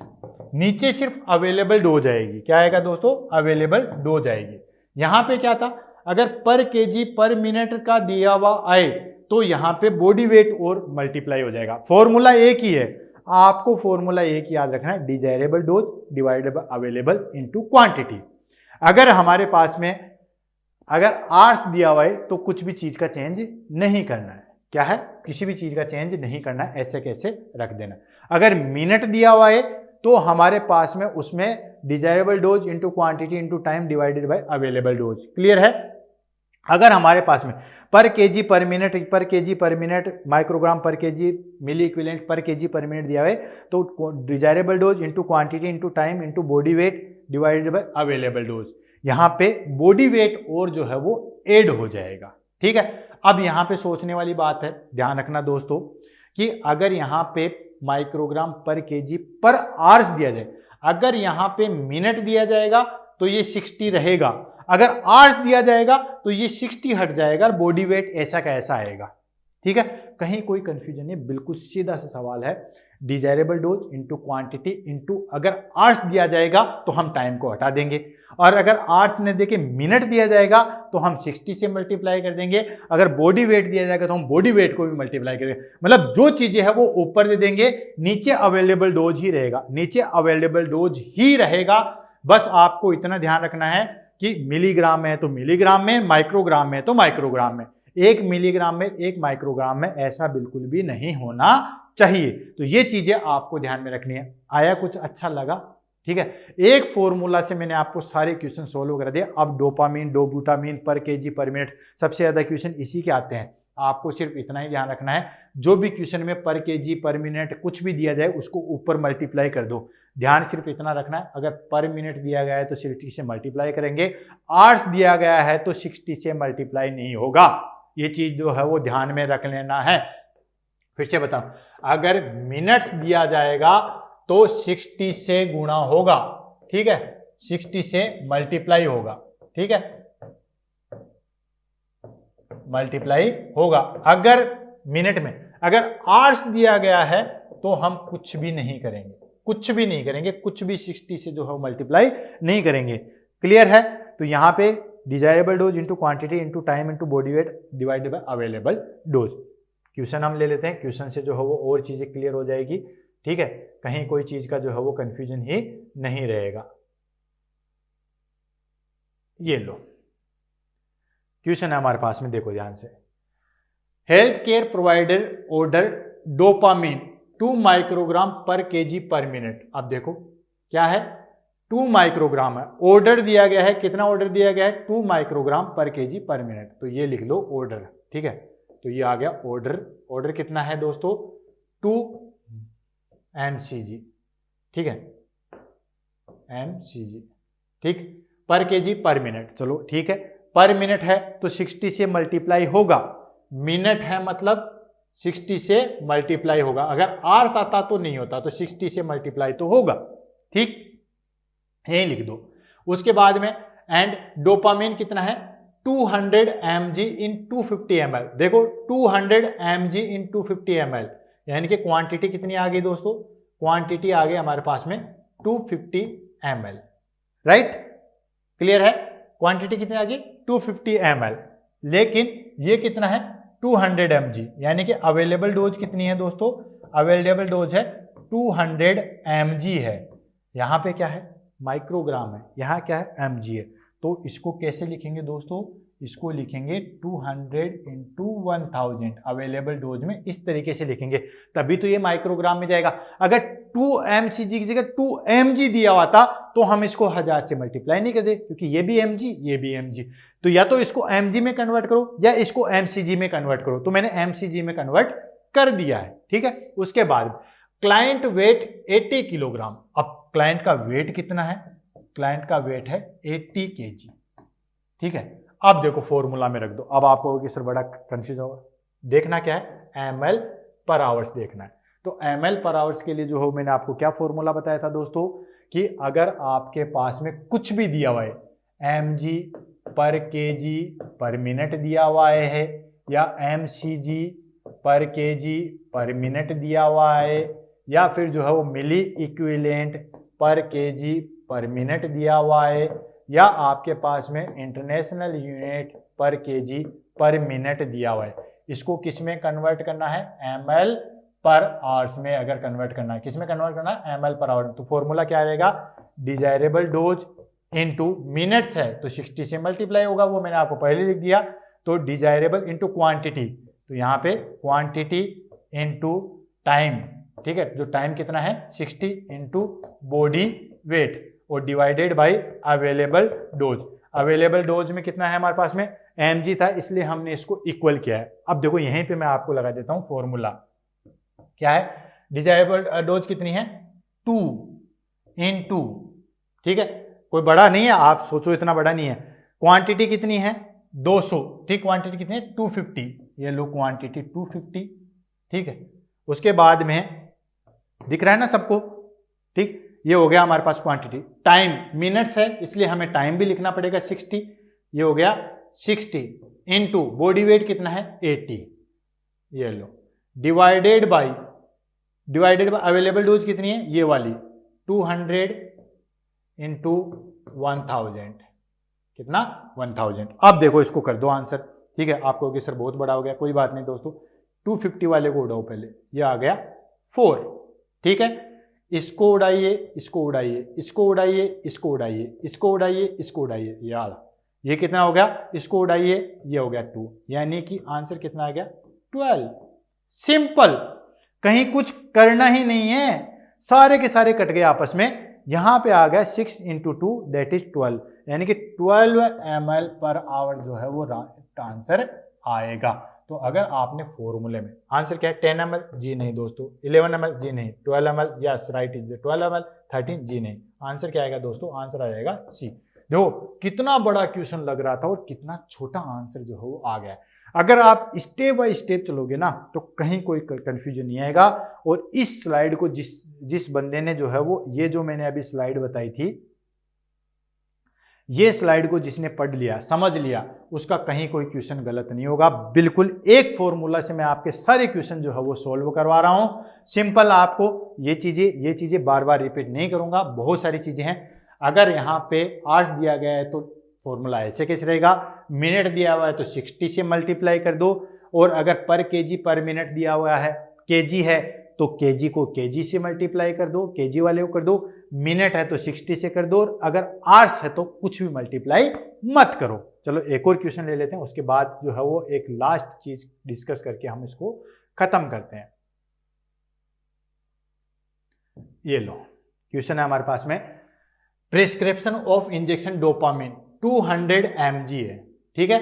नीचे सिर्फ अवेलेबल डोज आएगी, क्या आएगा दोस्तों, अवेलेबल डोज आएगी। यहां पे क्या था, अगर पर केजी पर मिनट का दिया हुआ आए तो यहां पे बॉडी वेट और मल्टीप्लाई हो जाएगा। फॉर्मूला एक ही है, आपको फॉर्मूला एक ही याद रखना है, desirable dose divided by available into quantity. अगर हमारे पास में अगर आवर्स दिया हुआ है तो कुछ भी चीज का चेंज नहीं करना है, क्या है, किसी भी चीज का चेंज नहीं करना है, ऐसे कैसे रख देना। अगर मिनट दिया हुआ है तो हमारे पास में उसमें desirable dose into quantity into time divided by available dose. Clear है। अगर हमारे पास में per kg per minute microgram per kg milliequivalent per kg per minute दिया है तो desirable dose into quantity into time into body weight divided by available dose. यहाँ पे बॉडी वेट और जो है वो ऐड हो जाएगा। ठीक है। अब यहाँ पे सोचने वाली बात है, ध्यान रखना दोस्तों, कि अगर यहाँ पे माइक्रोग्राम पर केजी पर आवर्स दिया जाए, अगर यहाँ पे मिनट दिया जाएगा तो ये 60 रहेगा, अगर आवर्स दिया जाएगा तो ये 60 हट जाएगा और बॉडी वेट ऐसा का ऐसा आएगा। ठीक है, कहीं कोई कंफ्यूजन नहीं, बिल्कुल सीधा सा सवाल है। Desirable dose into quantity into अगर आवर्स दिया जाएगा तो हम टाइम को हटा देंगे, और अगर आवर्स ने देके मिनट दिया जाएगा तो हम 60 से मल्टीप्लाई कर देंगे, अगर बॉडी वेट दिया जाएगा तो हम बॉडी वेट को भी मल्टीप्लाई करेंगे। मतलब जो चीजें हैं वो ऊपर दे देंगे, नीचे अवेलेबल डोज ही रहेगा, नीचे अवेलेबल डोज ही रहेगा। बस आपको इतना ध्यान रखना है कि मिलीग्राम में है तो मिलीग्राम में, माइक्रोग्राम में तो माइक्रोग्राम में, 1 मिलीग्राम में 1 माइक्रोग्राम में ऐसा बिल्कुल भी नहीं होना चाहिए। तो ये चीजें आपको ध्यान में रखनी है। आया कुछ अच्छा लगा? ठीक है, एक फॉर्मूला से मैंने आपको सारे क्वेश्चन सोल्व कर दिए। अब डोपामीन डोबूटामीन पर केजी पर मिनट सबसे ज्यादा क्वेश्चन इसी के आते हैं। आपको सिर्फ इतना ही ध्यान रखना है, जो भी क्वेश्चन में पर केजी पर मिनट कुछ भी दिया जाए उसको ऊपर मल्टीप्लाई कर दो। ध्यान सिर्फ इतना रखना है, अगर पर मिनट दिया गया है तो 60 से मल्टीप्लाई करेंगे, आवर्स दिया गया है तो 60 से मल्टीप्लाई नहीं होगा। ये चीज जो है वो ध्यान में रख लेना है। फिर से बताऊं, अगर मिनट्स दिया जाएगा तो 60 से गुणा होगा। ठीक है, 60 से मल्टीप्लाई होगा। ठीक है, मल्टीप्लाई होगा। अगर मिनट में अगर आवर्स दिया गया है तो हम कुछ भी नहीं करेंगे, कुछ भी नहीं करेंगे, कुछ भी 60 से जो है मल्टीप्लाई नहीं करेंगे। क्लियर है। तो यहां पे desirable dose into quantity into time into body weight divided by available dose. Question हम ले लेते हैं, क्वेश्चन से जो है वो और चीजें क्लियर हो जाएगी। ठीक है, कहीं कोई चीज का जो है वो कंफ्यूजन ही नहीं रहेगा। ये लो क्वेश्चन है हमारे पास में, देखो ध्यान से। Health care provider order dopamine 2 microgram per kg per minute. अब देखो क्या है, 2 माइक्रोग्राम है, ऑर्डर दिया गया है, कितना ऑर्डर दिया गया है, 2 microgram per kg per minute. तो ये लिख लो ऑर्डर। ठीक है, तो ये आ गया ऑर्डर। ऑर्डर कितना है दोस्तों, 2 mcg। ठीक है, mcg। ठीक, पर केजी पर मिनट। चलो ठीक है, पर मिनट है तो 60 से मल्टीप्लाई होगा, मिनट है मतलब 60 से मल्टीप्लाई होगा। अगर आवर्स आता तो नहीं होता, तो 60 से मल्टीप्लाई तो होगा। ठीक, यही लिख दो। उसके बाद में एंड डोपामीन कितना है, 200 mg इन 250 ml। देखो 200 mg इन 250 ml, यानी कि क्वांटिटी कितनी आ गई दोस्तों, क्वांटिटी आ गई हमारे पास में 250 ml। राइट, क्लियर है। क्वांटिटी कितनी आ गई, 250 ml। लेकिन ये कितना है, 200 mg, यानी कि अवेलेबल डोज कितनी है दोस्तों, अवेलेबल डोज है 200 mg है। यहां पे क्या है, माइक्रोग्राम है, यहां क्या है, mg है। तो इसको कैसे लिखेंगे दोस्तों, इसको लिखेंगे 200 इंटू 1000 अवेलेबल डोज में, इस तरीके से लिखेंगे, तभी तो ये माइक्रोग्राम में जाएगा। अगर 2 mcg की जगह 2 mg दिया हुआ था तो हम इसको 1000 से मल्टीप्लाई नहीं कर दे, क्योंकि ये भी mg ये भी mg। तो या तो इसको mg में कन्वर्ट करो या इसको mcg में कन्वर्ट करो। तो मैंने mcg में कन्वर्ट कर दिया है। ठीक है, उसके बाद क्लाइंट वेट 80 किलोग्राम। अब क्लाइंट का वेट कितना है, क्लाइंट का वेट है 80 kg। ठीक है, अब देखो फॉर्मूला में रख दो। अब आपको कि सर बड़ा कंफ्यूज होगा, देखना क्या है, ml पर आवर्स देखना है। तो ml पर आवर्स के लिए जो हो, मैंने आपको क्या फॉर्मूला बताया था दोस्तों, कि अगर आपके पास में कुछ भी दिया हुआ है, mg पर kg पर मिनट दिया हुआ है, या mcg पर kg पर मिनट दिया हुआ है, या फिर जो है वो milliequivalent per kg per minute दिया हुआ है, या आपके पास में international unit per kg per minute दिया हुआ है, इसको किस में कन्वर्ट करना है, ml पर आवर्स में अगर कन्वर्ट करना है, किस में कन्वर्ट करना है, ml पर आवर। तो फॉर्मूला क्या रहेगा, डिजायरेबल डोज इनटू मिनट्स है तो 60 से मल्टीप्लाई होगा, वो मैंने आपको पहले लिख दिया। तो डिजायरेबल इनटू क्वांटिटी, तो यहाँ पे क्वांटिटी इनटू टाइम, ठीक है, जो टाइम कितना है 60 इनटू बॉडी वेट, और divided by available dose. Available dose में कितना है हमारे पास में, mg था, इसलिए हमने इसको इक्वल किया है। अब देखो यहीं पे मैं आपको लगा देता हूं फॉर्मूला, क्या है, डिजायरेबल डोज कितनी है 2 इनटू, ठीक है, कोई बड़ा नहीं है, आप सोचो इतना बड़ा नहीं है। क्वांटिटी कितनी है 200, ठीक, क्वांटिटी कितनी है 250, ये लो क्वांटिटी 250, ठीक है। उसके बाद में दिख रहा है ना सबको, ठीक, ये हो गया हमारे पास क्वांटिटी। टाइम मिनट्स है, इसलिए हमें टाइम भी लिखना पड़ेगा 60, ये हो गया 60 इनटू बॉडी वेट कितना है 80, ये लो, डिवाइडेड बाय अवेलेबल डोज कितनी है, ये वाली 200 इंटू 1000, कितना 1000। अब देखो इसको कर दो आंसर, ठीक है। आपको कि सर बहुत बड़ा हो गया, कोई बात नहीं दोस्तों, 250 वाले को उड़ाओ पहले, ये आ गया 4, ठीक है। इसको उड़ाइए, इसको उड़ाइए, इसको उड़ाइए, इसको उड़ाइए, इसको उड़ाइए, इसको उड़ाइए, यार ये कितना हो गया, इसको उड़ाइए, ये हो गया 2, यानी कि आंसर कितना आ गया 12। सिंपल, कहीं कुछ करना ही नहीं है, सारे के सारे कट गए आपस में। यहां पे आ गया 6 इंटू 2 दैट इज 12, यानी कि 12 ml पर आवर जो है वो आंसर आएगा। तो अगर आपने फॉर्मूले में आंसर क्या है 10 ml, जी नहीं दोस्तों, 11 ml, जी नहीं, 12 ml, yes right is 12 ml, 13, जी नहीं, आंसर क्या आएगा दोस्तों, आंसर आ जाएगा सी। देखो कितना बड़ा क्वेश्चन लग रहा था और कितना छोटा आंसर जो है वो आ गया। अगर आप स्टेप बाय स्टेप चलोगे ना तो कहीं कोई कंफ्यूजन नहीं आएगा। और इस स्लाइड को जिस बंदे ने जो है वो, ये जो मैंने अभी स्लाइड बताई थी, ये स्लाइड को जिसने पढ़ लिया, समझ लिया, उसका कहीं कोई क्वेश्चन गलत नहीं होगा। बिल्कुल एक फॉर्मूला से मैं आपके सारे क्वेश्चन जो है वो सॉल्व करवा रहा हूं। सिंपल, आपको ये चीजें बार बार रिपीट नहीं करूंगा, बहुत सारी चीजें हैं। अगर यहाँ पे आवर्स दिया गया है तो फॉर्मूला ऐसे कैसे रहेगा, मिनट दिया हुआ है तो 60 से मल्टीप्लाई कर दो, और अगर पर केजी पर मिनट दिया हुआ है, केजी है तो केजी को केजी से मल्टीप्लाई कर दो, केजी वाले को कर दो, मिनट है तो 60 से कर दो, और अगर आवर्स है तो कुछ भी मल्टीप्लाई मत करो। चलो एक और क्वेश्चन ले लेते हैं, उसके बाद जो है वो एक लास्ट चीज डिस्कस करके हम इसको खत्म करते हैं। ये लो क्वेश्चन है हमारे पास में, prescription of injection dopamine 200 mg है, ठीक है,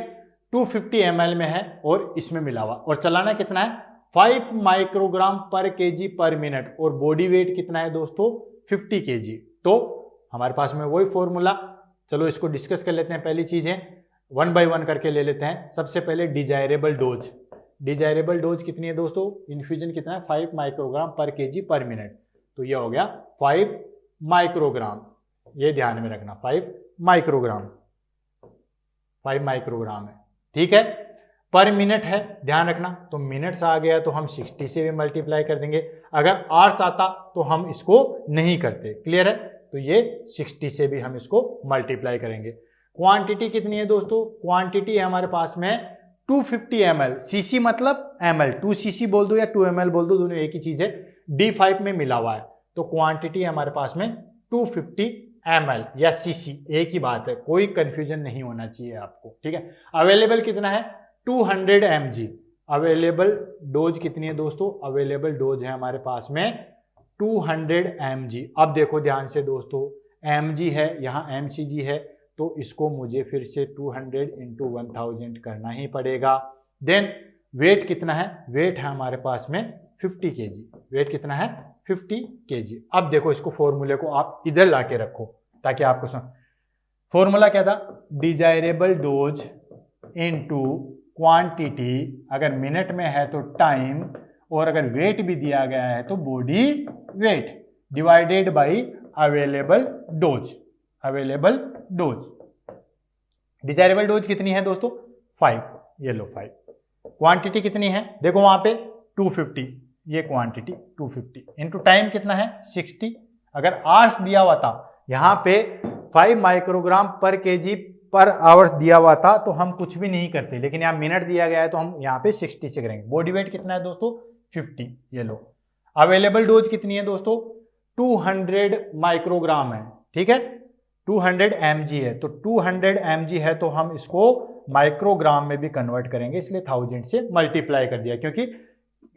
250 ml में है और इसमें मिला हुआ, और चलाना कितना है 5 microgram per kg per minute, और बॉडी वेट कितना है दोस्तों 50 kg। तो हमारे पास में वही फॉर्मूला, चलो इसको डिस्कस कर लेते हैं। पहली चीज है 1 बाय 1 करके ले लेते हैं। सबसे पहले डिजायरेबल डोज, डिजायरेबल डोज कितनी है दोस्तों, इन्फ्यूजन कितना है 5 microgram per kg per minute, तो यह हो गया 5 माइक्रोग्राम, ये ध्यान में रखना 5 माइक्रोग्राम, 5 माइक्रोग्राम है, ठीक है। पर मिनट है, ध्यान रखना, तो मिनट्स आ गया तो हम 60 से भी मल्टीप्लाई कर देंगे। अगर आवर्स आता तो हम इसको नहीं करते, क्लियर है, तो ये 60 से भी हम इसको मल्टीप्लाई करेंगे। क्वांटिटी कितनी है दोस्तों, क्वांटिटी है हमारे पास में 250 ml, सीसी मतलब ml, 2 cc बोल दो या 2 ml बोल दो, दोनों एक ही चीज है, D5 में मिला हुआ है, तो क्वांटिटी हमारे पास में 250 ml या cc, एक ही बात है, कोई कंफ्यूजन नहीं होना चाहिए आपको, ठीक है। अवेलेबल कितना है 200 mg, अवेलेबल डोज कितनी है दोस्तों, अवेलेबल डोज है हमारे पास में 200 mg। अब देखो ध्यान से दोस्तों, mg है, यहाँ mcg है, तो इसको मुझे फिर से 200 इंटू 1000 करना ही पड़ेगा। देन वेट कितना है, वेट है हमारे पास में 50 kg, वेट कितना है 50 kg। अब देखो इसको फॉर्मूले को आप इधर ला के रखो ताकि आपको फॉर्मूला क्या था, डिजायरेबल डोज इनटू क्वांटिटी, अगर मिनट में है तो टाइम, और अगर वेट भी दिया गया है तो body weight, divided by available dose. Available dose, desirable dose कितनी है दोस्तों, 5, ये लो 5। क्वांटिटी कितनी है, देखो वहां पे 250, ये क्वांटिटी 250 इनटू टाइम कितना है 60। अगर आवर्स दिया हुआ था, यहाँ पे 5 माइक्रोग्राम पर केजी पर आवर्स दिया हुआ था तो हम कुछ भी नहीं करते, लेकिन यहाँ मिनट दिया गया है तो हम यहाँ पे 60 से करेंगे। बॉडी वेट कितना है दोस्तों 50, ये लो। अवेलेबल डोज कितनी है दोस्तों 200 माइक्रोग्राम है, ठीक है, 200 mg है, तो 200 mg है तो हम इसको माइक्रोग्राम में भी कन्वर्ट करेंगे, इसलिए 1000 से मल्टीप्लाई कर दिया क्योंकि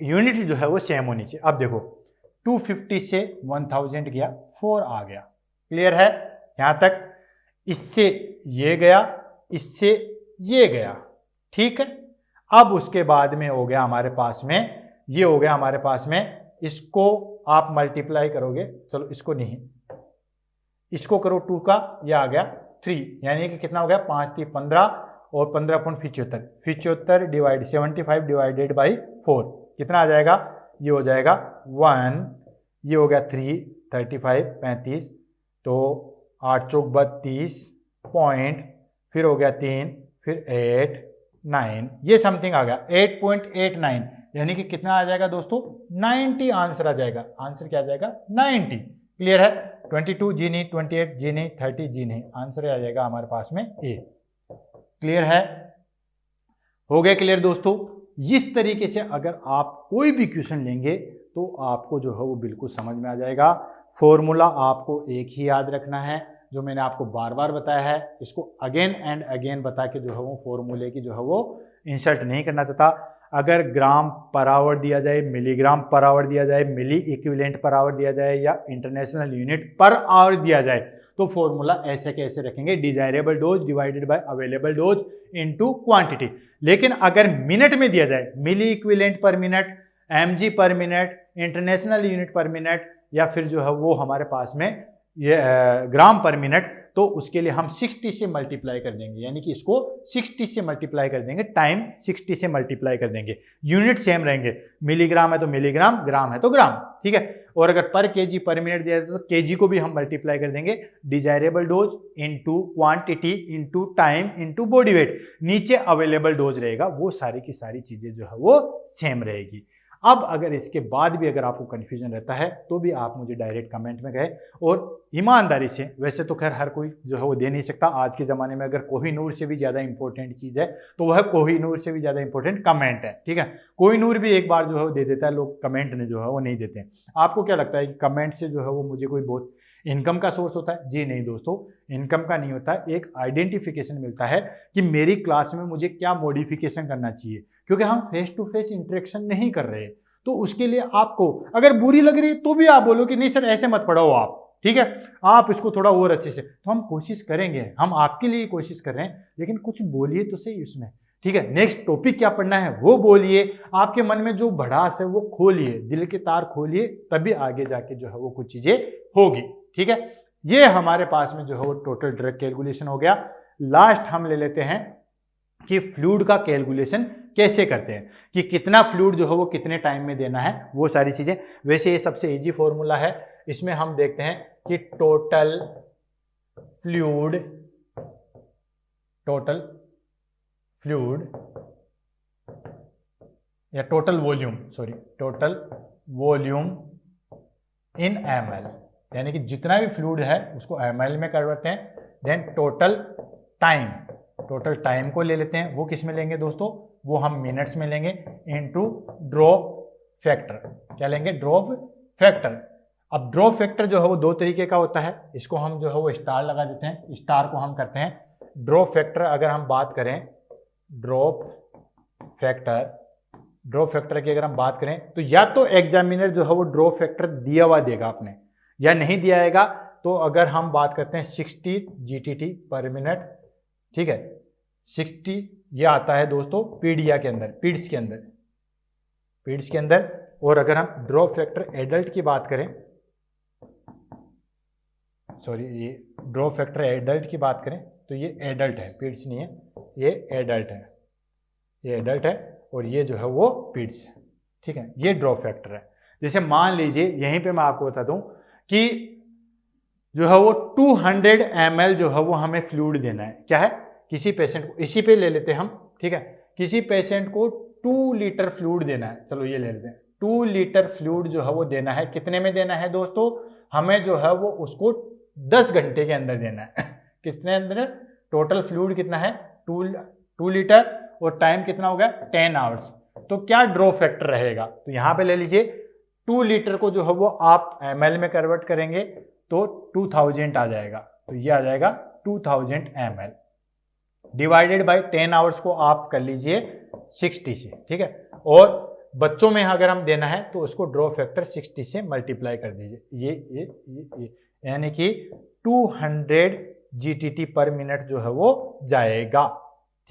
यूनिट जो है वो सेम होनी चाहिए। अब देखो 250 से 1000 गया, 4 आ गया, क्लियर है यहां तक। इससे ये गया, इससे ये गया, ठीक है। अब उसके बाद में हो गया हमारे पास में, ये हो गया हमारे पास में, इसको आप मल्टीप्लाई करोगे, चलो इसको नहीं, इसको करो 2 का, ये आ गया 3, यानी कि कितना हो गया 5 3 15 और 15.75, 75 डिवाइड 75 डिवाइडेड बाई 4 कितना आ जाएगा, ये हो जाएगा 1, ये हो गया 3 35 35, तो 8 चौक 32 पॉइंट, फिर हो गया 3, फिर 8 9, ये समथिंग आ गया 8.89, यानी कि कितना आ जाएगा दोस्तों 90 आंसर आ जाएगा। आंसर क्या आ जाएगा 90, क्लियर है। 22 जी नहीं, 28 जी नहीं, 30 जी नहीं, आंसर आ जाएगा हमारे पास में ए, क्लियर है, हो गया क्लियर दोस्तों। इस तरीके से अगर आप कोई भी क्वेश्चन लेंगे तो आपको जो है वो बिल्कुल समझ में आ जाएगा। फॉर्मूला आपको एक ही याद रखना है, जो मैंने आपको बार बार बताया है, इसको अगेन एंड अगेन बता के जो है वो फॉर्मूले की जो है वो इंसल्ट नहीं करना चाहता। अगर ग्राम पर आवर दिया जाए, मिलीग्राम पर आवर दिया जाए, मिली इक्विवेलेंट पर आवर दिया जाए या इंटरनेशनल यूनिट पर आवर दिया जाए तो फॉर्मूला ऐसे कैसे रखेंगे, desirable dose divided by available dose into quantity. लेकिन अगर मिनट में दिया जाए, milliequivalent per minute, mg per minute, international unit per minute, या फिर जो है वो हमारे पास में ये ग्राम पर मिनट, तो उसके लिए हम 60 से मल्टीप्लाई कर देंगे, यानी कि इसको 60 से मल्टीप्लाई कर देंगे, टाइम 60 से मल्टीप्लाई कर देंगे, यूनिट सेम रहेंगे, मिलीग्राम है तो मिलीग्राम, ग्राम है तो ग्राम, ठीक है। और अगर पर केजी पर मिनट दिया जाए तो केजी को भी हम मल्टीप्लाई कर देंगे, desirable dose into quantity into time into body wait, नीचे अवेलेबल डोज रहेगा, वो सारी की सारी चीजें जो है वो सेम रहेगी। अब अगर इसके बाद भी अगर आपको कन्फ्यूजन रहता है तो भी आप मुझे डायरेक्ट कमेंट में कहें, और ईमानदारी से, वैसे तो खैर हर कोई जो है वो दे नहीं सकता, आज के ज़माने में अगर कोहिनूर से भी ज़्यादा इंपॉर्टेंट चीज़ है तो वह कोहिनूर से भी ज़्यादा इंपॉर्टेंट कमेंट है, ठीक है। कोहिनूर भी एक बार जो है वो दे देता है, लोग कमेंट ने जो है वो नहीं देते हैं। आपको क्या लगता है कि कमेंट से जो है वो मुझे कोई बहुत इनकम का सोर्स होता है? जी नहीं दोस्तों, इनकम का नहीं होता, एक आइडेंटिफिकेशन मिलता है कि मेरी क्लास में मुझे क्या मॉडिफिकेशन करना चाहिए, क्योंकि हम फेस टू फेस इंटरेक्शन नहीं कर रहे। तो उसके लिए आपको अगर बुरी लग रही है तो भी आप बोलो कि नहीं सर ऐसे मत पढ़ाओ आप, ठीक है, आप इसको थोड़ा और अच्छे से, तो हम कोशिश करेंगे, हम आपके लिए कोशिश कर रहे हैं, लेकिन कुछ बोलिए तो सही उसमें, ठीक है। नेक्स्ट टॉपिक क्या पढ़ना है वो बोलिए, आपके मन में जो भड़ास है वो खोलिए, दिल के तार खोलिए, तभी आगे जाके जो है वो कुछ चीजें होगी, ठीक है। ये हमारे पास में जो है वो टोटल ड्रग कैलकुलेशन हो गया। लास्ट हम ले लेते हैं कि फ्लूइड का कैलकुलेशन कैसे करते हैं, कि कितना फ्लूइड जो है वो कितने टाइम में देना है, वो सारी चीजें। वैसे ये सबसे इजी फॉर्मूला है, इसमें हम देखते हैं कि टोटल फ्लूइड या टोटल वॉल्यूम इन ml, यानी कि जितना भी फ्लूइड है उसको ml में करते हैं। देन टोटल टाइम को ले लेते हैं, वो किस में लेंगे दोस्तों, वो हम मिनट्स में लेंगे, इनटू ड्रॉप फैक्टर, क्या लेंगे, ड्रॉप फैक्टर। अब ड्रॉप फैक्टर जो है वो दो तरीके का होता है, इसको हम जो है वो स्टार लगा देते हैं, स्टार को हम करते हैं ड्रॉप फैक्टर। अगर हम बात करें ड्रॉप फैक्टर की अगर हम बात करें तो या तो एग्जामिनर जो है वो ड्रॉप फैक्टर दिया हुआ देगा आपने, या नहीं दिया आएगा तो अगर हम बात करते हैं 60 GTT पर मिनट, ठीक है, 60 ये आता है दोस्तों पीडिया के अंदर, पीड्स के अंदर। और अगर हम ड्रॉप फैक्टर एडल्ट की बात करें सॉरी ये ड्रॉप फैक्टर एडल्ट की बात करें तो ये एडल्ट है, पीड्स नहीं है, ये एडल्ट है, ये एडल्ट है और ये जो है वो पीड्स है, ठीक है। ये ड्रॉप फैक्टर है। जैसे मान लीजिए यहीं पे मैं आपको बता दूं कि जो है वो 200 ml जो है वो हमें फ्लूइड देना है। क्या है, किसी पेशेंट को, इसी पे ले लेते हैं हम, ठीक है, किसी पेशेंट को 2 लीटर फ्लूइड देना है। चलो ये ले लेते हैं, 2 लीटर फ्लूइड जो है वो देना है। कितने में देना है दोस्तों, हमें जो है वो उसको 10 घंटे के अंदर देना है। कितने अंदर, टोटल फ्लूइड कितना है 2 लीटर और टाइम कितना हो गया 10 आवर्स। तो क्या ड्रॉप फैक्टर रहेगा, तो यहां पे ले लीजिए 2 लीटर को जो है वो आप ml में कन्वर्ट करेंगे तो 2000 आ जाएगा, तो ये आ जाएगा 2000 ml डिवाइडेड बाय 10 आवर्स को आप कर लीजिए 60 से, ठीक है। और बच्चों में अगर हम देना है तो उसको ड्रॉप फैक्टर 60 से मल्टीप्लाई कर दीजिए, ये यानी कि 200 GTT पर मिनट जो है वो जाएगा,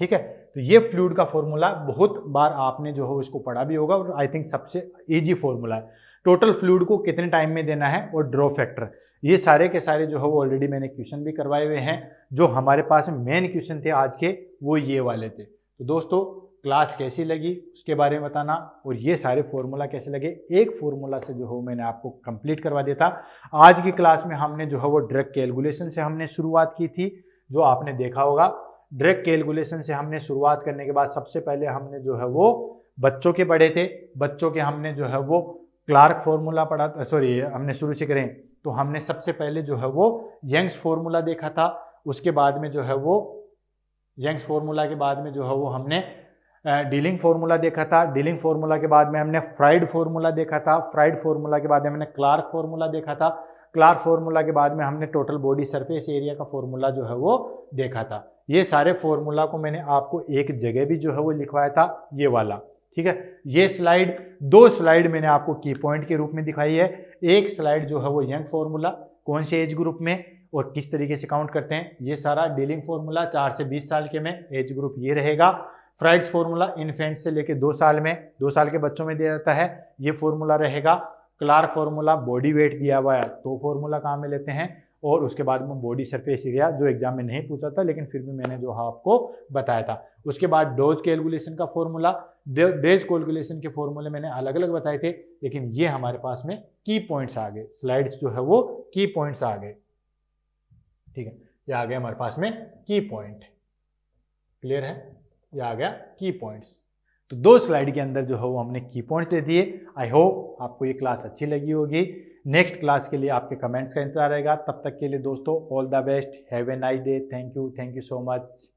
ठीक है। तो ये फ्लूइड का फॉर्मूला बहुत बार आपने जो है इसको पढ़ा भी होगा और आई थिंक सबसे इजी फॉर्मूला है। टोटल फ्लूइड को कितने टाइम में देना है और ड्रॉप फैक्टर, ये सारे के सारे जो है वो ऑलरेडी मैंने क्वेश्चन भी करवाए हुए हैं। जो हमारे पास मेन क्वेश्चन थे आज के वो ये वाले थे। तो दोस्तों क्लास कैसी लगी उसके बारे में बताना, और ये सारे फॉर्मूला कैसे लगे, एक फॉर्मूला से जो है मैंने आपको कंप्लीट करवा दिया था। आज की क्लास में हमने जो है वो ड्रग कैलकुलेशन से हमने शुरुआत की थी, जो आपने देखा होगा। ड्रग कैलकुलेशन से हमने शुरुआत करने के बाद सबसे पहले हमने जो है वो बच्चों के पढ़े थे, बच्चों के हमने जो है वो क्लार्क फॉर्मूला पढ़ा, सॉरी हमने शुरू से करें तो हमने सबसे पहले जो है वो यंग्स फॉर्मूला देखा था। उसके बाद में जो है वो यंग्स फॉर्मूला के बाद में जो है वो हमने डीलिंग फार्मूला देखा था। डीलिंग फार्मूला के बाद में हमने फ्राइड फार्मूला देखा था। फ्राइड फार्मूला के बाद में हमने क्लार्क फार्मूला देखा था। क्लार्क फार्मूला के बाद में हमने टोटल बॉडी सरफेस एरिया का फार्मूला जो है वो देखा था। ये सारे फार्मूला को मैंने आपको एक जगह भी जो है वो लिखवाया था, ये वाला, ठीक है। ये स्लाइड, 2 स्लाइड मैंने आपको की पॉइंट के रूप में दिखाई है। एक स्लाइड जो है वो यंग फार्मूला, कौन से एज ग्रुप में और किस तरीके से काउंट करते हैं, ये सारा डीलिंग फार्मूला 4 से 20 साल के में एज ग्रुप ये रहेगा। फ्राइड्स फार्मूला इन्फेंट से लेके 2 साल में, 2 साल के बच्चों में दिया जाता है, ये फार्मूला रहेगा। क्लार्क फार्मूला बॉडी वेट दिया हुआ है तो फार्मूला काम में लेते हैं। और उसके बाद में बॉडी सरफेस एरिया, जो एग्जाम में नहीं पूछा था लेकिन फिर भी मैंने जो है आपको बताया था। उसके बाद डोज कैलकुलेशन का फॉर्मूला, डोज कैलकुलेशन के फॉर्मूले मैंने अलग अलग बताए थे, लेकिन ये हमारे पास में की पॉइंट्स आ गए, स्लाइड्स जो है वो की पॉइंट्स आ गए, ठीक है। ये आ गए हमारे पास में की पॉइंट, क्लियर है, ये आ गया की पॉइंट्स। तो 2 स्लाइड के अंदर जो है वो हमने की पॉइंट्स दे दिए। आई होप आपको ये क्लास अच्छी लगी होगी। नेक्स्ट क्लास के लिए आपके कमेंट्स का इंतजार रहेगा। तब तक के लिए दोस्तों all the best, have a nice day, thank you so much.